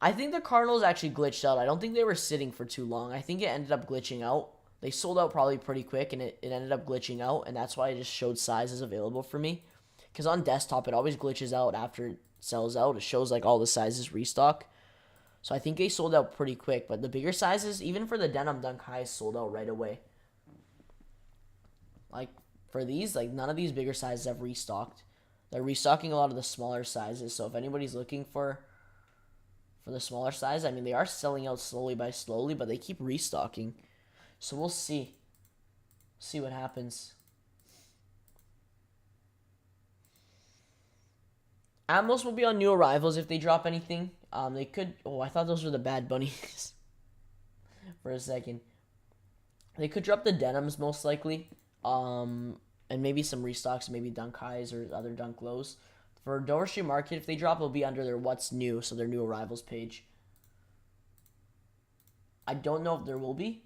I think the Cardinals actually glitched out. I don't think they were sitting for too long. I think it ended up glitching out. They sold out probably pretty quick, and it ended up glitching out, and that's why it just showed sizes available for me. Because on desktop, it always glitches out after it sells out. It shows like all the sizes restock. So I think they sold out pretty quick. But the bigger sizes, even for the denim Dunk Highs, sold out right away. Like, for these, like, none of these bigger sizes have restocked. They're restocking a lot of the smaller sizes. So if anybody's looking for the smaller size, I mean, they are selling out slowly by slowly, but they keep restocking. So we'll see. See what happens. Atmos will be on new arrivals if they drop anything. They could... Oh, I thought those were the Bad Bunnies for a second. They could drop the denims most likely. And maybe some restocks, maybe Dunk Highs or other Dunk Lows. For Dover Street Market, if they drop, it'll be under their What's New, so their new arrivals page. I don't know if there will be.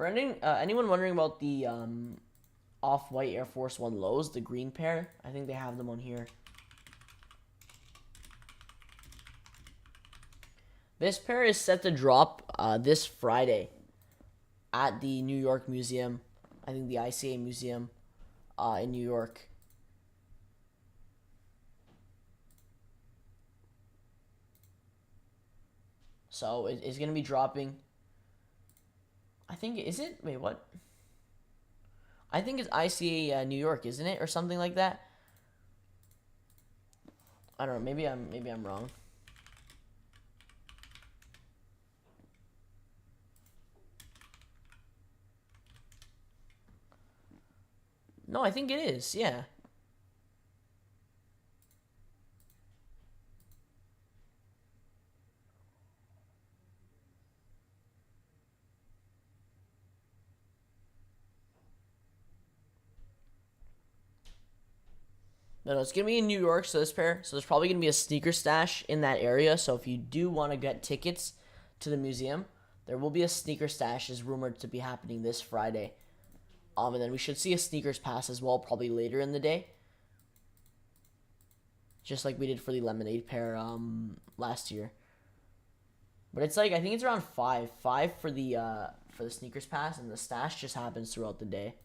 For anyone wondering about the off-white Air Force One lows, the green pair, I think they have them on here. This pair is set to drop this Friday at the New York Museum. I think the ICA Museum in New York. So it's going to be dropping. I think, is it? Wait, what? I think it's ICA New York, isn't it? Or something like that. I don't know. Maybe I'm wrong. No, I think it is. Yeah. No, it's going to be in New York, so this pair. So there's probably going to be a sneaker stash in that area. So if you do want to get tickets to the museum, there will be a sneaker stash is rumored to be happening this Friday. And then we should see a sneakers pass as well, probably later in the day. Just like we did for the Lemonade pair last year. But it's like, I think it's around 5 for the sneakers pass, and the stash just happens throughout the day.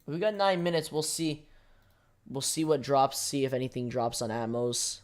We got 9 minutes. We'll see. We'll see what drops. See if anything drops on Atmos.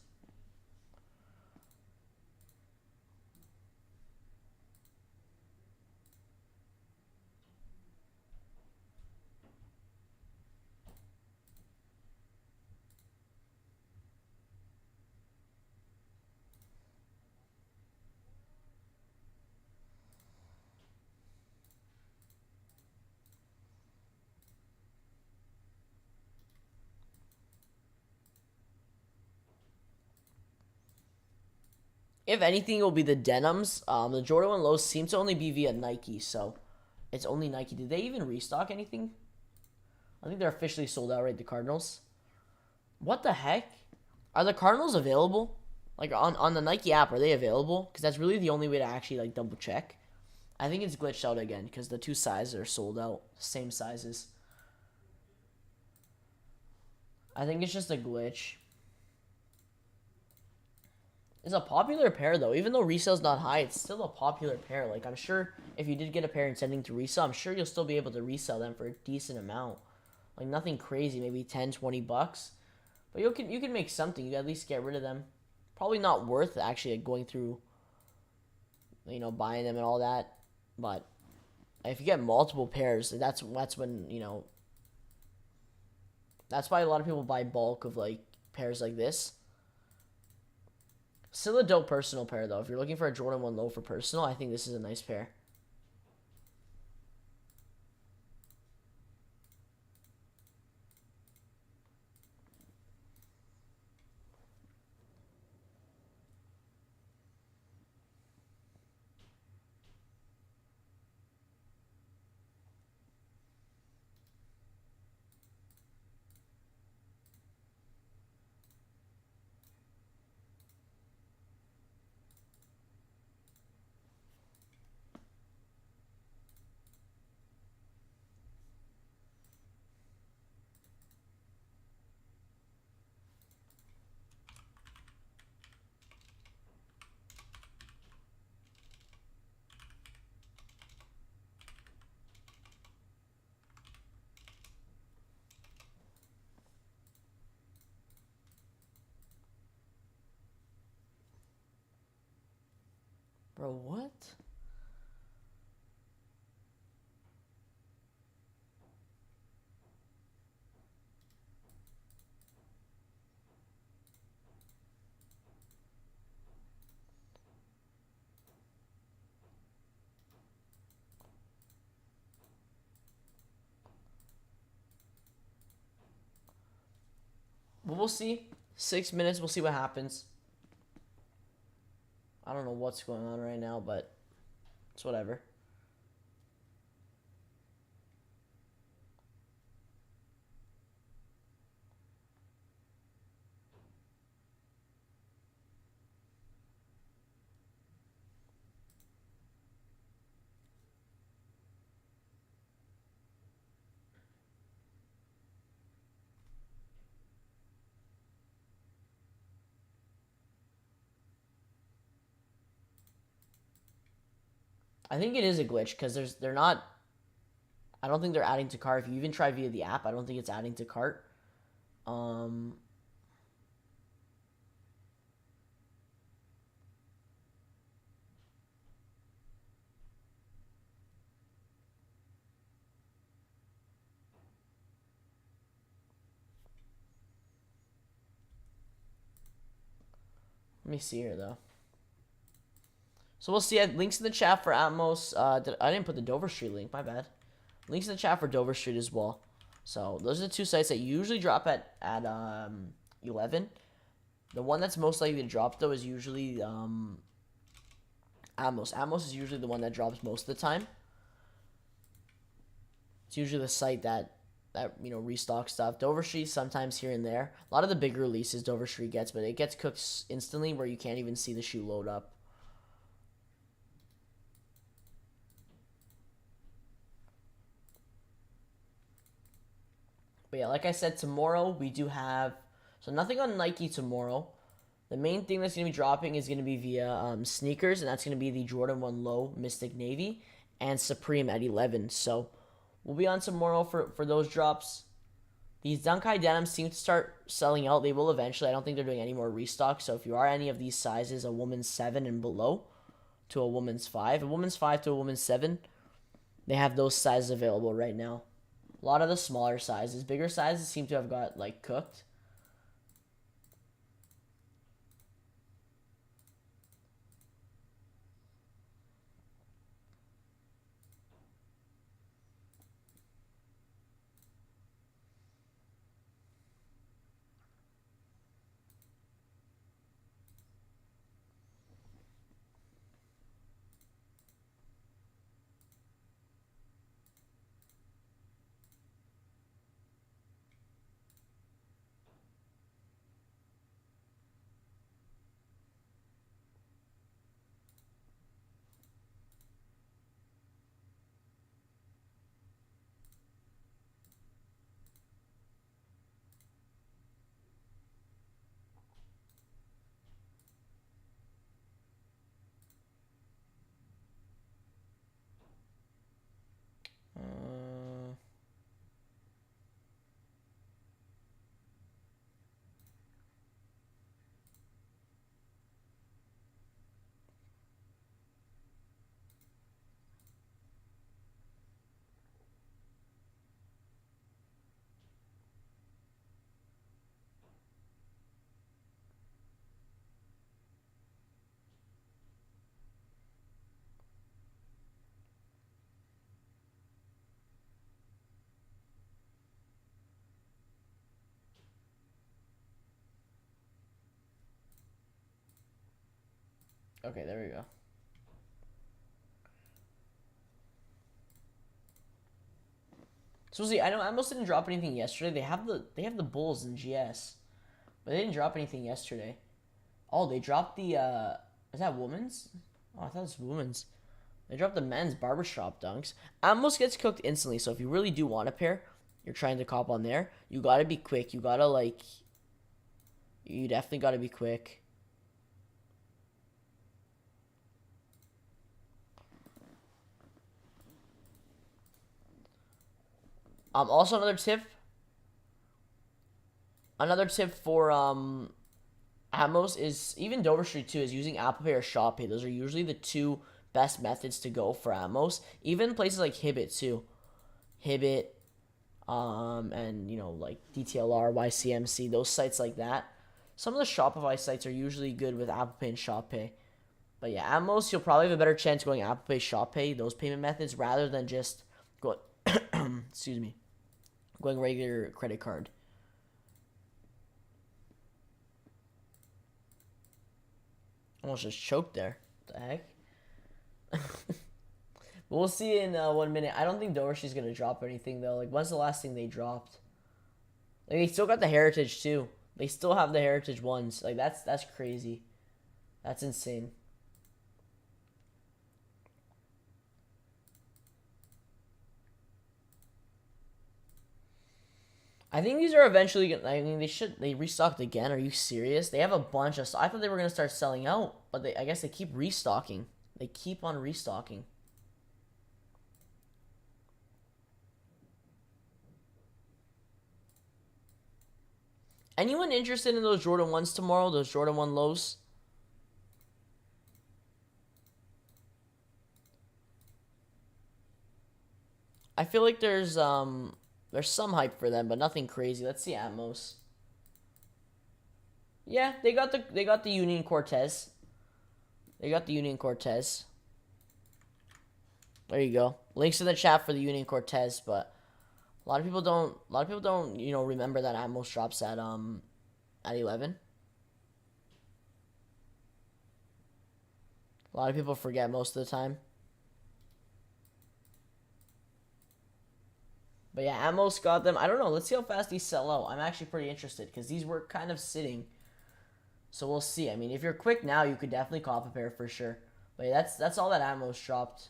If anything, it will be the denims. The Jordan 1 lows seem to only be via Nike, so it's only Nike. Did they even restock anything? I think they're officially sold out, right? The Cardinals. What the heck? Are the Cardinals available? Like on the Nike app, are they available? Because that's really the only way to actually like double check. I think it's glitched out again because the two sizes are sold out. Same sizes. I think it's just a glitch. It's a popular pair though. Even though resale's not high, it's still a popular pair. Like I'm sure if you did get a pair and sending to resale, I'm sure you'll still be able to resell them for a decent amount. Like nothing crazy, maybe 10, 20 bucks. But you can make something. You can at least get rid of them. Probably not worth actually like, going through, you know, buying them and all that. But if you get multiple pairs, that's when, you know, that's why a lot of people buy bulk of like pairs like this. Still a dope personal pair though. If you're looking for a Jordan 1 low for personal, I think this is a nice pair. Bro, what? But we'll see. 6 minutes, we'll see what happens. I don't know what's going on right now, but It's whatever. I think it is a glitch because they're not. I don't think they're adding to cart. If you even try via the app, I don't think it's adding to cart. Um, Let me see here though. So we'll see. Links in the chat for Atmos. I didn't put the Dover Street link. My bad. Links in the chat for Dover Street as well. So those are the two sites that usually drop at 11. The one that's most likely to drop though is usually Atmos. Atmos is usually the one that drops most of the time. It's usually the site that restock stuff. Dover Street sometimes here and there. A lot of the bigger releases Dover Street gets, but it gets cooked instantly where you can't even see the shoe load up. But yeah, like I said, tomorrow we do have nothing on Nike tomorrow. The main thing that's going to be dropping is going to be via sneakers, and that's going to be the Jordan 1 Low Mystic Navy and Supreme at 11. So we'll be on tomorrow for those drops. These Dunk High Denims seem to start selling out. They will eventually. I don't think they're doing any more restock. So if you are any of these sizes, a woman's 7 and below to a woman's 5, a woman's 5 to a woman's 7, they have those sizes available right now. A lot of the smaller sizes. Bigger sizes seem to have got, cooked. Okay, there we go. So see, I know Atmos didn't drop anything yesterday. They have the Bulls in GS, but they didn't drop anything yesterday. Oh, they dropped the is that women's? Oh, I thought it was women's. They dropped the men's barbershop dunks. Atmos gets cooked instantly, so if you really do want a pair, you're trying to cop on there, you gotta be quick. You definitely gotta be quick. Also another tip for Atmos is even Dover Street too is using Apple Pay or Shop Pay. Those are usually the two best methods to go for Atmos. Even places like Hibbit too. Hibbit, and DTLR, YCMC, those sites like that. Some of the Shopify sites are usually good with Apple Pay and Shop Pay. But yeah, Atmos, you'll probably have a better chance going Apple Pay, Shop Pay, those payment methods, rather than just going, excuse me, going regular credit card. Almost just choked there. What the heck? But we'll see in 1 minute. I don't think Dorsey's gonna drop anything though. Like, when's the last thing they dropped? Like, they still got the Heritage too. They still have the Heritage ones. Like, that's crazy. That's insane. I think these are eventually gonna, I mean, they restocked again. Are you serious? They have a bunch of, I thought they were gonna start selling out, but I guess they keep restocking. They keep on restocking. Anyone interested in those Jordan 1s tomorrow? Those Jordan 1 lows? I feel like there's some hype for them, but nothing crazy. Let's see Atmos. Yeah, they got the Union Cortez. They got the Union Cortez. There you go. Links in the chat for the Union Cortez, but a lot of people don't, you know, remember that Atmos drops at 11. A lot of people forget most of the time. But yeah, Atmos got them. I don't know. Let's see how fast these sell out. I'm actually pretty interested because these were kind of sitting. So we'll see. I mean, if you're quick now, you could definitely cop a pair for sure. But yeah, that's all that Atmos dropped.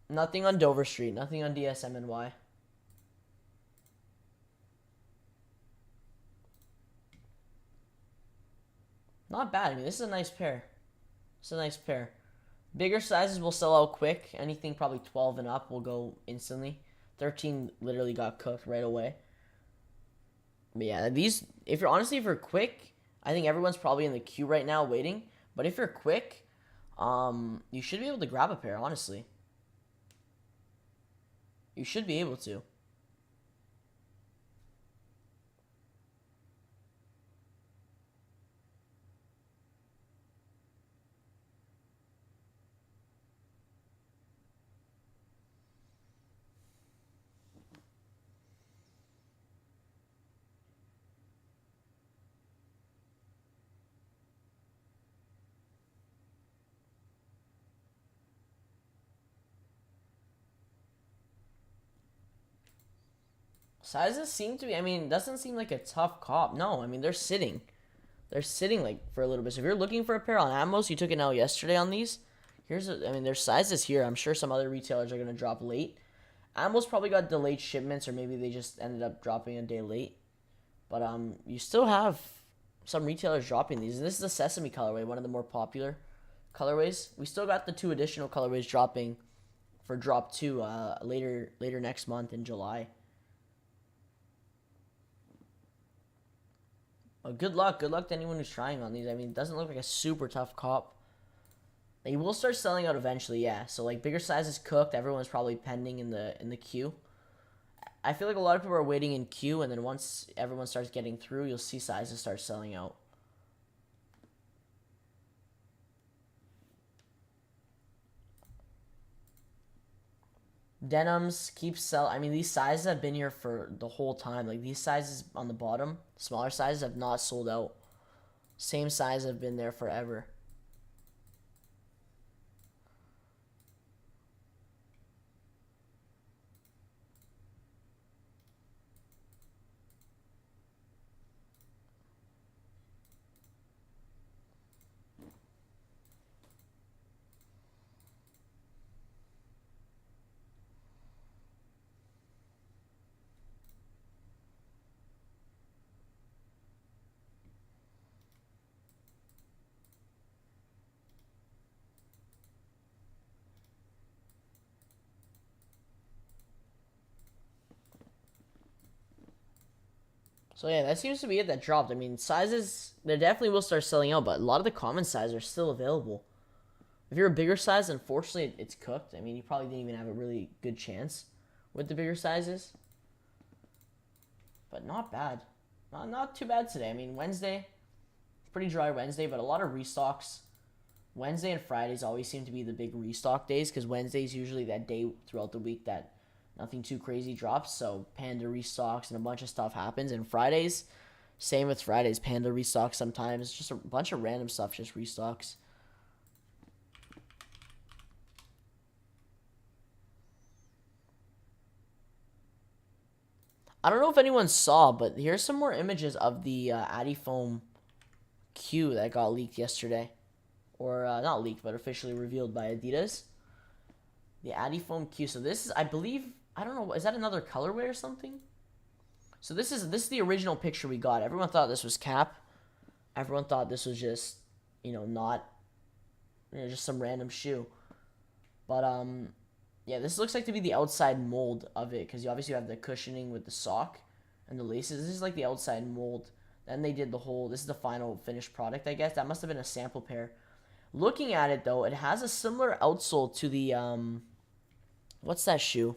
Nothing on Dover Street. Nothing on DSMNY. Not bad. I mean, this is a nice pair. It's a nice pair. Bigger sizes will sell out quick. Anything probably 12 and up will go instantly. 13 literally got cooked right away. But yeah, these, if you're quick, I think everyone's probably in the queue right now waiting. But if you're quick, you should be able to grab a pair, honestly. You should be able to. Sizes seem to be, I mean, doesn't seem like a tough cop. No, I mean, they're sitting. They're sitting, like, for a little bit. So if you're looking for a pair on Atmos, you took it out yesterday on these. I mean, there's sizes here. I'm sure some other retailers are going to drop late. Atmos probably got delayed shipments, or maybe they just ended up dropping a day late. But you still have some retailers dropping these. And this is the Sesame colorway, one of the more popular colorways. We still got the 2 additional colorways dropping for drop 2 later next month in July. Good luck to anyone who's trying on these. I mean, it doesn't look like a super tough cop. They will start selling out eventually, yeah. So like bigger sizes cooked, everyone's probably pending in the queue. I feel like a lot of people are waiting in queue, and then once everyone starts getting through, you'll see sizes start selling out. Denims keep selling. I mean, these sizes have been here for the whole time. Like, these sizes on the bottom, smaller sizes, have not sold out. Same size have been there forever. So yeah, that seems to be it that dropped. I mean, sizes, they definitely will start selling out, but a lot of the common sizes are still available. If you're a bigger size, unfortunately, it's cooked. I mean, you probably didn't even have a really good chance with the bigger sizes. But not bad. Not too bad today. I mean, Wednesday, pretty dry Wednesday, but a lot of restocks. Wednesday and Fridays always seem to be the big restock days, because Wednesday's usually that day throughout the week that nothing too crazy drops. So Panda restocks and a bunch of stuff happens. And Fridays, same with Fridays. Panda restocks sometimes. Just a bunch of random stuff just restocks. I don't know if anyone saw, but here's some more images of the Adifoam Q that got leaked yesterday. Or not leaked, but officially revealed by Adidas. The Adifoam Q. So this is, I believe, I don't know, is that another colorway or something? So this is the original picture we got. Everyone thought this was cap. Everyone thought this was just, not, just some random shoe. But yeah, this looks like to be the outside mold of it, because you obviously have the cushioning with the sock and the laces. This is like the outside mold. Then they did the whole, this is the final finished product, I guess. That must have been a sample pair. Looking at it, though, it has a similar outsole to the, what's that shoe?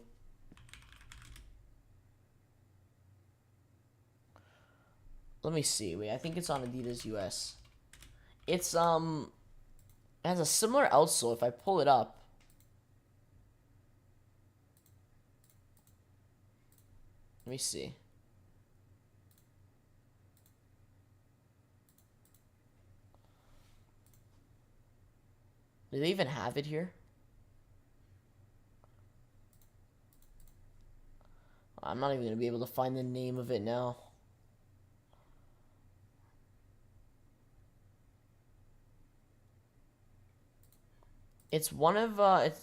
Let me see. Wait, I think it's on Adidas US. It's, it has a similar outsole. If I pull it up, let me see. Do they even have it here? I'm not even going to be able to find the name of it now. It's one of,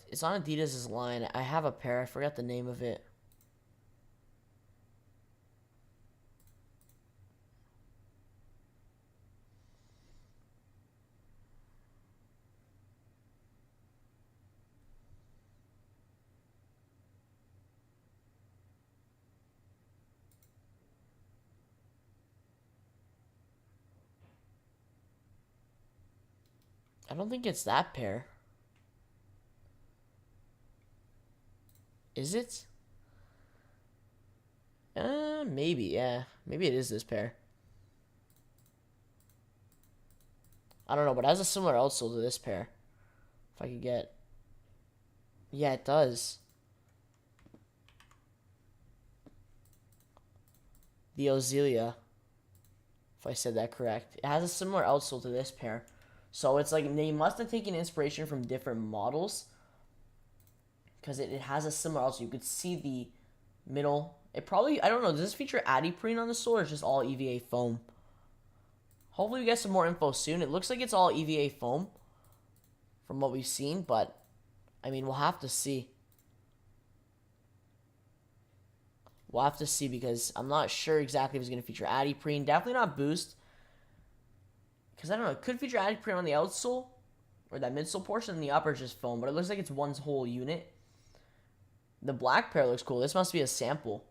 it's on Adidas' line. I have a pair. I forgot the name of it. I don't think it's that pair. Is it? Maybe, yeah. Maybe it is this pair. I don't know, but it has a similar outsole to this pair. If I could get... Yeah, it does. The Ozelia. If I said that correct. It has a similar outsole to this pair. So it's like they must have taken inspiration from different models. Because it has a similar outsole. You could see the middle. It probably, I don't know, does this feature Adiprene on the sole or is just all EVA foam? Hopefully we get some more info soon. It looks like it's all EVA foam from what we've seen, but I mean, we'll have to see. We'll have to see because I'm not sure exactly if it's going to feature Adiprene. Definitely not Boost. Because I don't know, it could feature Adiprene on the outsole or that midsole portion, and the upper is just foam, but it looks like it's one whole unit. The black pair looks cool. This must be a sample.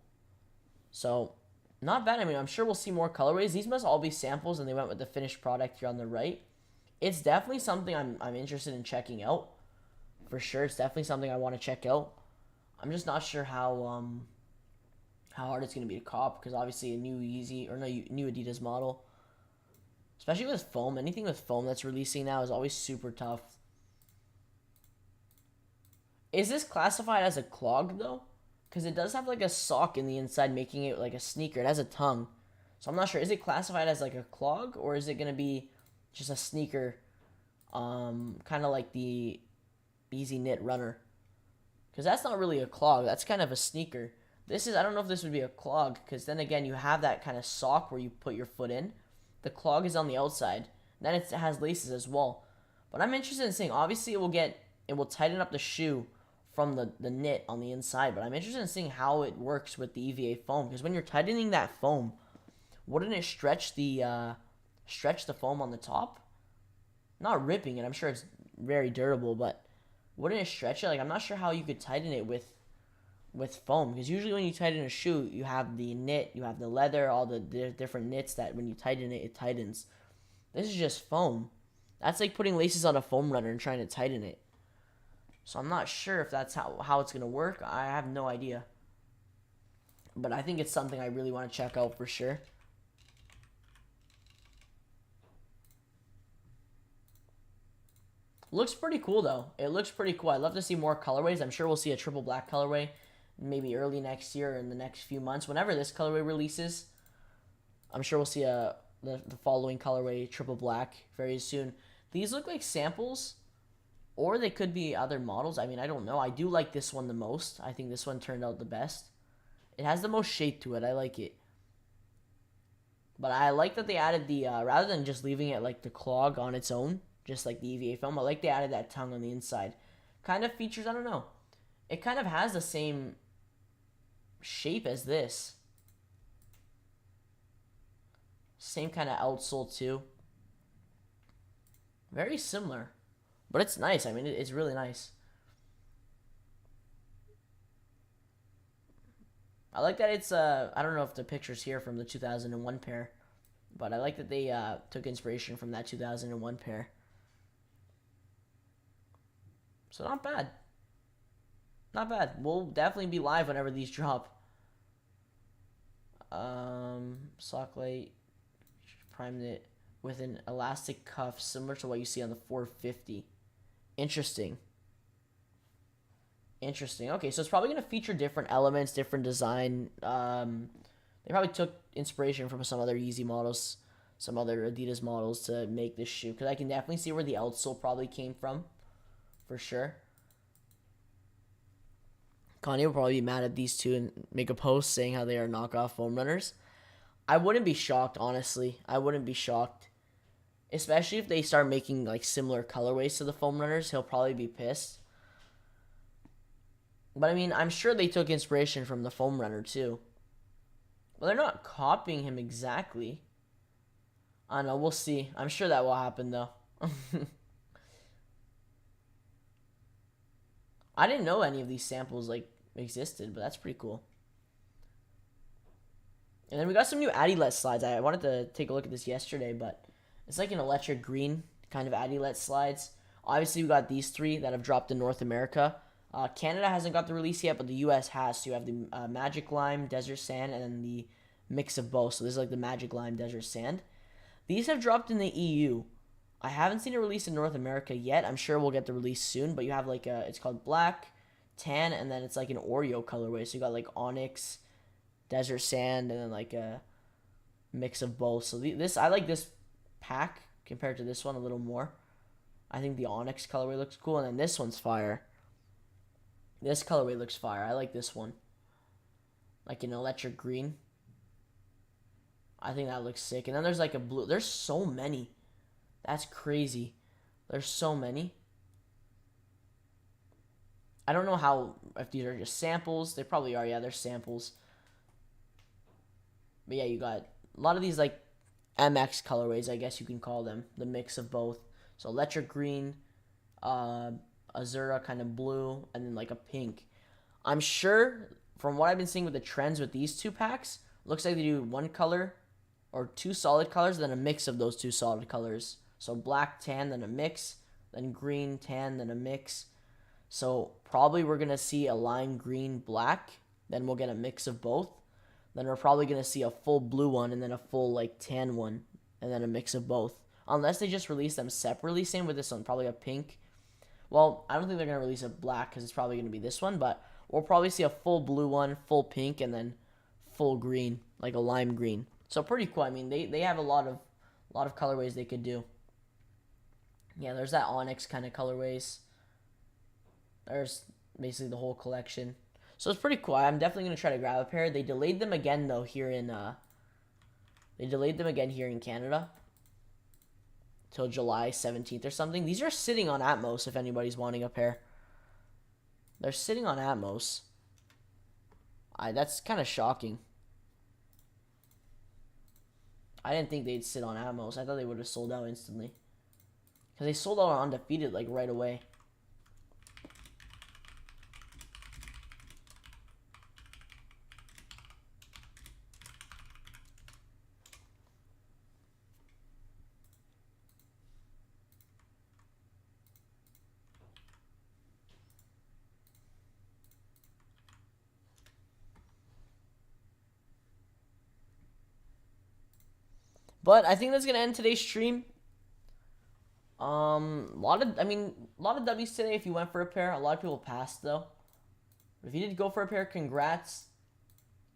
So, not bad. I mean, I'm sure we'll see more colorways. These must all be samples, and they went with the finished product here on the right. It's definitely something I'm interested in checking out. For sure, it's definitely something I want to check out. I'm just not sure how hard it's going to be to cop, because obviously a new Yeezy, or no, new Adidas model, especially with foam, anything with foam that's releasing now is always super tough. Is this classified as a clog, though? Because it does have, like, a sock in the inside, making it, like, a sneaker. It has a tongue. So I'm not sure. Is it classified as, like, a clog? Or is it going to be just a sneaker, kind of like the Easy Knit Runner? Because that's not really a clog. That's kind of a sneaker. This is, I don't know if this would be a clog. Because then, again, you have that kind of sock where you put your foot in. The clog is on the outside. Then it has laces as well. But I'm interested in seeing. Obviously, it will tighten up the shoe from the knit on the inside, but I'm interested in seeing how it works with the EVA foam, because when you're tightening that foam, wouldn't it stretch the foam on the top? Not ripping it, I'm sure it's very durable, but wouldn't it stretch it? Like, I'm not sure how you could tighten it with foam, because usually when you tighten a shoe, you have the knit, you have the leather, all the different knits that when you tighten it, it tightens. This is just foam. That's like putting laces on a foam runner and trying to tighten it. So I'm not sure if that's how it's going to work. I have no idea. But I think it's something I really want to check out for sure. Looks pretty cool, though. It looks pretty cool. I'd love to see more colorways. I'm sure we'll see a triple black colorway maybe early next year or in the next few months. Whenever this colorway releases, I'm sure we'll see the following colorway, triple black, very soon. These look like samples. Or they could be other models. I mean, I don't know. I do like this one the most. I think this one turned out the best. It has the most shape to it. I like it. But I like that they added the, rather than just leaving it like the clog on its own, just like the EVA foam, I like they added that tongue on the inside. Kind of features, I don't know. It kind of has the same shape as this. Same kind of outsole too. Very similar. But it's nice. I mean, it's really nice. I like that it's, I don't know if the picture's here from the 2001 pair, but I like that they took inspiration from that 2001 pair. So not bad. Not bad. We'll definitely be live whenever these drop. Sock light, primed it with an elastic cuff similar to what you see on the 450. Interesting. Interesting. Okay, so it's probably going to feature different elements, different design. They probably took inspiration from some other Yeezy models, some other Adidas models to make this shoe. Because I can definitely see where the outsole probably came from, for sure. Kanye will probably be mad at these two and make a post saying how they are knockoff foam runners. I wouldn't be shocked, honestly. I wouldn't be shocked. Especially if they start making like similar colorways to the foam runners, he'll probably be pissed. But I mean, I'm sure they took inspiration from the foam runner too. Well, they're not copying him exactly. I don't know, we'll see. I'm sure that will happen though. I didn't know any of these samples like existed, but that's pretty cool. And then we got some new Adilet slides. I wanted to take a look at this yesterday, but it's like an electric green kind of Adilet slides. Obviously, we got these three that have dropped in North America. Canada hasn't got the release yet, but the US has. So you have the Magic Lime, Desert Sand, and then the mix of both. So this is like the Magic Lime, Desert Sand. These have dropped in the EU. I haven't seen a release in North America yet. I'm sure we'll get the release soon, but you have like it's called black, tan, and then it's like an Oreo colorway. So you got like Onyx, Desert Sand, and then like a mix of both. So this I like this pack compared to this one a little more. I think the Onyx colorway looks cool, and then this one's fire. This colorway looks fire. I like this one. Like an electric green. I think that looks sick. And then there's like a blue. There's so many. That's crazy. There's so many. I don't know how, if these are just samples. They probably are. Yeah, they're samples. But yeah, you got a lot of these like MX colorways, I guess you can call them. The mix of both. So electric green, Azura kind of blue, and then like a pink. I'm sure from what I've been seeing with the trends with these two packs, looks like they do one color or two solid colors, then a mix of those two solid colors. So black, tan, then a mix, then green, tan, then a mix. So probably we're going to see a lime green, black, then we'll get a mix of both. Then we're probably going to see a full blue one and then a full like tan one and then a mix of both. Unless they just release them separately. Same with this one, probably a pink. Well, I don't think they're going to release a black because it's probably going to be this one, but we'll probably see a full blue one, full pink, and then full green, like a lime green. So pretty cool. I mean, they have a lot of colorways they could do. Yeah, there's that Onyx kind of colorways. There's basically the whole collection. So it's pretty cool. I'm definitely going to try to grab a pair. They delayed them again though here in Canada till July 17th or something. These are sitting on Atmos if anybody's wanting a pair. They're sitting on Atmos. That's kind of shocking. I didn't think they'd sit on Atmos. I thought they would have sold out instantly. Because they sold out on Undefeated like right away. But I think that's gonna end today's stream. A lot of W's today. If you went for a pair, a lot of people passed though. If you did go for a pair, congrats.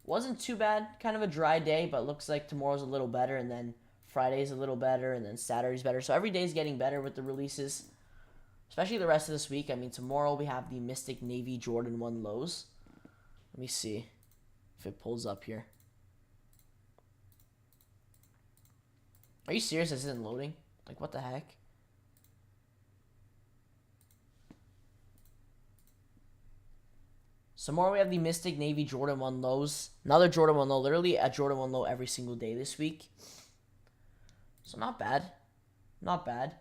Wasn't too bad. Kind of a dry day, but looks like tomorrow's a little better, and then Friday's a little better, and then Saturday's better. So every day's getting better with the releases, especially the rest of this week. I mean, tomorrow we have the Mystic Navy Jordan 1 lows. Let me see. if it pulls up here. Are you serious? This isn't loading? Like, what the heck? Some more, we have the Mystic Navy Jordan 1 lows. Another Jordan 1 low. Literally a Jordan 1 low every single day this week. So not bad. Not bad.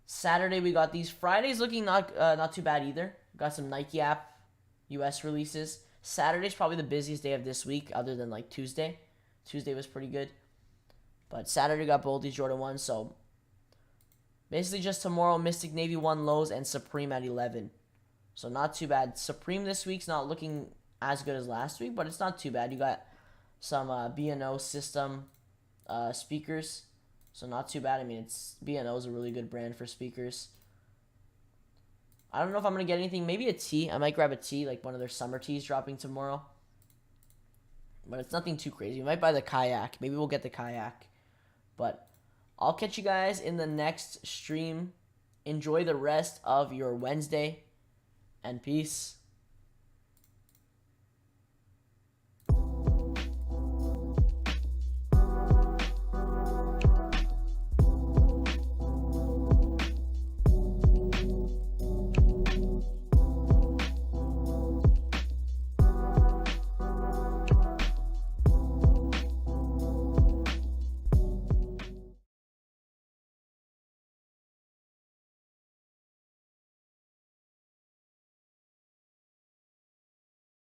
Saturday we got these. Friday's looking not too bad either. Got some Nike app US releases. Saturday's probably the busiest day of this week other than like Tuesday. Tuesday was pretty good. But Saturday got both these Jordan 1s. So basically just tomorrow, Mystic Navy 1 lows and Supreme at 11. So not too bad. Supreme this week's not looking as good as last week, but it's not too bad. You got some B&O system speakers, so not too bad. I mean, B&O is a really good brand for speakers. I don't know if I'm going to get anything. Maybe a tee. I might grab a tee, like one of their summer tees dropping tomorrow. But it's nothing too crazy. We might buy the kayak. Maybe we'll get the kayak. But I'll catch you guys in the next stream. Enjoy the rest of your Wednesday. And peace.